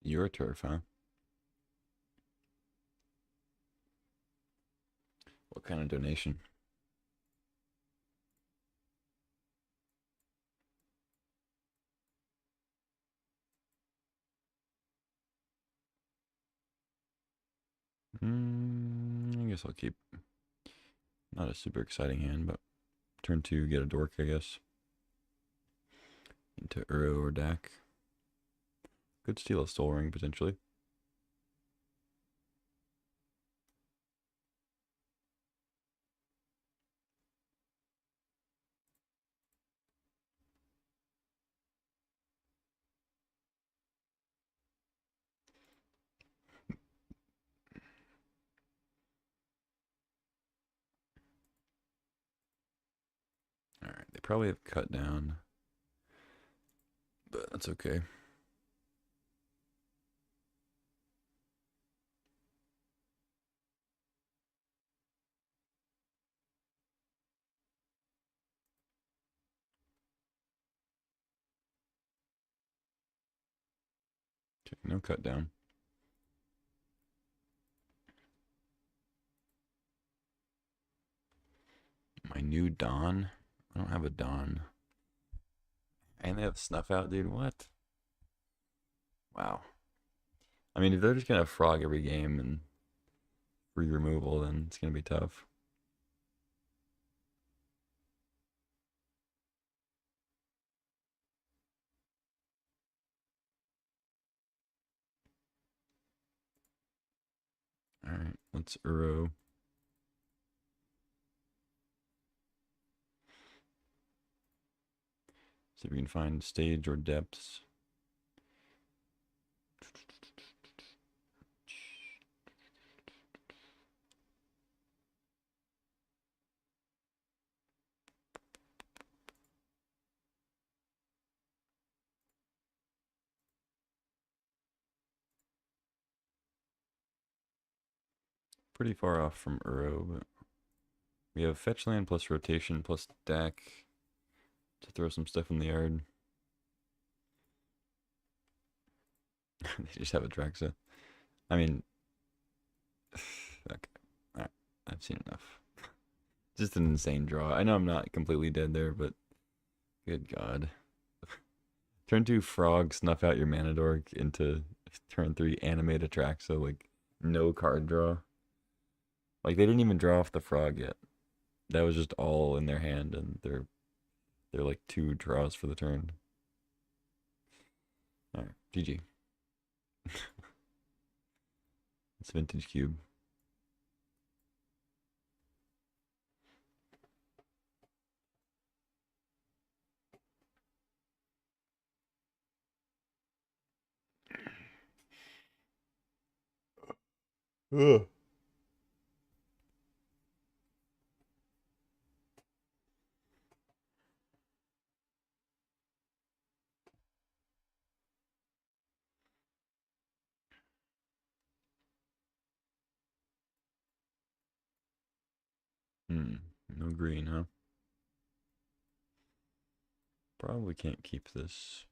Your turf, huh? What kind of donation? I guess I'll keep. Not a super exciting hand, but turn 2, get a dork, I guess. Into Uro or Dak. Could steal a Soul Ring, potentially. Alright, they probably have cut down, but that's okay. Okay, no cut down. My new Dawn? I don't have a Dawn. And they have Snuff out, dude. What? Wow. I mean, if they're just gonna frog every game and free removal, then it's gonna be tough. Alright, let's Uro. See if we can find stage or depths. Pretty far off from Uro, but we have fetch land plus rotation plus deck to throw some stuff in the yard. They just have a Draxa. I mean, okay. Alright, I've seen enough. Just an insane draw. I know I'm not completely dead there, but good God. Turn 2 frog, snuff out your mana dork into turn 3 animate Atraxa, like no card draw. Like they didn't even draw off the frog yet. That was just all in their hand, and they're like 2 draws for the turn. Alright, GG. It's Vintage Cube. Ugh. No green, huh? Probably can't keep this.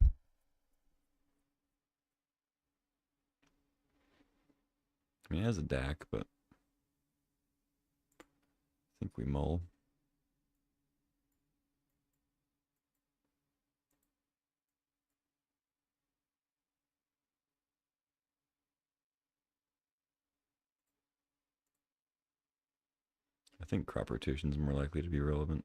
I mean, it has a DAC, but I think we mull. I think crop rotation is more likely to be relevant.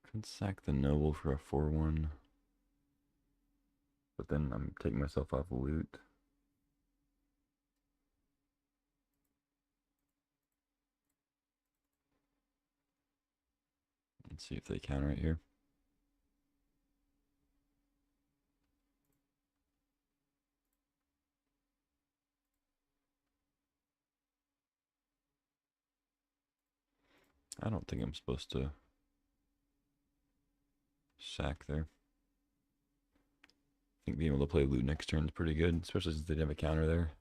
Could sack the noble for a 4/1. But then I'm taking myself off loot. Let's see if they counter it here. I don't think I'm supposed to sack there. I think being able to play loot next turn is pretty good, especially since they didn't have a counter there.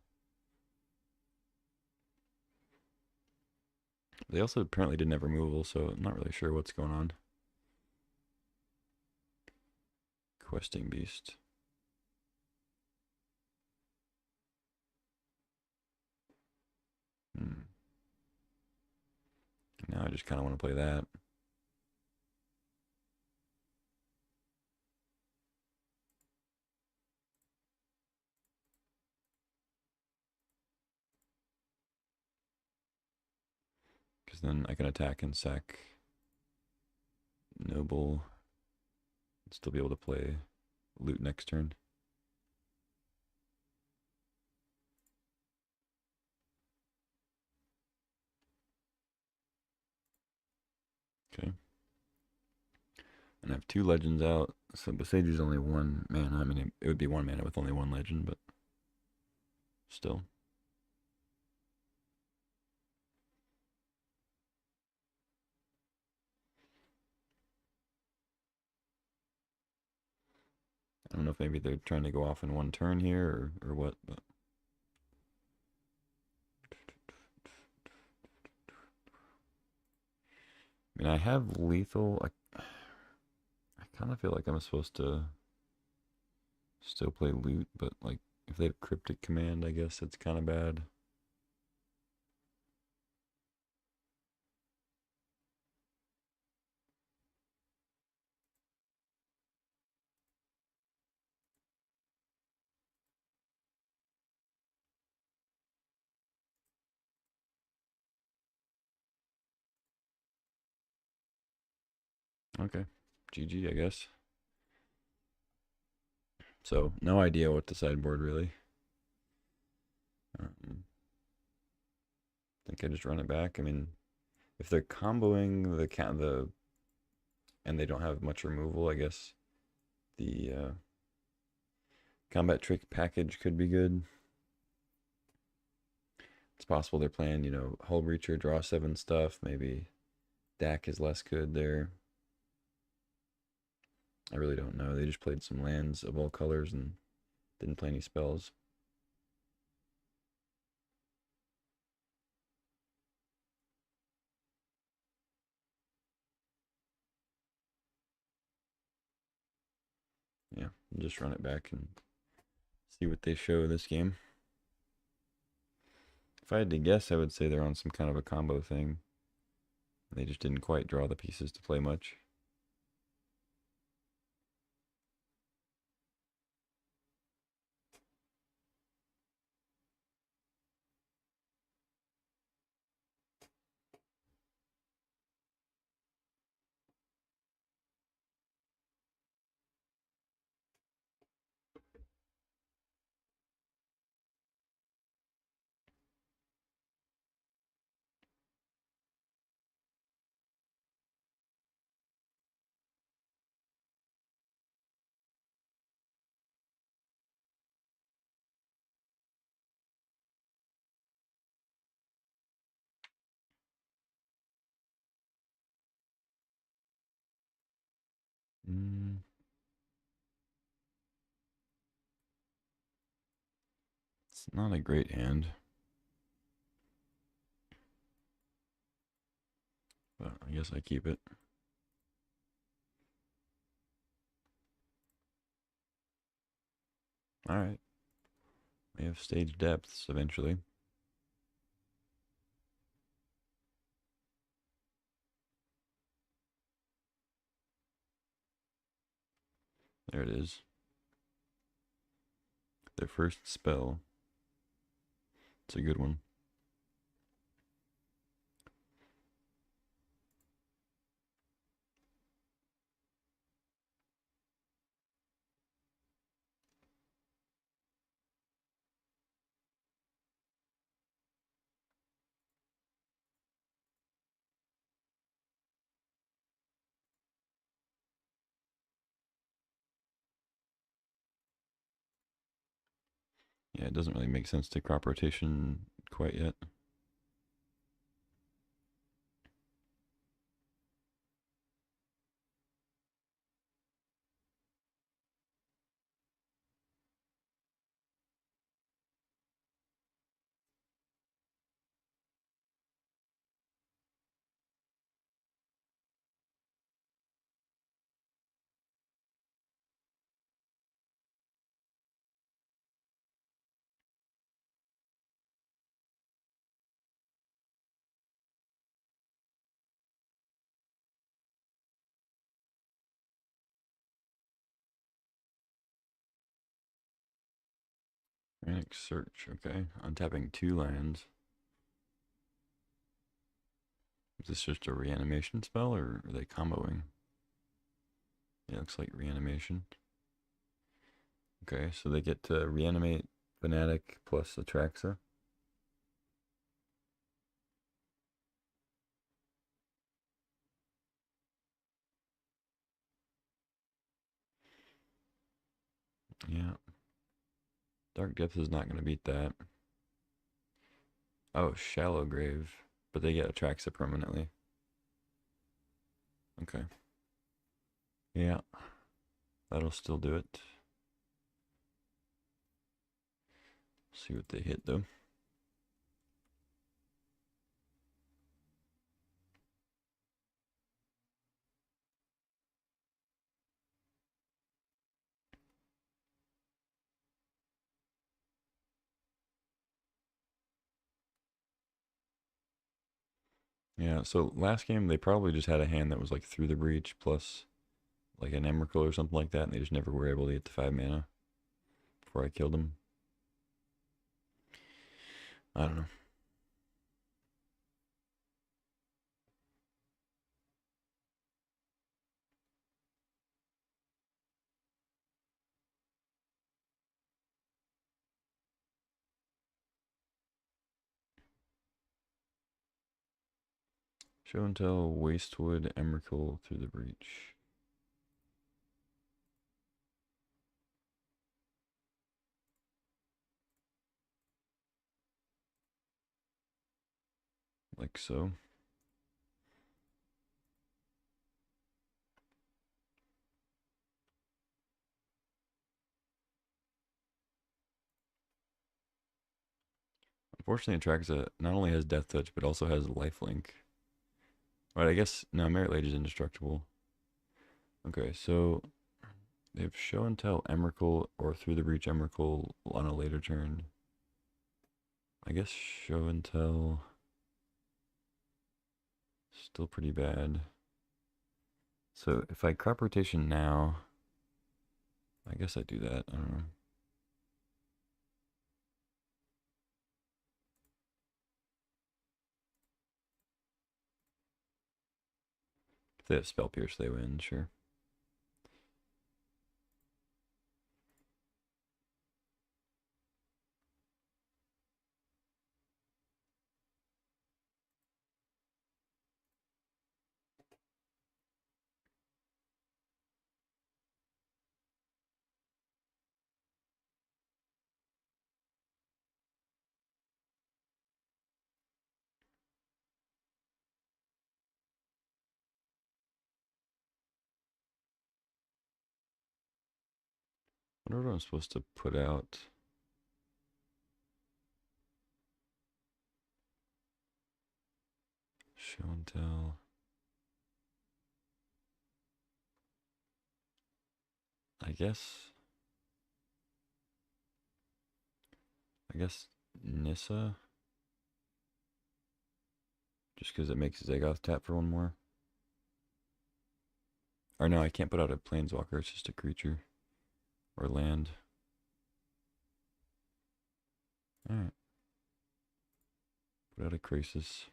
They also apparently didn't have removal, so I'm not really sure what's going on. Questing Beast. Now I just kind of want to play that. Because then I can attack and sack Noble and still be able to play loot next turn. Okay. And I have 2 legends out, so Besage is only 1 mana. I mean, it would be 1 mana with only 1 legend, but still. I don't know if maybe they're trying to go off in 1 turn here or what, but. I mean, I have lethal. I kind of feel like I'm supposed to still play loot, but like if they have cryptic command, I guess it's kind of bad. Okay, GG, I guess. So no idea what to sideboard really. I think I just run it back. I mean, if they're comboing the and they don't have much removal, I guess the combat trick package could be good. It's possible they're playing, Hull Breacher, draw 7 stuff. Maybe Dak is less good there. I really don't know. They just played some lands of all colors and didn't play any spells. Yeah, I'll just run it back and see what they show this game. If I had to guess, I would say they're on some kind of a combo thing. They just didn't quite draw the pieces to play much. It's not a great hand. But I guess I keep it. Alright. We have stage depths eventually. There it is. Their first spell. It's a good one. Yeah, it doesn't really make sense to crop rotation quite yet. Frantic Search, okay. Untapping 2 lands. Is this just a reanimation spell, or are they comboing? Yeah, looks like reanimation. Okay, so they get to reanimate Fanatic plus Atraxa. Yeah. Dark Depths is not going to beat that. Oh, Shallow Grave. But they get Atraxa permanently. Okay. Yeah. That'll still do it. See what they hit, though. Yeah, so last game they probably just had a hand that was like Through the Breach plus like an Emrakul or something like that, and they just never were able to get to 5 mana before I killed them. I don't know. Show and Tell, Wastewood, Emrakul, Through the Breach. Like so. Unfortunately, Atraxa not only has Death Touch, but also has Lifelink. Right, I guess, no, Merit Lage is indestructible. Okay, so they have Show and Tell Emrakul or Through the Breach Emrakul on a later turn. I guess Show and Tell still pretty bad. So if I crop rotation now, I guess I do that. I don't know. If they have Spell Pierce, they win, sure. I wonder what I'm supposed to put out. Show and Tell. I guess Nissa. Just because it makes Zagoth tap for 1 more. Or no, I can't put out a Planeswalker, it's just a creature. Or land. Alright. Put out a Crisis.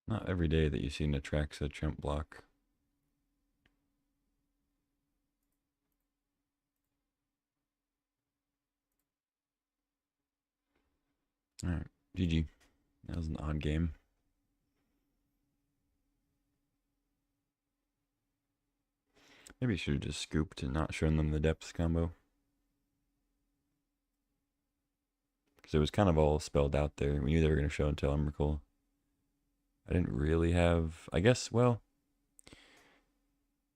Not every day that you see Natraxa Tremp block. Alright, GG. That was an odd game. Maybe you should have just scooped and not shown them the depth combo. Because it was kind of all spelled out there. We knew they were going to show and tell Emrakul. I didn't really have, I guess, well,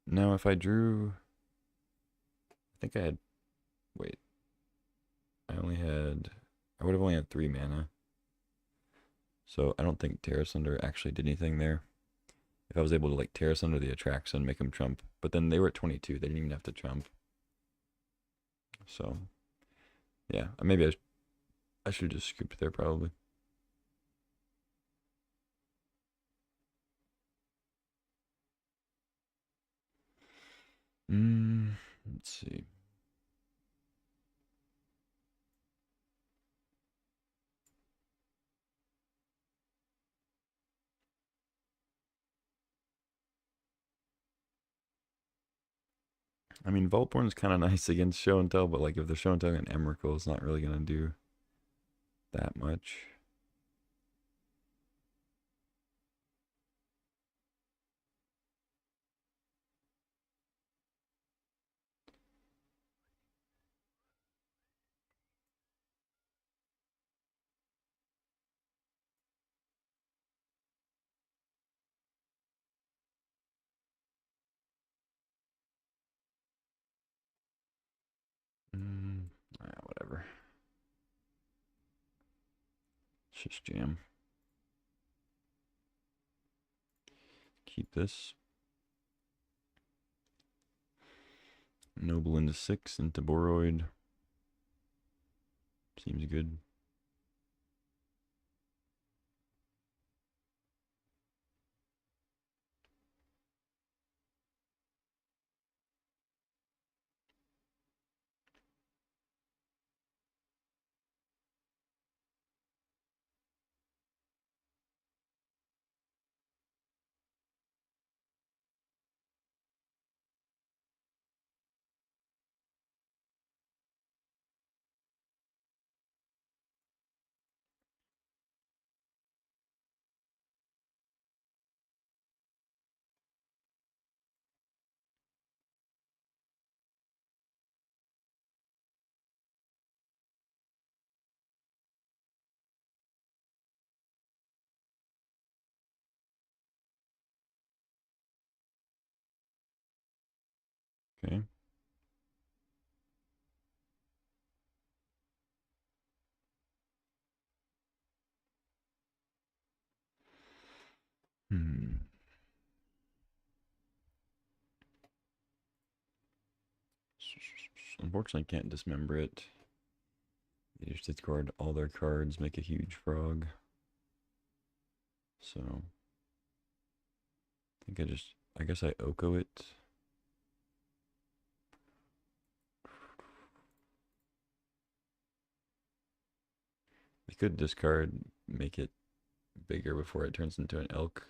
no, if I drew, I think I had, wait, I would have only had 3 mana. So I don't think Terra Sunder actually did anything there. If I was able to like Terra Sunder the Atraxa and make them trump. But then they were at 22, they didn't even have to trump. So, yeah, maybe I should have just scooped there probably. Let's see. I mean, Voltborn's kind of nice against show and tell, but like if they're show and tell and Emrakul, it's not really gonna do that much. Whatever. Let's just jam. Keep this. Noble into 6 into Boroid. Seems good. Okay. Unfortunately, I can't dismember it. They just discard all their cards, make a huge frog. So, I guess I Oko it. They could discard, make it bigger before it turns into an elk.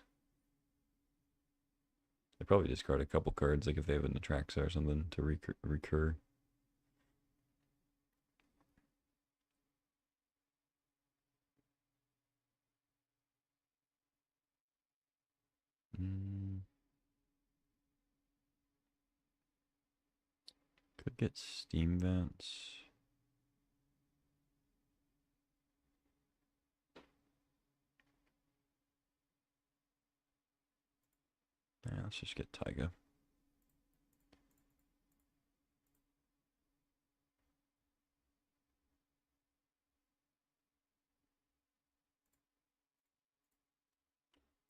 They probably discard a couple cards, like if they have an Atraxa or something to recur. Could get Steam Vents. Yeah, let's just get Taiga.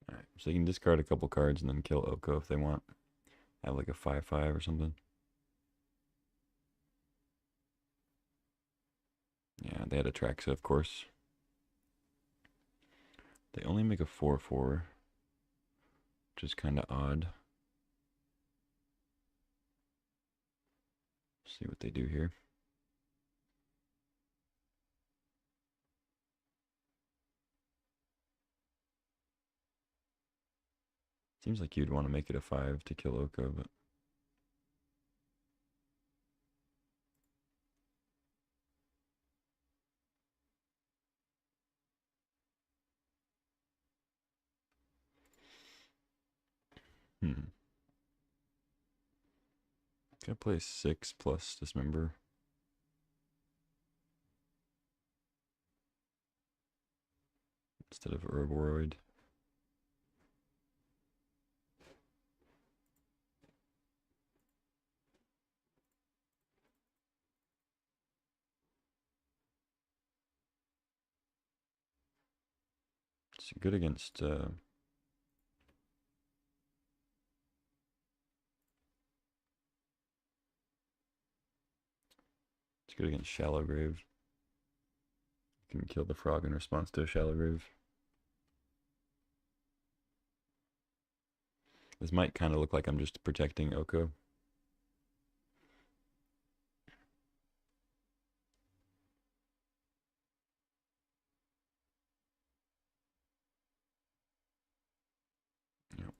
Alright, so you can discard a couple cards and then kill Oko if they want. Have like a 5/5 or something. Yeah, they had Atraxa, of course. They only make a 4/4, which is kind of odd. See what they do here. Seems like you'd want to make it a 5 to kill Oko, but Can I play 6 plus Dismember? instead of Ouroboros. It's good against it's good against Shallow Grave. You can kill the frog in response to a Shallow Grave. This might kind of look like I'm just protecting Oko. Yep.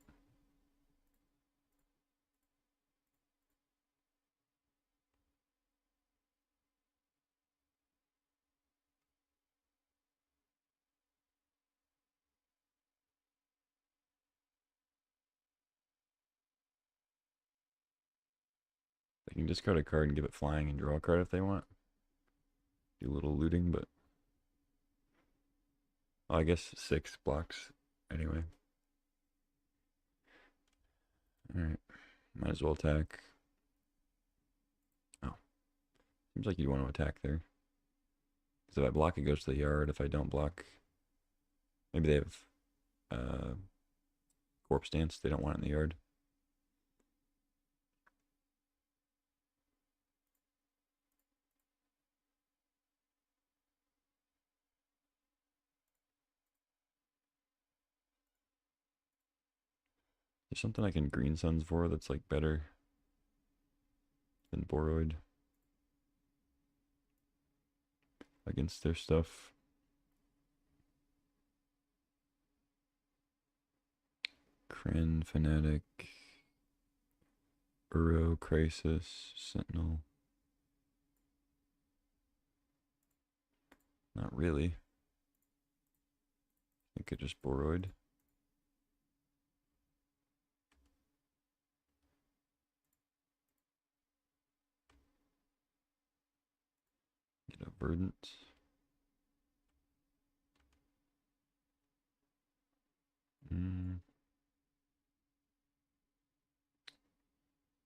They can discard a card and give it flying and draw a card if they want. Do a little looting, but well, I guess 6 blocks anyway. Alright, might as well attack. Oh, seems like you'd want to attack there. Because if I block, it goes to the yard. If I don't block, maybe they have corpse dance. They don't want it in the yard. There's something I can green suns for that's like better than Boroid against their stuff. Kren, Fanatic, Uro, Crisis, Sentinel. Not really. I think it just Boroid. Get a Verdant.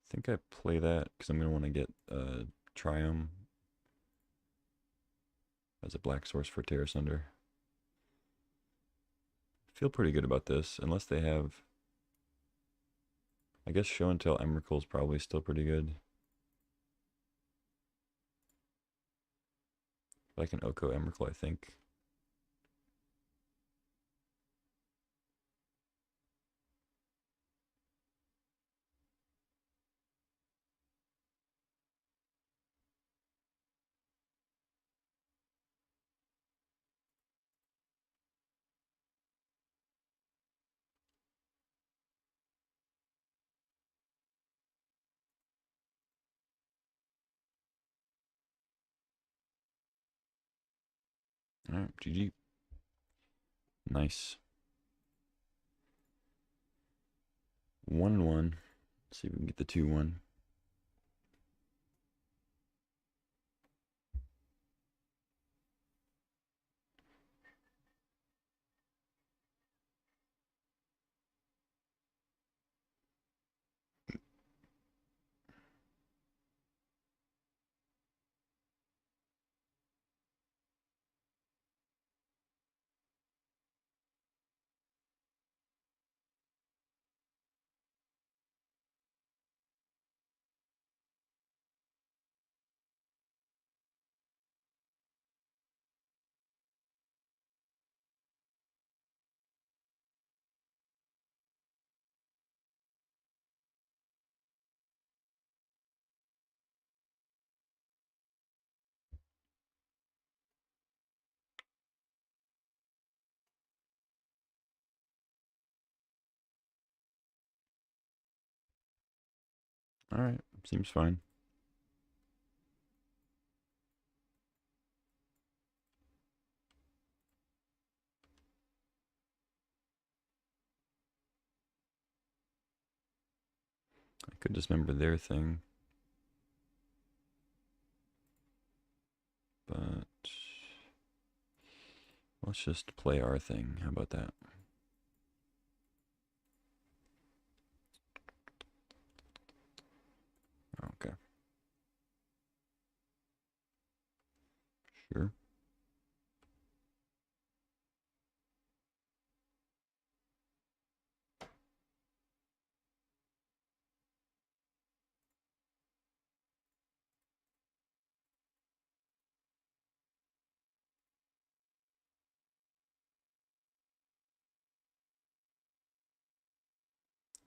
I think I play that because I'm going to want to get Triumph as a black source for Terra Sunder. Feel pretty good about this, unless they have... I guess Show and Tell Emrakul is probably still pretty good. Like an Oko Emrakul, I think. Alright, GG. Nice. 1-1. Let's see if we can get the 2-1. Alright, seems fine. I could dismember their thing. But Let's just play our thing. How about that? Okay. Sure.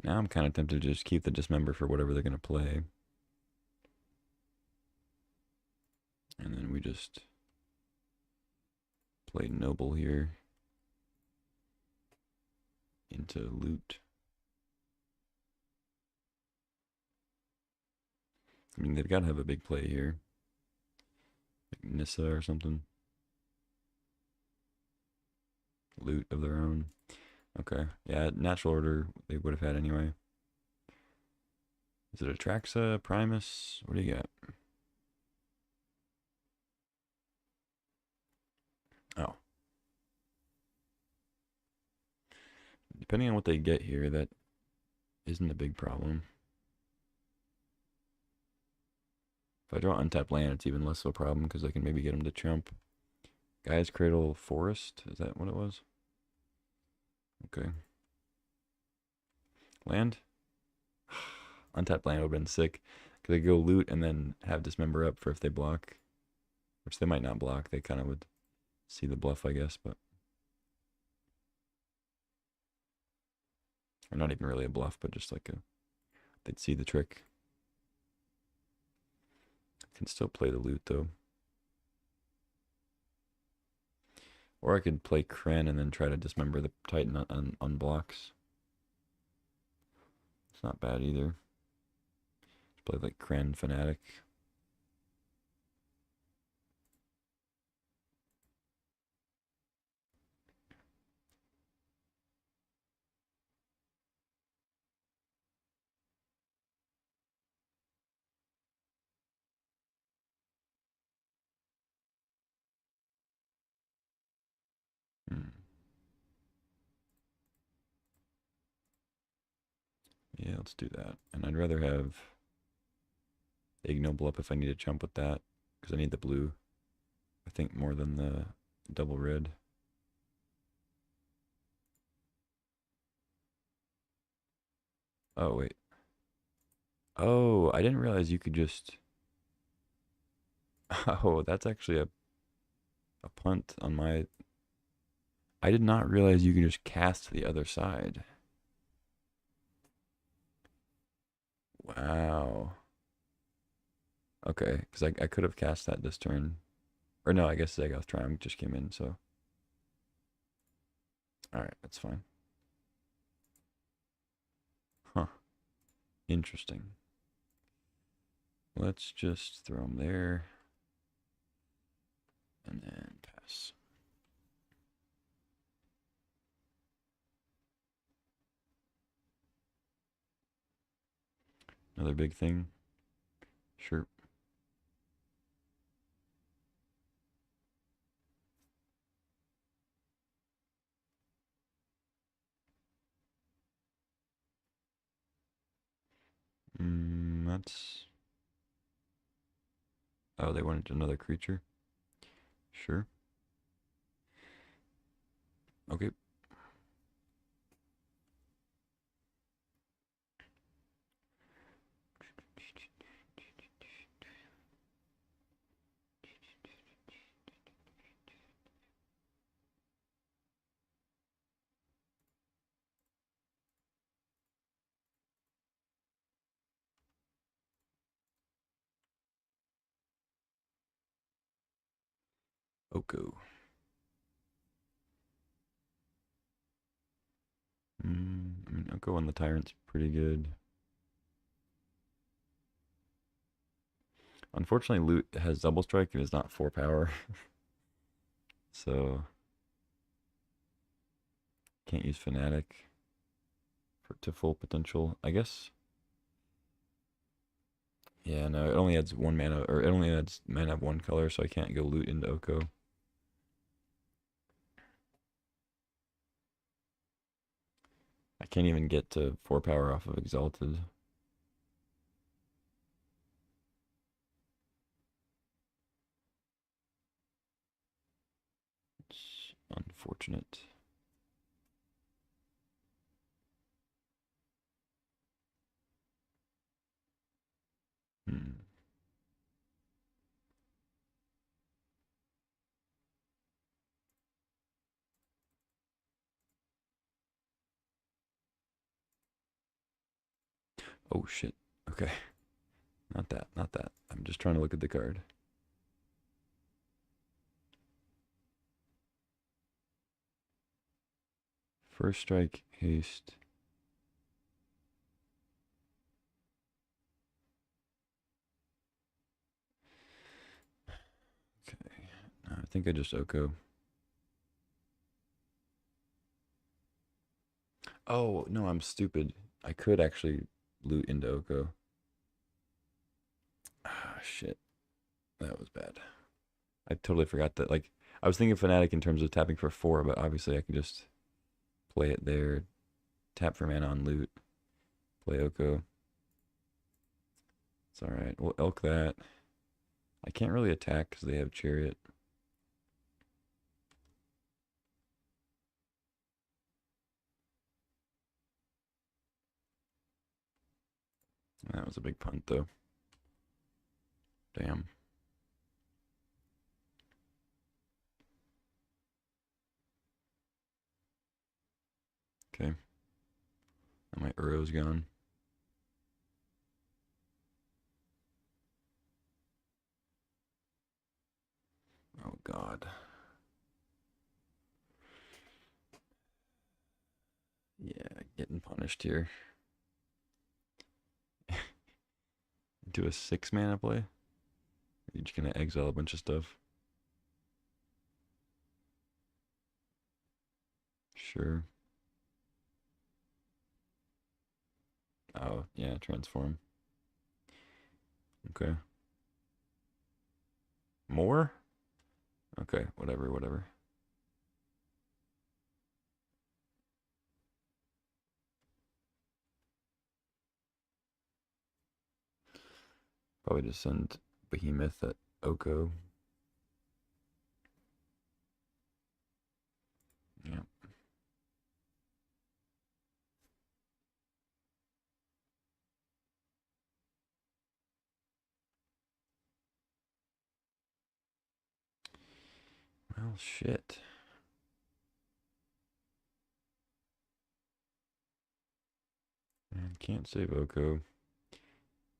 Now I'm kind of tempted to just keep the dismember for whatever they're going to play. And then we just play noble here into loot. I mean, they've got to have a big play here. Like Nissa or something. Loot of their own. Okay. Yeah, natural order they would have had anyway. Is it Atraxa, Primus? What do you got? Oh. Depending on what they get here, that isn't a big problem. If I draw untapped land, it's even less of a problem because I can maybe get them to chump. Guy's Cradle Forest? Is that what it was? Okay. Land? Untapped land would have been sick. Because they go loot and then have dismember up for if they block. Which they might not block. They kind of would see the bluff, I guess, but. Or not even really a bluff, but just like a. They'd see the trick. Can still play the loot though. Or I could play Kren and then try to dismember the Titan on blocks. It's not bad either. Play like Kren Fanatic. Yeah, let's do that. And I'd rather have Ignoble up if I need to jump with that. Because I need the blue. I think more than the double red. Oh, wait. Oh, I didn't realize you could just... Oh, that's actually a punt on my... I did not realize you can just cast the other side. Wow. Okay, because I could have cast that this turn. Or no, I guess Zagoth Triumph just came in, so... Alright, that's fine. Huh. Interesting. Let's just throw them there. And then pass. Another big thing. Sure. That's... Oh, they wanted another creature? Sure. Okay. Oko. I mean, Oko on the Tyrant's pretty good. Unfortunately, Loot has double strike and is not 4 power. So, can't use Fanatic to full potential, I guess. Yeah, no, it only adds 1 mana, or it only adds mana of 1 color, so I can't go Loot into Oko. can't even get to 4 power off of Exalted. It's unfortunate. Hmm. Oh shit. Okay. Not that, not that. I'm just trying to look at the card. First strike, haste. Okay. I think I just Oko. Oh, no, I'm stupid. I could actually loot into Oko. Ah, shit. That was bad. I totally forgot that. Like, I was thinking Fnatic in terms of tapping for 4, but obviously I can just play it there, tap for mana on loot, play Oko. It's alright. We'll elk that. I can't really attack because they have Chariot. That was a big punt, though. Damn. Okay. Now my Uro's gone. Oh, God. Yeah, getting punished here. Do a 6 mana play? You're just gonna exile a bunch of stuff. Sure. Oh, yeah, transform. Okay. More? Okay, whatever, whatever. Probably just send Behemoth at Oko. Yeah. Well, shit. Man, can't save Oko.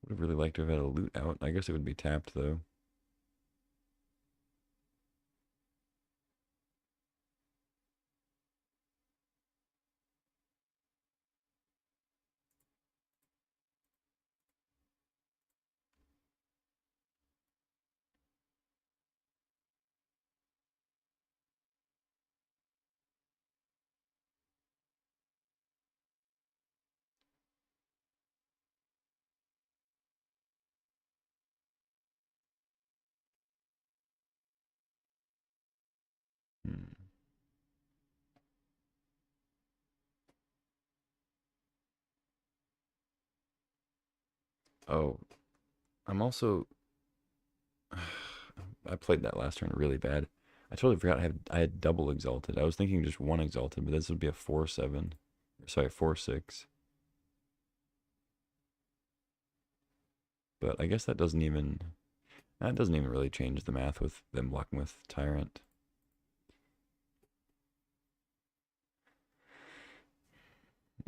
Would have really liked to have had a loot out. I guess it would be tapped, though. Hmm. Oh, I'm also. I played that last turn really bad. I totally forgot I had double exalted. I was thinking just one exalted, but this would be a 4/7. Sorry, 4/6. But I guess that doesn't even really change the math with them blocking with Tyrant.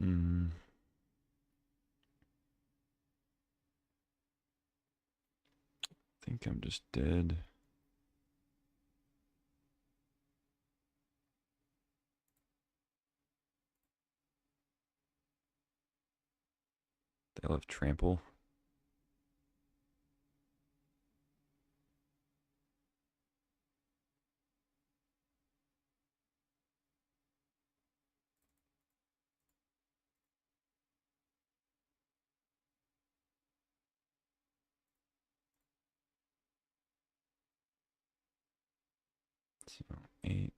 Mm, I think I'm just dead. They'll have trample. So 8.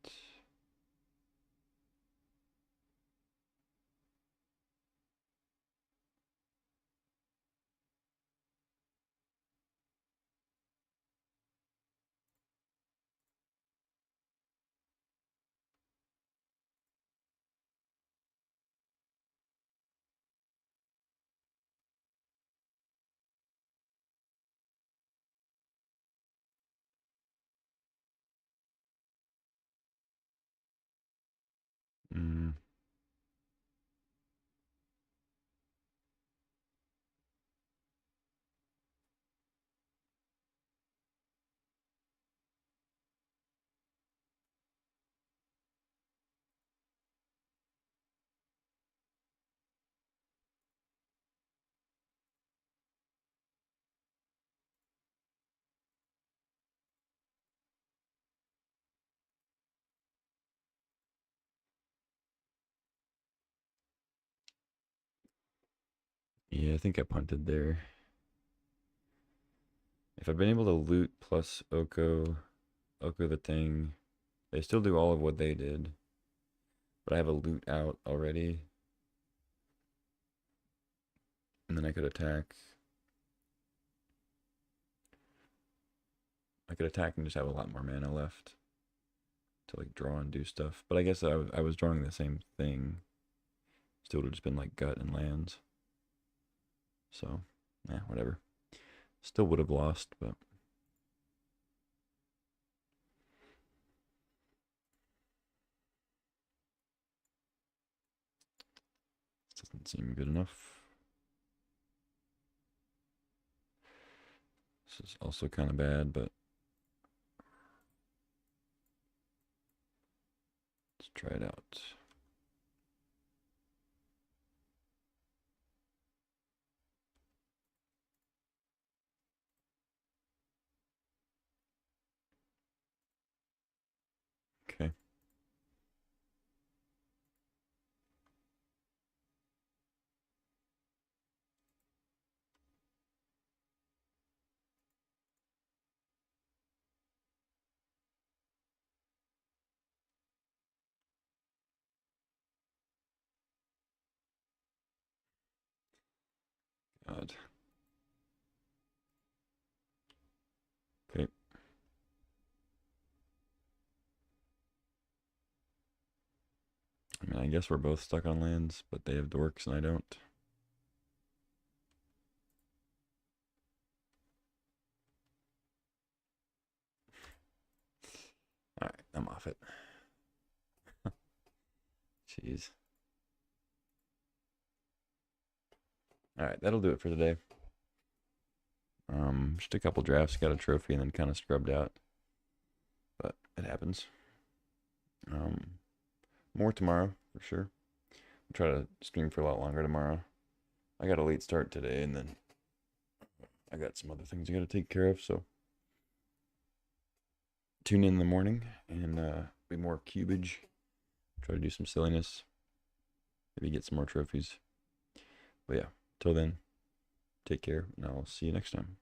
Yeah, I think I punted there. If I've been able to loot plus Oko the thing, they still do all of what they did. But I have a loot out already. And then I could attack. I could attack and just have a lot more mana left to like draw and do stuff. But I guess I was drawing the same thing. Still would have just been like gut and lands. So, whatever. Still would have lost, but doesn't seem good enough. This is also kind of bad, but let's try it out. Okay. God. Okay. I mean, I guess we're both stuck on lands, but they have dorks and I don't. Alright, I'm off it. Jeez. Alright, that'll do it for today. Just a couple drafts, got a trophy, and then kind of scrubbed out. But it happens. More tomorrow, for sure. I'll try to stream for a lot longer tomorrow. I got a late start today, and then I got some other things I got to take care of, so tune in the morning and be more cubage. Try to do some silliness. Maybe get some more trophies. But yeah, till then, take care, and I'll see you next time.